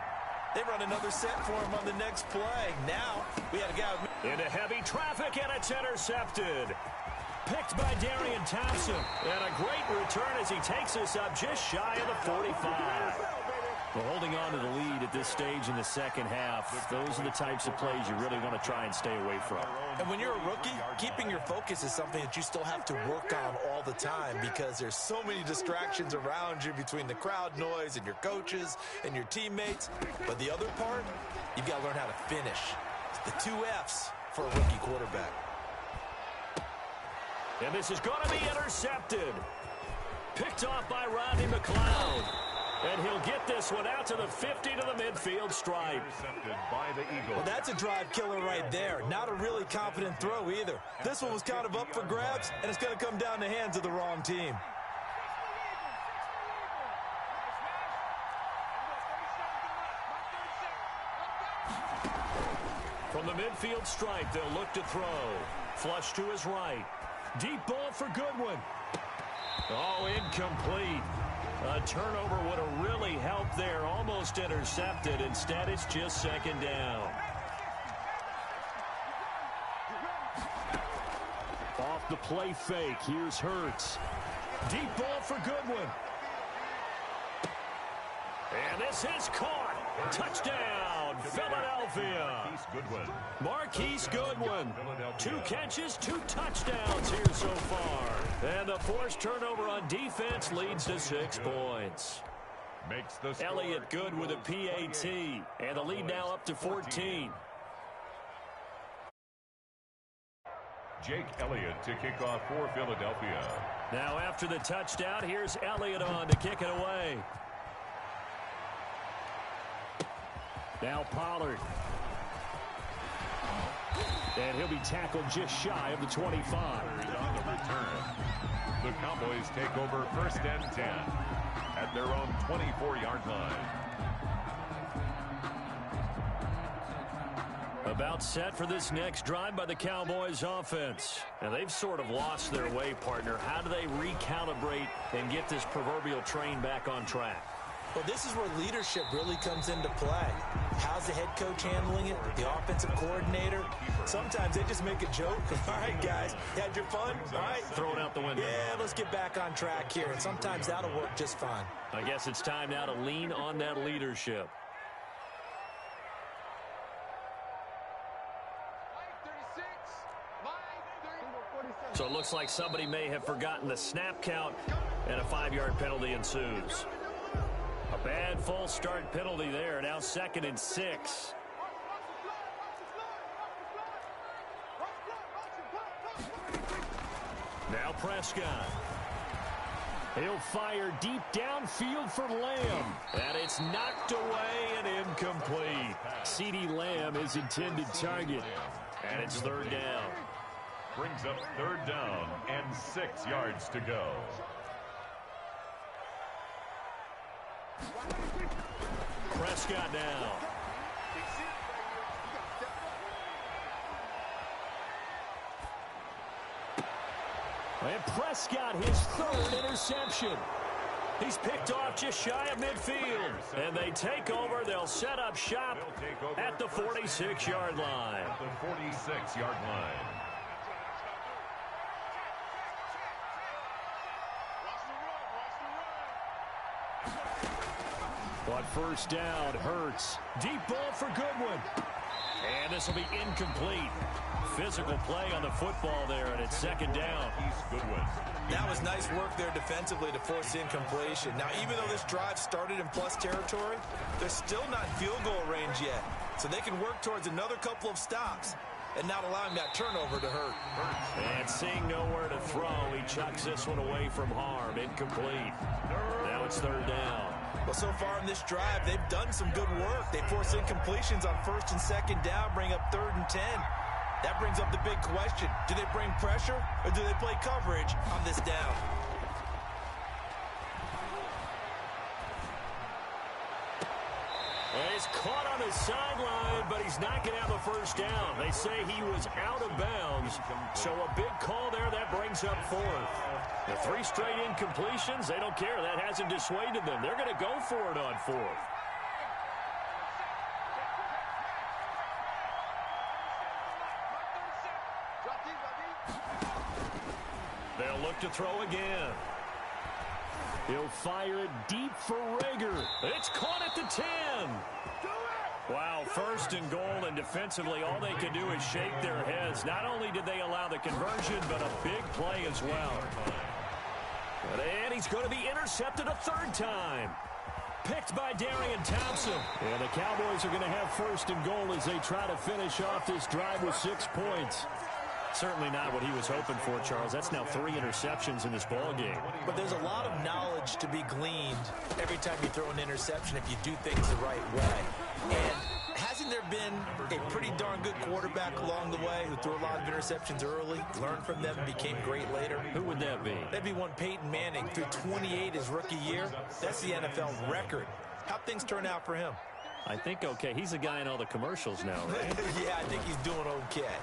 They run another set for him on the next play. Now, we had a guy into heavy traffic, and it's intercepted. Picked by Darian Thompson. And a great return as he takes us up just shy of the 45. Well, holding on to the lead at this stage in the second half, those are the types of plays you really want to try and stay away from. And when you're a rookie, keeping your focus is something that you still have to work on all the time because there's so many distractions around you between the crowd noise and your coaches and your teammates. But the other part, you've got to learn how to finish. It's the 2 F's for a rookie quarterback. And this is going to be intercepted. Picked off by Rodney McLeod. And he'll get this one out to the 50 to the midfield stripe. Intercepted by the Eagles. Well, that's a drive killer right there. Not a really confident throw either. This one was kind of up for grabs, and it's going to come down the hands of the wrong team. From the midfield stripe, they'll look to throw. Flush to his right. Deep ball for Goodwin. Oh, incomplete. A turnover would have really helped there. Almost intercepted. Instead, it's just second down. Off the play fake. Here's Hurts. Deep ball for Goodwin. And this is caught. Touchdown, Philadelphia. Marquise Goodwin. 2 catches, 2 touchdowns here so far. And the forced turnover on defense leads to 6 points. Makes the score. Elliott good with a PAT. And the lead now up to 14. Jake Elliott to kick off for Philadelphia. Now after the touchdown, here's Elliott on to kick it away. Now Pollard. And he'll be tackled just shy of the 25. On the return. The Cowboys take over 1st and 10 at their own 24-yard line. About set for this next drive by the Cowboys offense. And they've sort of lost their way, partner. How do they recalibrate and get this proverbial train back on track? Well, this is where leadership really comes into play. How's the head coach handling it? The offensive coordinator? Sometimes they just make a joke. All right, guys, you had your fun? All right. Throw it out the window. Yeah, let's get back on track here. And sometimes that'll work just fine. I guess it's time now to lean on that leadership. So it looks like somebody may have forgotten the snap count, and a 5-yard penalty ensues. A bad false start penalty there. Now 2nd and 6. Now Prescott. He'll fire deep downfield for Lamb. And it's knocked away and incomplete. CeeDee Lamb is intended target. And it's 3rd down. Brings up 3rd down and 6 yards to go. Prescott now. And Prescott, his 3rd interception. He's picked off just shy of midfield. And they take over. They'll set up shop at the 46-yard line. At the 46-yard line. But 1st down, Hurts. Deep ball for Goodwin. And this will be incomplete. Physical play on the football there, and it's 2nd down. Goodwin. That was nice work there defensively to force incompletion. Now, even though this drive started in plus territory, they're still not in field goal range yet. So they can work towards another couple of stops and not allowing that turnover to hurt. And seeing nowhere to throw, he chucks this one away from harm. Incomplete. Now it's 3rd down. Well, so far in this drive, they've done some good work. They force incompletions on 1st and 2nd down, bring up 3rd and 10. That brings up the big question. Do they bring pressure or do they play coverage on this down? He's caught on the sideline, but he's not going to have a first down. They say he was out of bounds, so a big call there. That brings up fourth. The 3 straight incompletions, they don't care. That hasn't dissuaded them. They're going to go for it on fourth. They'll look to throw again. He'll fire it deep for Rager. It's caught at the 10. Wow, first and goal, and defensively all they can do is shake their heads. Not only did they allow the conversion, but a big play as well. And he's going to be intercepted a third time. Picked by Darian Thompson. And the Cowboys are going to have first and goal as they try to finish off this drive with 6 points. Certainly not what he was hoping for, Charles. That's now 3 interceptions in this ball game. But there's a lot of knowledge to be gleaned every time you throw an interception if you do things the right way. And hasn't there been a pretty darn good quarterback along the way who threw a lot of interceptions early, learned from them, and became great later? Who would that be? That'd be one Peyton Manning. Threw 28 his rookie year. That's the NFL record. How'd things turn out for him? I think okay. He's a guy in all the commercials now, right? Yeah, I think he's doing okay.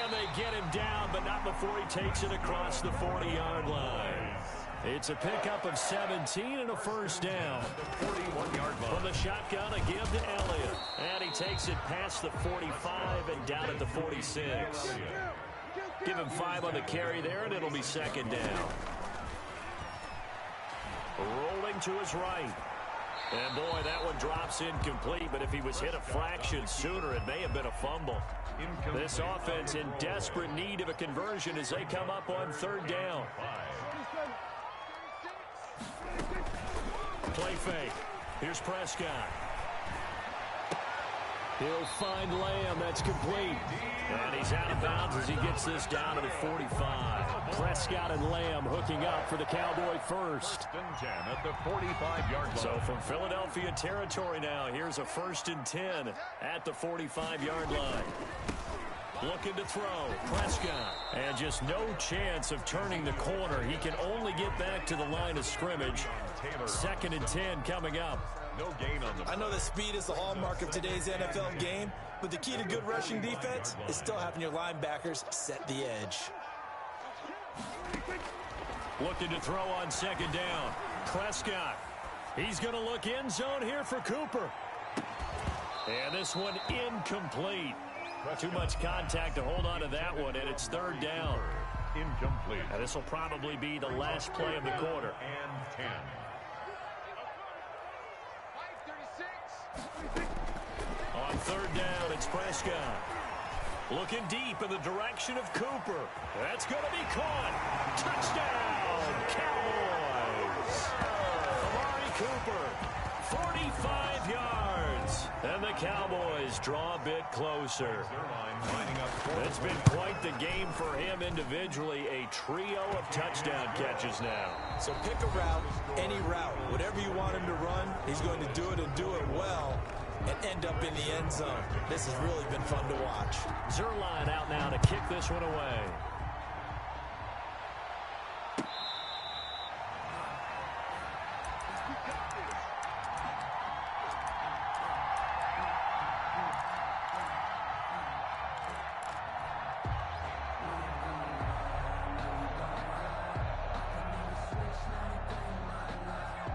And they get him down, but not before he takes it across the 40-yard line. It's a pickup of 17 and a first down. 41-yard line. From the shotgun, a give to Elliott. And he takes it past the 45 and down at the 46. Give him 5 on the carry there, and it'll be second down. Rolling to his right. And, boy, that one drops incomplete, but if he was hit a fraction sooner, it may have been a fumble. This offense in desperate need of a conversion as they come up on third down. Play fake. Here's Prescott. He'll find Lamb. That's complete. And he's out of bounds as he gets this down to the 45. Prescott and Lamb hooking up for the Cowboy first. 10 at the 45-yard line. So from Philadelphia territory now, here's a 1st and 10 at the 45-yard line. Looking to throw. Prescott. And just no chance of turning the corner. He can only get back to the line of scrimmage. 2nd and 10 coming up. No gain on the. I know that speed is the hallmark of today's NFL game, but the key to good rushing defense is still having your linebackers set the edge. Looking to throw on 2nd down. Prescott. He's going to look end zone here for Cooper. And this one incomplete. Too much contact to hold on to that one, and it's 3rd down. Incomplete. And this will probably be the last play of the quarter. And 10. On 3rd down, it's Prescott. Looking deep in the direction of Cooper. That's going to be caught. Touchdown, Cowboys. Amari Cooper, 45 yards. And the Cowboys draw a bit closer. It's been quite the game for him individually. A trio of touchdown catches now. So pick a route, any route. Whatever you want him to run, he's going to do it and do it well and end up in the end zone. This has really been fun to watch. Zerline out now to kick this one away.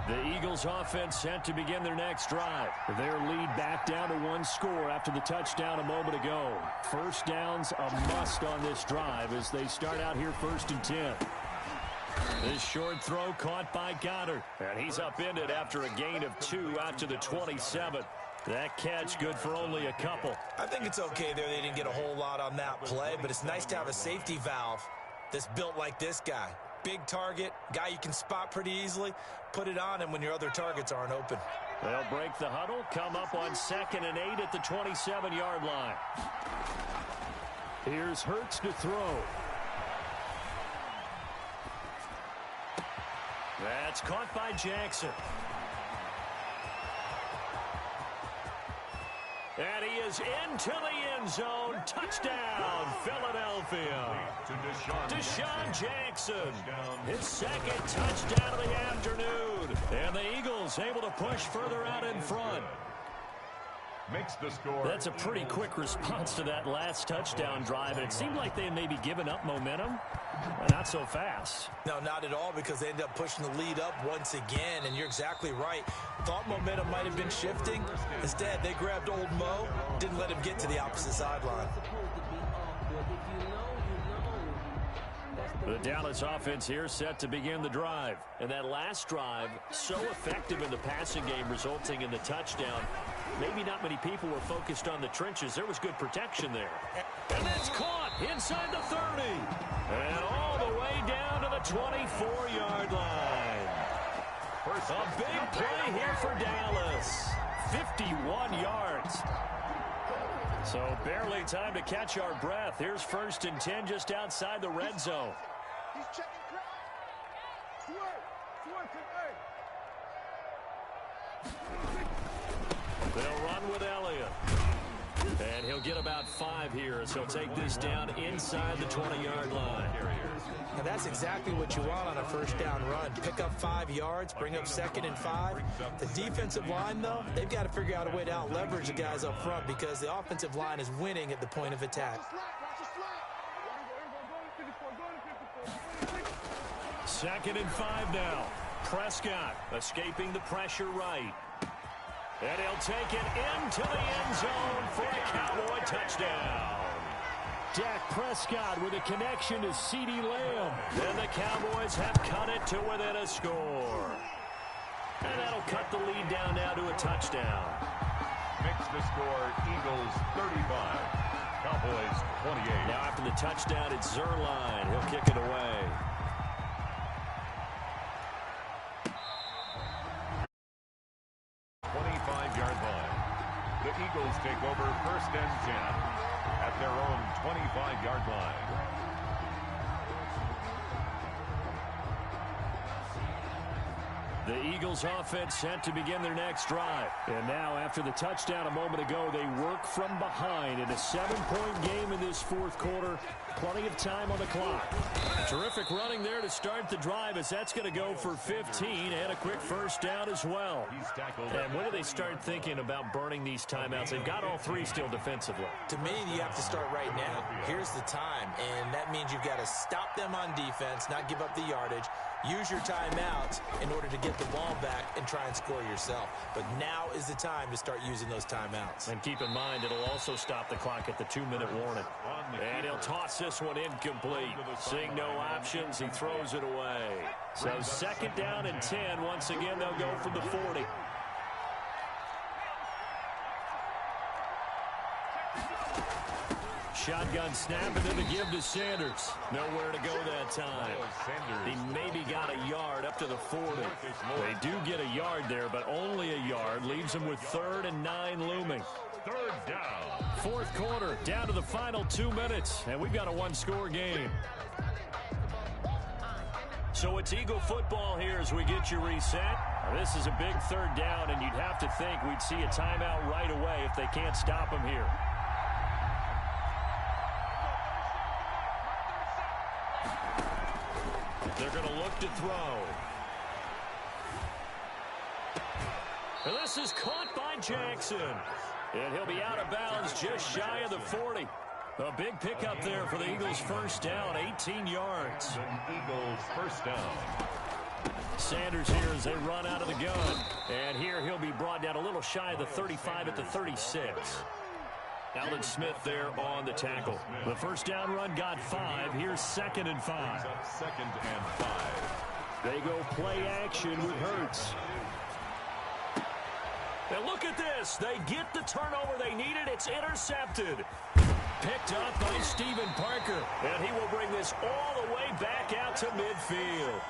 The Eagles offense set to begin their next drive. Their lead back down to 1 score after the touchdown a moment ago. First down's a must on this drive as they start out here 1st and 10. This short throw caught by Goddard. And he's upended after a gain of 2 out to the 27. That catch good for only a couple. I think it's okay there. They didn't get a whole lot on that play, but it's nice to have a safety valve that's built like this guy. Big target, guy you can spot pretty easily. Put it on him when your other targets aren't open. They'll break the huddle, come up on 2nd and 8 at the 27-yard line. Here's Hurts to throw. That's caught by Jackson. And he is into the end zone. Touchdown, Philadelphia. Philadelphia. Deshaun Jackson, his second touchdown of the afternoon. And the Eagles able to push further out in front. Makes the score. That's a pretty quick response to that last touchdown drive. And it seemed like they had maybe given up momentum. Not so fast. No, not at all, because they ended up pushing the lead up once again. And you're exactly right. Thought momentum might have been shifting. Instead, they grabbed old Mo, didn't let him get to the opposite sideline. The Dallas offense here set to begin the drive. And that last drive, so effective in the passing game, resulting in the touchdown. Maybe not many people were focused on the trenches. There was good protection there. And that's caught inside the 30. And all the way down to the 24-yard line. A big play here for Dallas. 51 yards. So barely time to catch our breath. Here's 1st and 10 just outside the red zone. He's checking crowd. They'll run with Elliott. And he'll get about 5 here as he'll take this down inside the 20-yard line. And that's exactly what you want on a first down run. Pick up 5 yards, bring up 2nd and 5. The defensive line, though, they've got to figure out a way to out-leverage the guys up front because the offensive line is winning at the point of attack. 2nd and 5 now. Prescott escaping the pressure right. And he'll take it into the end zone for a Cowboy touchdown. Dak Prescott with a connection to CeeDee Lamb. And the Cowboys have cut it to within a score. And that'll cut the lead down now to a touchdown. Makes the score Eagles 35, Cowboys 28. Now after the touchdown, it's Zerline. He'll kick it away. The Eagles take over 1st and 10 at their own 25-yard line. The Eagles offense set to begin their next drive. And now after the touchdown a moment ago, they work from behind in a 7-point game in this 4th quarter. Plenty of time on the clock. Terrific running there to start the drive as that's going to go for 15 and a quick first down as well. And when do they start thinking about burning these timeouts? They've got all 3 still defensively. To me, you have to start right now. Here's the time, and that means you've got to stop them on defense, not give up the yardage. Use your timeouts in order to get the ball back and try and score yourself. But now is the time to start using those timeouts. And keep in mind, it'll also stop the clock at the 2-minute warning. And he'll toss this one incomplete. Seeing no options, he throws it away. So 2nd down and 10. Once again, they'll go from the 40. Shotgun snap and then the give to Sanders. Nowhere to go that time. He maybe got a yard up to the 40. They do get a yard there, but only a yard. Leaves them with 3rd and 9 looming. 3rd down. 4th quarter, down to the final 2 minutes, and we've got a 1-score game. So it's Eagle football here as we get you reset. This is a big 3rd down, and you'd have to think we'd see a timeout right away if they can't stop him here. They're going to look to throw. And this is caught by Jackson. And he'll be out of bounds just shy of the 40. A big pickup there for the Eagles' first down, 18 yards. Eagles first down. Sanders here as they run out of the gun. And here he'll be brought down a little shy of the 35 at the 36. Allen Smith there on the tackle. The first down run got 5. Here's 2nd and 5. 2nd and 5. They go play action with Hurts. And look at this. They get the turnover they needed. It's intercepted. Picked up by Stephen Parker. And he will bring this all the way back out to midfield.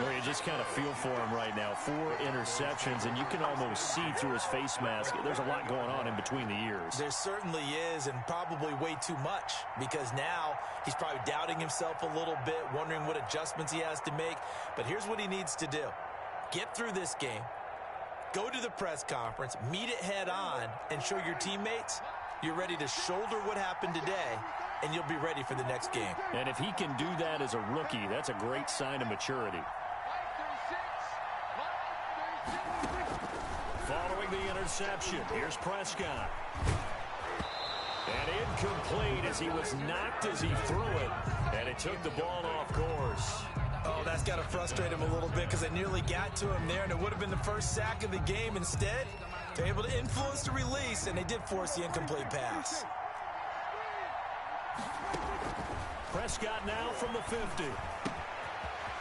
Well, you just kind of feel for him right now. 4 interceptions, and you can almost see through his face mask. There's a lot going on in between the ears. There certainly is, and probably way too much, because now he's probably doubting himself a little bit, wondering what adjustments he has to make. But here's what he needs to do. Get through this game, go to the press conference, meet it head on, and show your teammates you're ready to shoulder what happened today and you'll be ready for the next game. And if he can do that as a rookie, that's a great sign of maturity. Following the interception, here's Prescott. And incomplete as he was knocked as he threw it, and it took the ball off course. Oh, that's got to frustrate him a little bit because they nearly got to him there, and it would have been the first sack of the game. Instead, they're able to influence the release, and they did force the incomplete pass. Prescott now from the 50.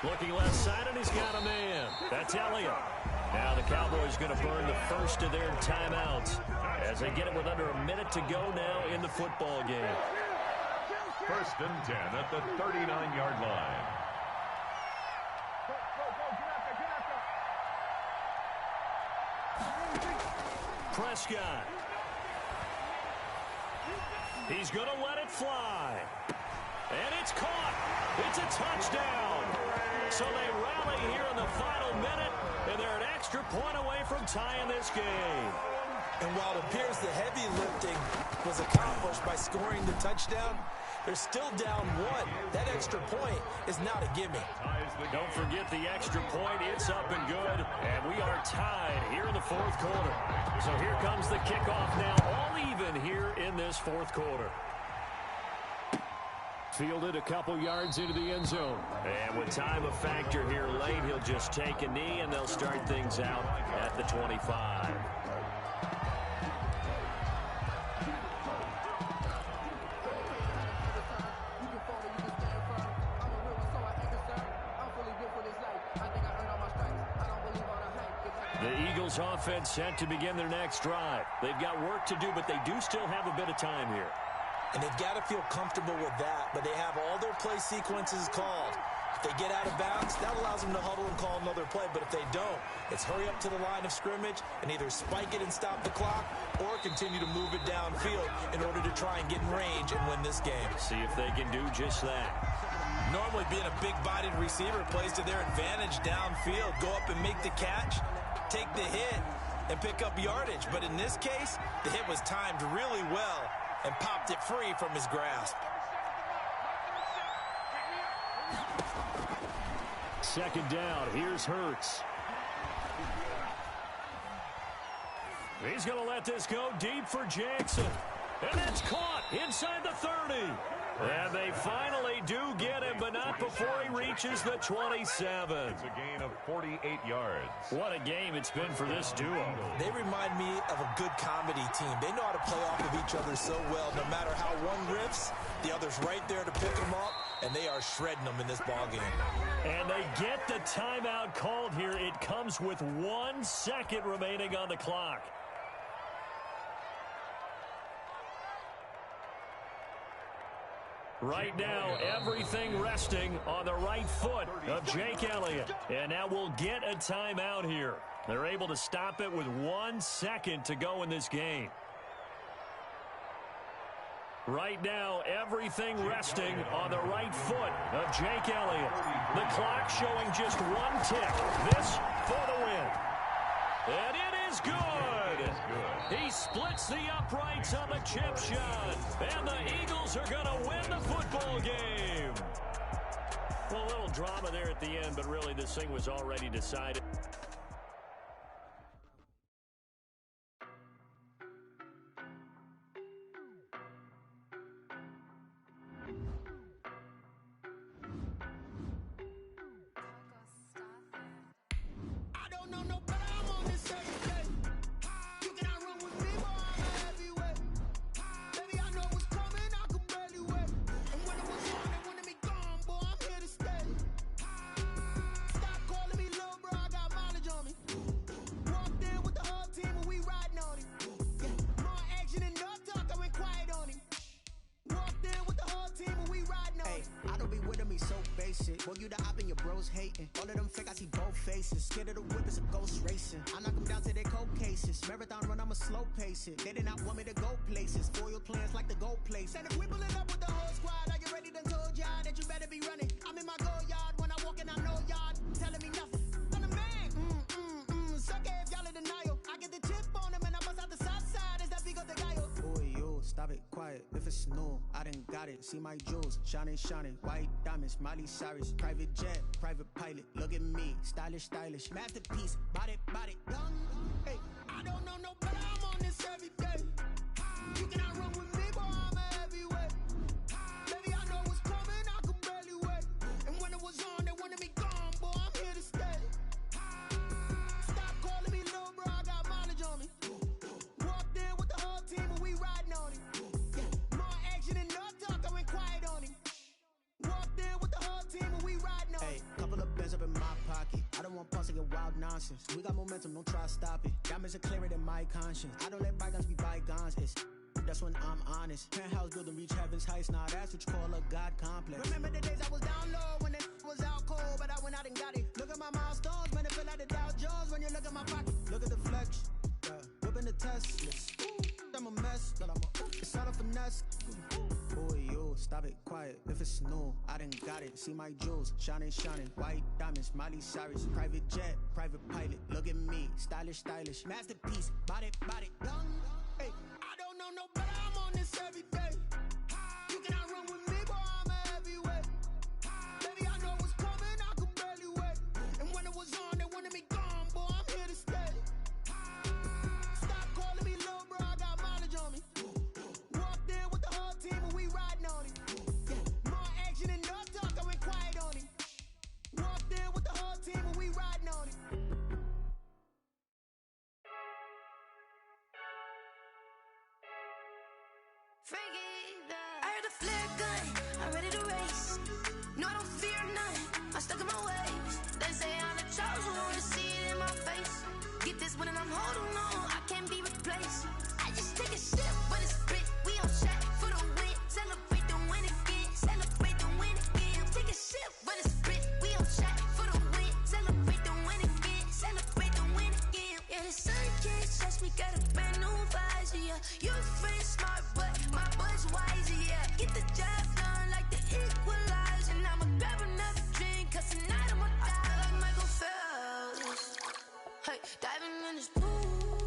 Looking left side, and he's got a man. That's Elliott. Now the Cowboys going to burn the first of their timeouts as they get it with under a minute to go now in the football game. 1st and 10 at the 39-yard line. Prescott. He's going to let it fly. And it's caught. It's a touchdown. So they rally here in the final minute, and they're an extra point away from tying this game. And while it appears the heavy lifting was accomplished by scoring the touchdown, they're still down 1. That extra point is not a gimme. Don't forget the extra point. It's up and good. And we are tied here in the 4th quarter. So here comes the kickoff now, all even here in this 4th quarter. Fielded a couple yards into the end zone. And with time a factor here late, he'll just take a knee, and they'll start things out at the 25. The Eagles offense set to begin their next drive. They've got work to do, but they do still have a bit of time here. And they've got to feel comfortable with that, but they have all their play sequences called. If they get out of bounds, that allows them to huddle and call another play. But if they don't, it's hurry up to the line of scrimmage and either spike it and stop the clock or continue to move it downfield in order to try and get in range and win this game. See if they can do just that. Normally being a big-bodied receiver plays to their advantage downfield. Go up and make the catch, take the hit, and pick up yardage. But in this case, the hit was timed really well and popped it free from his grasp. 2nd down. Here's Hurts. He's going to let this go deep for Jackson. And it's caught inside the 30. And they finally do get him, but not before he reaches the 27. It's a gain of 48 yards. What a game it's been for this duo. They remind me of a good comedy team. They know how to play off of each other so well. No matter how one riffs, the other's right there to pick them up, and they are shredding them in this ballgame. And they get the timeout called here. It comes with 1 second remaining on the clock. Right now, everything resting on the right foot of Jake Elliott. And now we'll get a timeout here. They're able to stop it with 1 second to go in this game. Right now, everything resting on the right foot of Jake Elliott. The clock showing just 1 tick. This for the win. And it is good. He splits the uprights on the chip shot. And the Eagles are going to win the football game. Well, a little drama there at the end, but really this thing was already decided. Boy, you the op and your bros hating. All of them fake, I see both faces. Scared of the whip, it's a ghost racing. I knock them down to their cold cases. Marathon run, I'ma slow pace it. They did not want me to go places. Foil plans like the gold place. And if we pulling up with the whole squad, are you ready? Done told y'all that you better be running. I'm in my go yard. When I walk in, I know y'all telling me nothing. I'm the man. Suck it if y'all in denial. I get the chip on them and I bust out the south side. Is that big of the guy? Boy, yo, stop it, quiet. If it's no, I done got it. See my jewels, shining, shining. White diamonds, Miley Cyrus. Private jet, private pilot. Look at me, stylish, stylish. Masterpiece, body, young. Hey, I don't know no better. I'm on this every day. You cannot run with me, boy. I'm a heavyweight. Baby, I know what's coming. I could barely wait. And when it was on, they wanted me gone, boy. I'm here to stay. Stop calling me little bro. I got mileage on me. Walked in with the whole team and we riding on it. More action and no talk. I went quiet on him. Walked in with the whole team and we riding on it. Hey, couple of bins up in my pocket. I don't want pulse to get wild nonsense. We got momentum, don't try to stop it. Diamonds are clearer than my conscience. I don't let bygones be bygones. That's when I'm honest. Penthouse building reach heaven's heights. Now that's what you call a God complex. Remember the days I was down low when it was out cold, but I went out and got it. Look at my milestones, man, it feel like the Dow Jones when you look at my pocket. Look at the flex, whipping the Teslas. I'm a mess, but it's all a finesse. Boy, yo, stop it, quiet. If it's new, I done got it. See my jewels, shining, shining. White diamonds, Miley Cyrus. Private jet, private pilot. Look at me, stylish, stylish. Masterpiece, body, young. Hey, I don't know no better. I'm on this every day. You cannot run with me, boy. I'm a heavyweight. Baby, I know what's coming. I could barely wait. And when it was on, they wanted me gone, boy. I'm here to stay. Stop calling me little bro. I got mileage on me. Walked in with the whole team and we riding on it. More action and no talk. I went quiet on it. Walked in with the whole team and we riding on it. I heard a flare gun, I'm ready to race. No, I don't fear none, I'm stuck in my ways. They say I'm the chosen one, to see it in my face. Get this one and I'm holding on, I can't be replaced. I just take a sip, but it's split. We on shot for the win. Celebrate the win again, celebrate the win again. Take a sip, but it's split. We on shot for the win. Celebrate the win again, celebrate the win again. Yeah, the sun can't touch me, got a brand new visor, yeah. Your friend smart, but my boy's wiser, yeah. Get the job done like the equalizer. And I'ma grab another drink, cause tonight I'ma die like Michael Phelps. Hey, diving in this pool,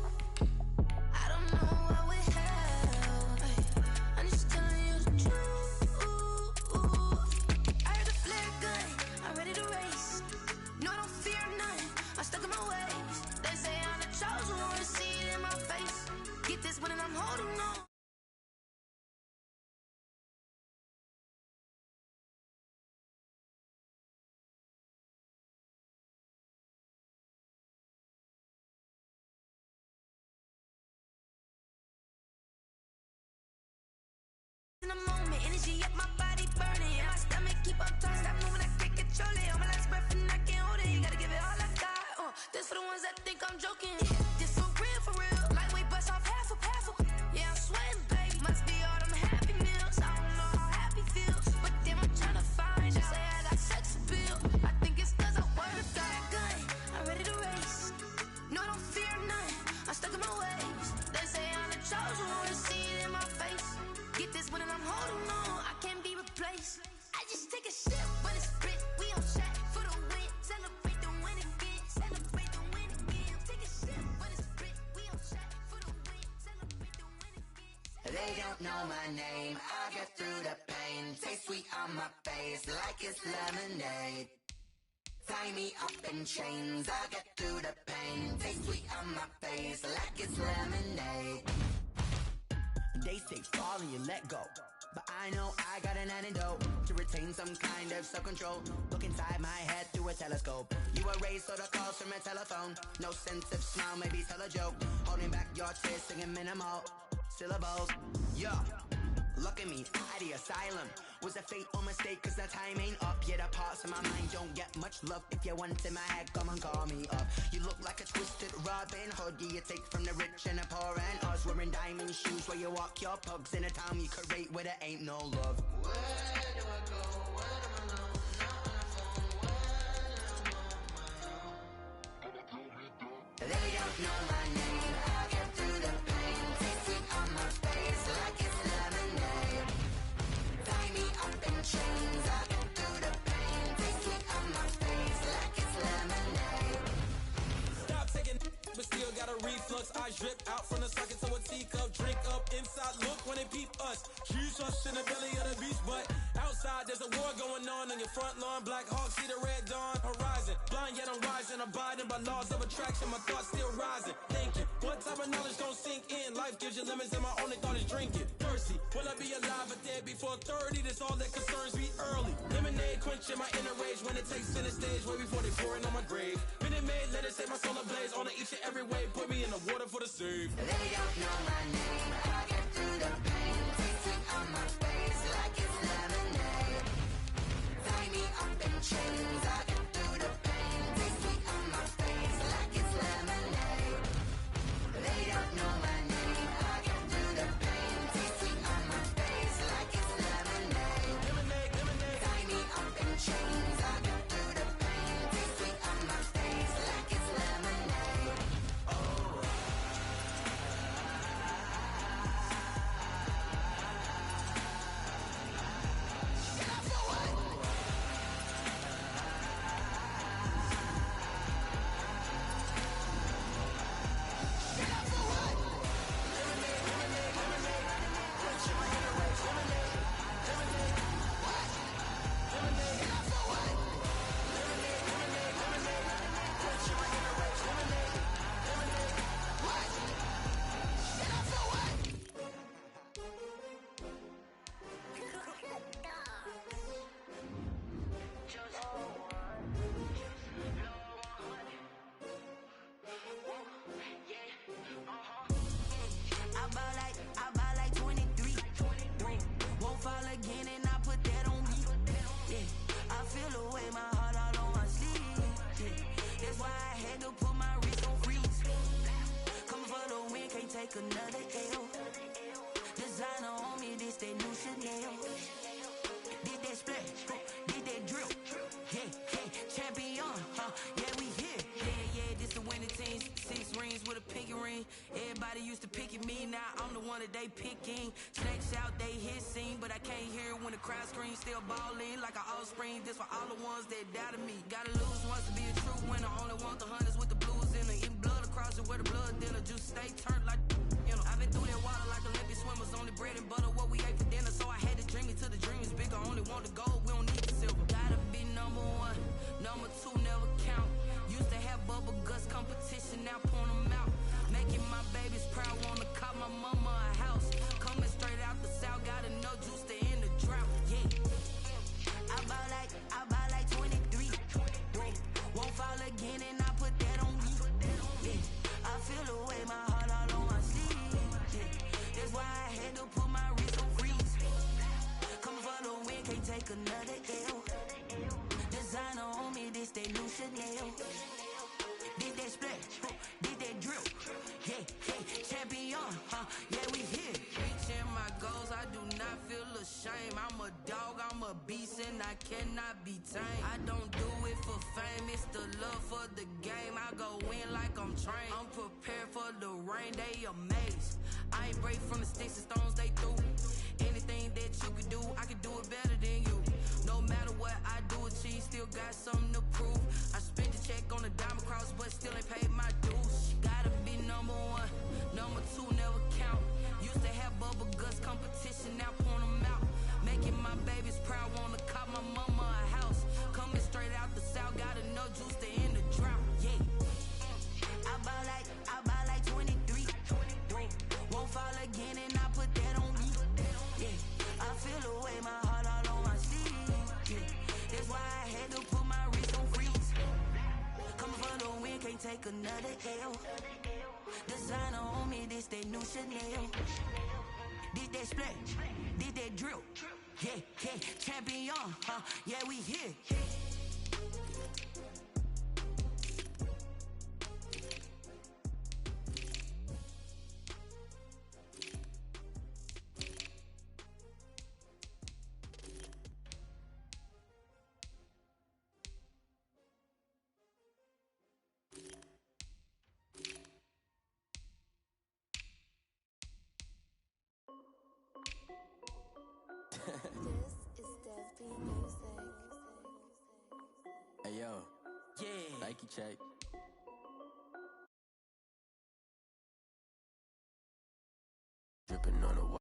I don't know what would help. Hey, I'm just telling you the truth. I heard a flare gun, I'm ready to race. No, I don't fear none, I'm stuck in my ways. They say I'm the chosen one, to see it in my face. Get this one and I'm holding on. In the moment, energy up my body burning. Yeah, my stomach keep on turning. Stop moving, I can't control it. On my last breath and I can't hold it. You gotta give it all I got. This for the ones that think I'm joking. This for real. Lightweight bust off half a. Yeah, I'm sweating, baby. Must be all them happy meals. I don't know how happy feels, but damn, I'm tryna find out. Say I got sex appeal. I think it's cause I work out. Gun, I'm ready to race. No, I don't fear none. I'm stuck in my ways. They say I'm the chosen one, to see it in my face. Get this one and I'm holding on, I can't be replaced. I just take a sip, but it's split. We on shot for the win. Celebrate the win again, celebrate the win again. Take a sip, but it's split. We on shot for the win. Celebrate the win again. They don't know my name, I get through the pain. Taste sweet on my face like it's lemonade. Tie me up in chains, I get through the pain. Taste sweet on my face like it's lemonade. They say fall and you let go, but I know I got an antidote to retain some kind of self-control. Look inside my head through a telescope. You erase all the calls from a telephone. No sense of smile, maybe tell a joke. Holding back your tears, singing minimal syllables. Yeah, look at me, at the asylum. Was a fate or mistake, cause the time ain't up. Yeah, the parts of my mind don't get much love. If you want in my head, come and call me up. You look like a twisted Robin Hood. Yeah, you take from the rich and the poor and us. Wearing diamond shoes where you walk your pugs. In a town you create where there ain't no love. Where do I go? When I'm alone? Not on the phone. When I'm on my own. They don't know my name, I get through the pain. Taste sweet on my face like it's lemonade. Tie me up in chains, I get through the pain. Taste sweet on my face like it's lemonade. Stop taking but still got a reflux. I drip out from the socket to a teacup. Drink up inside, look when they peep us. She's us in the belly of the beast, but outside there's a war going on your front lawn. Black Hawk, see the red dawn horizon. Blind yet I'm rising, abiding by laws of attraction. My thoughts still rising, thinking what type of knowledge gon' sink in? Life gives you lemons and my only thought is drinking. Thirsty, will I be alive or dead before 30? That's all that concerns me early. Lemonade quenching my inner rage when it takes center stage way before they pour it on my grave. Minute Maid, let it set my soul ablaze on each and every way. Put me in the water for the save. They don't know my name. I get through the pain. Tasting on my face like it's lemonade. Tie me up in chains. I get through the pain. Tasting on my face like it's lemonade. They don't know my name. I get through the pain. Tasting on my face like it's lemonade. Lemonade, lemonade. Tie me up in chains. I get through the pain. Tasting on my face like it's lemonade. I ball like 23. Won't fall again and I put that on me. Yeah, I feel away my heart all on my sleeve. Yeah, that's why I had to put my wrist on freeze. Come for the win, can't take another L. Designer on me, this that new Chanel. Did that splash, did that drill. Yeah, champion, yeah, we here. Yeah, this the winning team. 6 rings with a pinky ring. Everybody used to picking me, now I'm the one that they picking. Snakes out, they hit scene, but I can't hear when the crowd screams. Still balling like an offspring. This for all the ones that doubted me. Gotta lose once to be a true winner. Only want the hunters with the blues in it. Eating blood across it where the blood dinner. Juice stay turned like, you know. I've been through that water like Olympic swimmers. Only bread and butter, what we ate for dinner. So I had to dream it till the dream is bigger. Only want the gold, we don't need the silver. Gotta be number 1, number 2 never count. Used to have bubble guts competition, now point them out. Making my babies proud, wanna call my mama a house. Coming straight out the south, got enough juice to end the drought. Yeah, I ball like 23. Won't fall again and I put that on me. Yeah, I feel away my heart all on my sleeve. Yeah, that's why I had to put my wrist on freeze. Coming for the win, can't take another L. Designer on me, this that new Chanel. Did that splash, did that drill. Yeah, champion, yeah, we here. Reaching my goals, I do not feel ashamed. I'm a dog, I'm a beast, and I cannot be tamed. I don't do it for fame, it's the love for the game. I go in like I'm trained. I'm prepared for the rain, they amazed. I ain't break from the sticks and stones they threw. Anything that you could do, I could do it better than you. No matter what I do, achieve, still got something to prove. I spent the check on the diamond cross, but still ain't paid my dues. Gotta be number 1, number 2 never count. Used to have bubble guts competition, now point them out. Making my babies proud, wanna call my mama a house. Coming straight out the south, got enough juice to end the drought. Yeah, I ball like 23. Won't fall again and I put that on me. Yeah, I feel away my heart all on my sleeve. Yeah, that's why I had to put my wrist on freeze. Coming for the win, can't take another L. Designer on me, this that new Chanel. Did that splash, did that drill. Yeah, champion, yeah, we here. Hey yo, yeah, Nike check. Dripping on the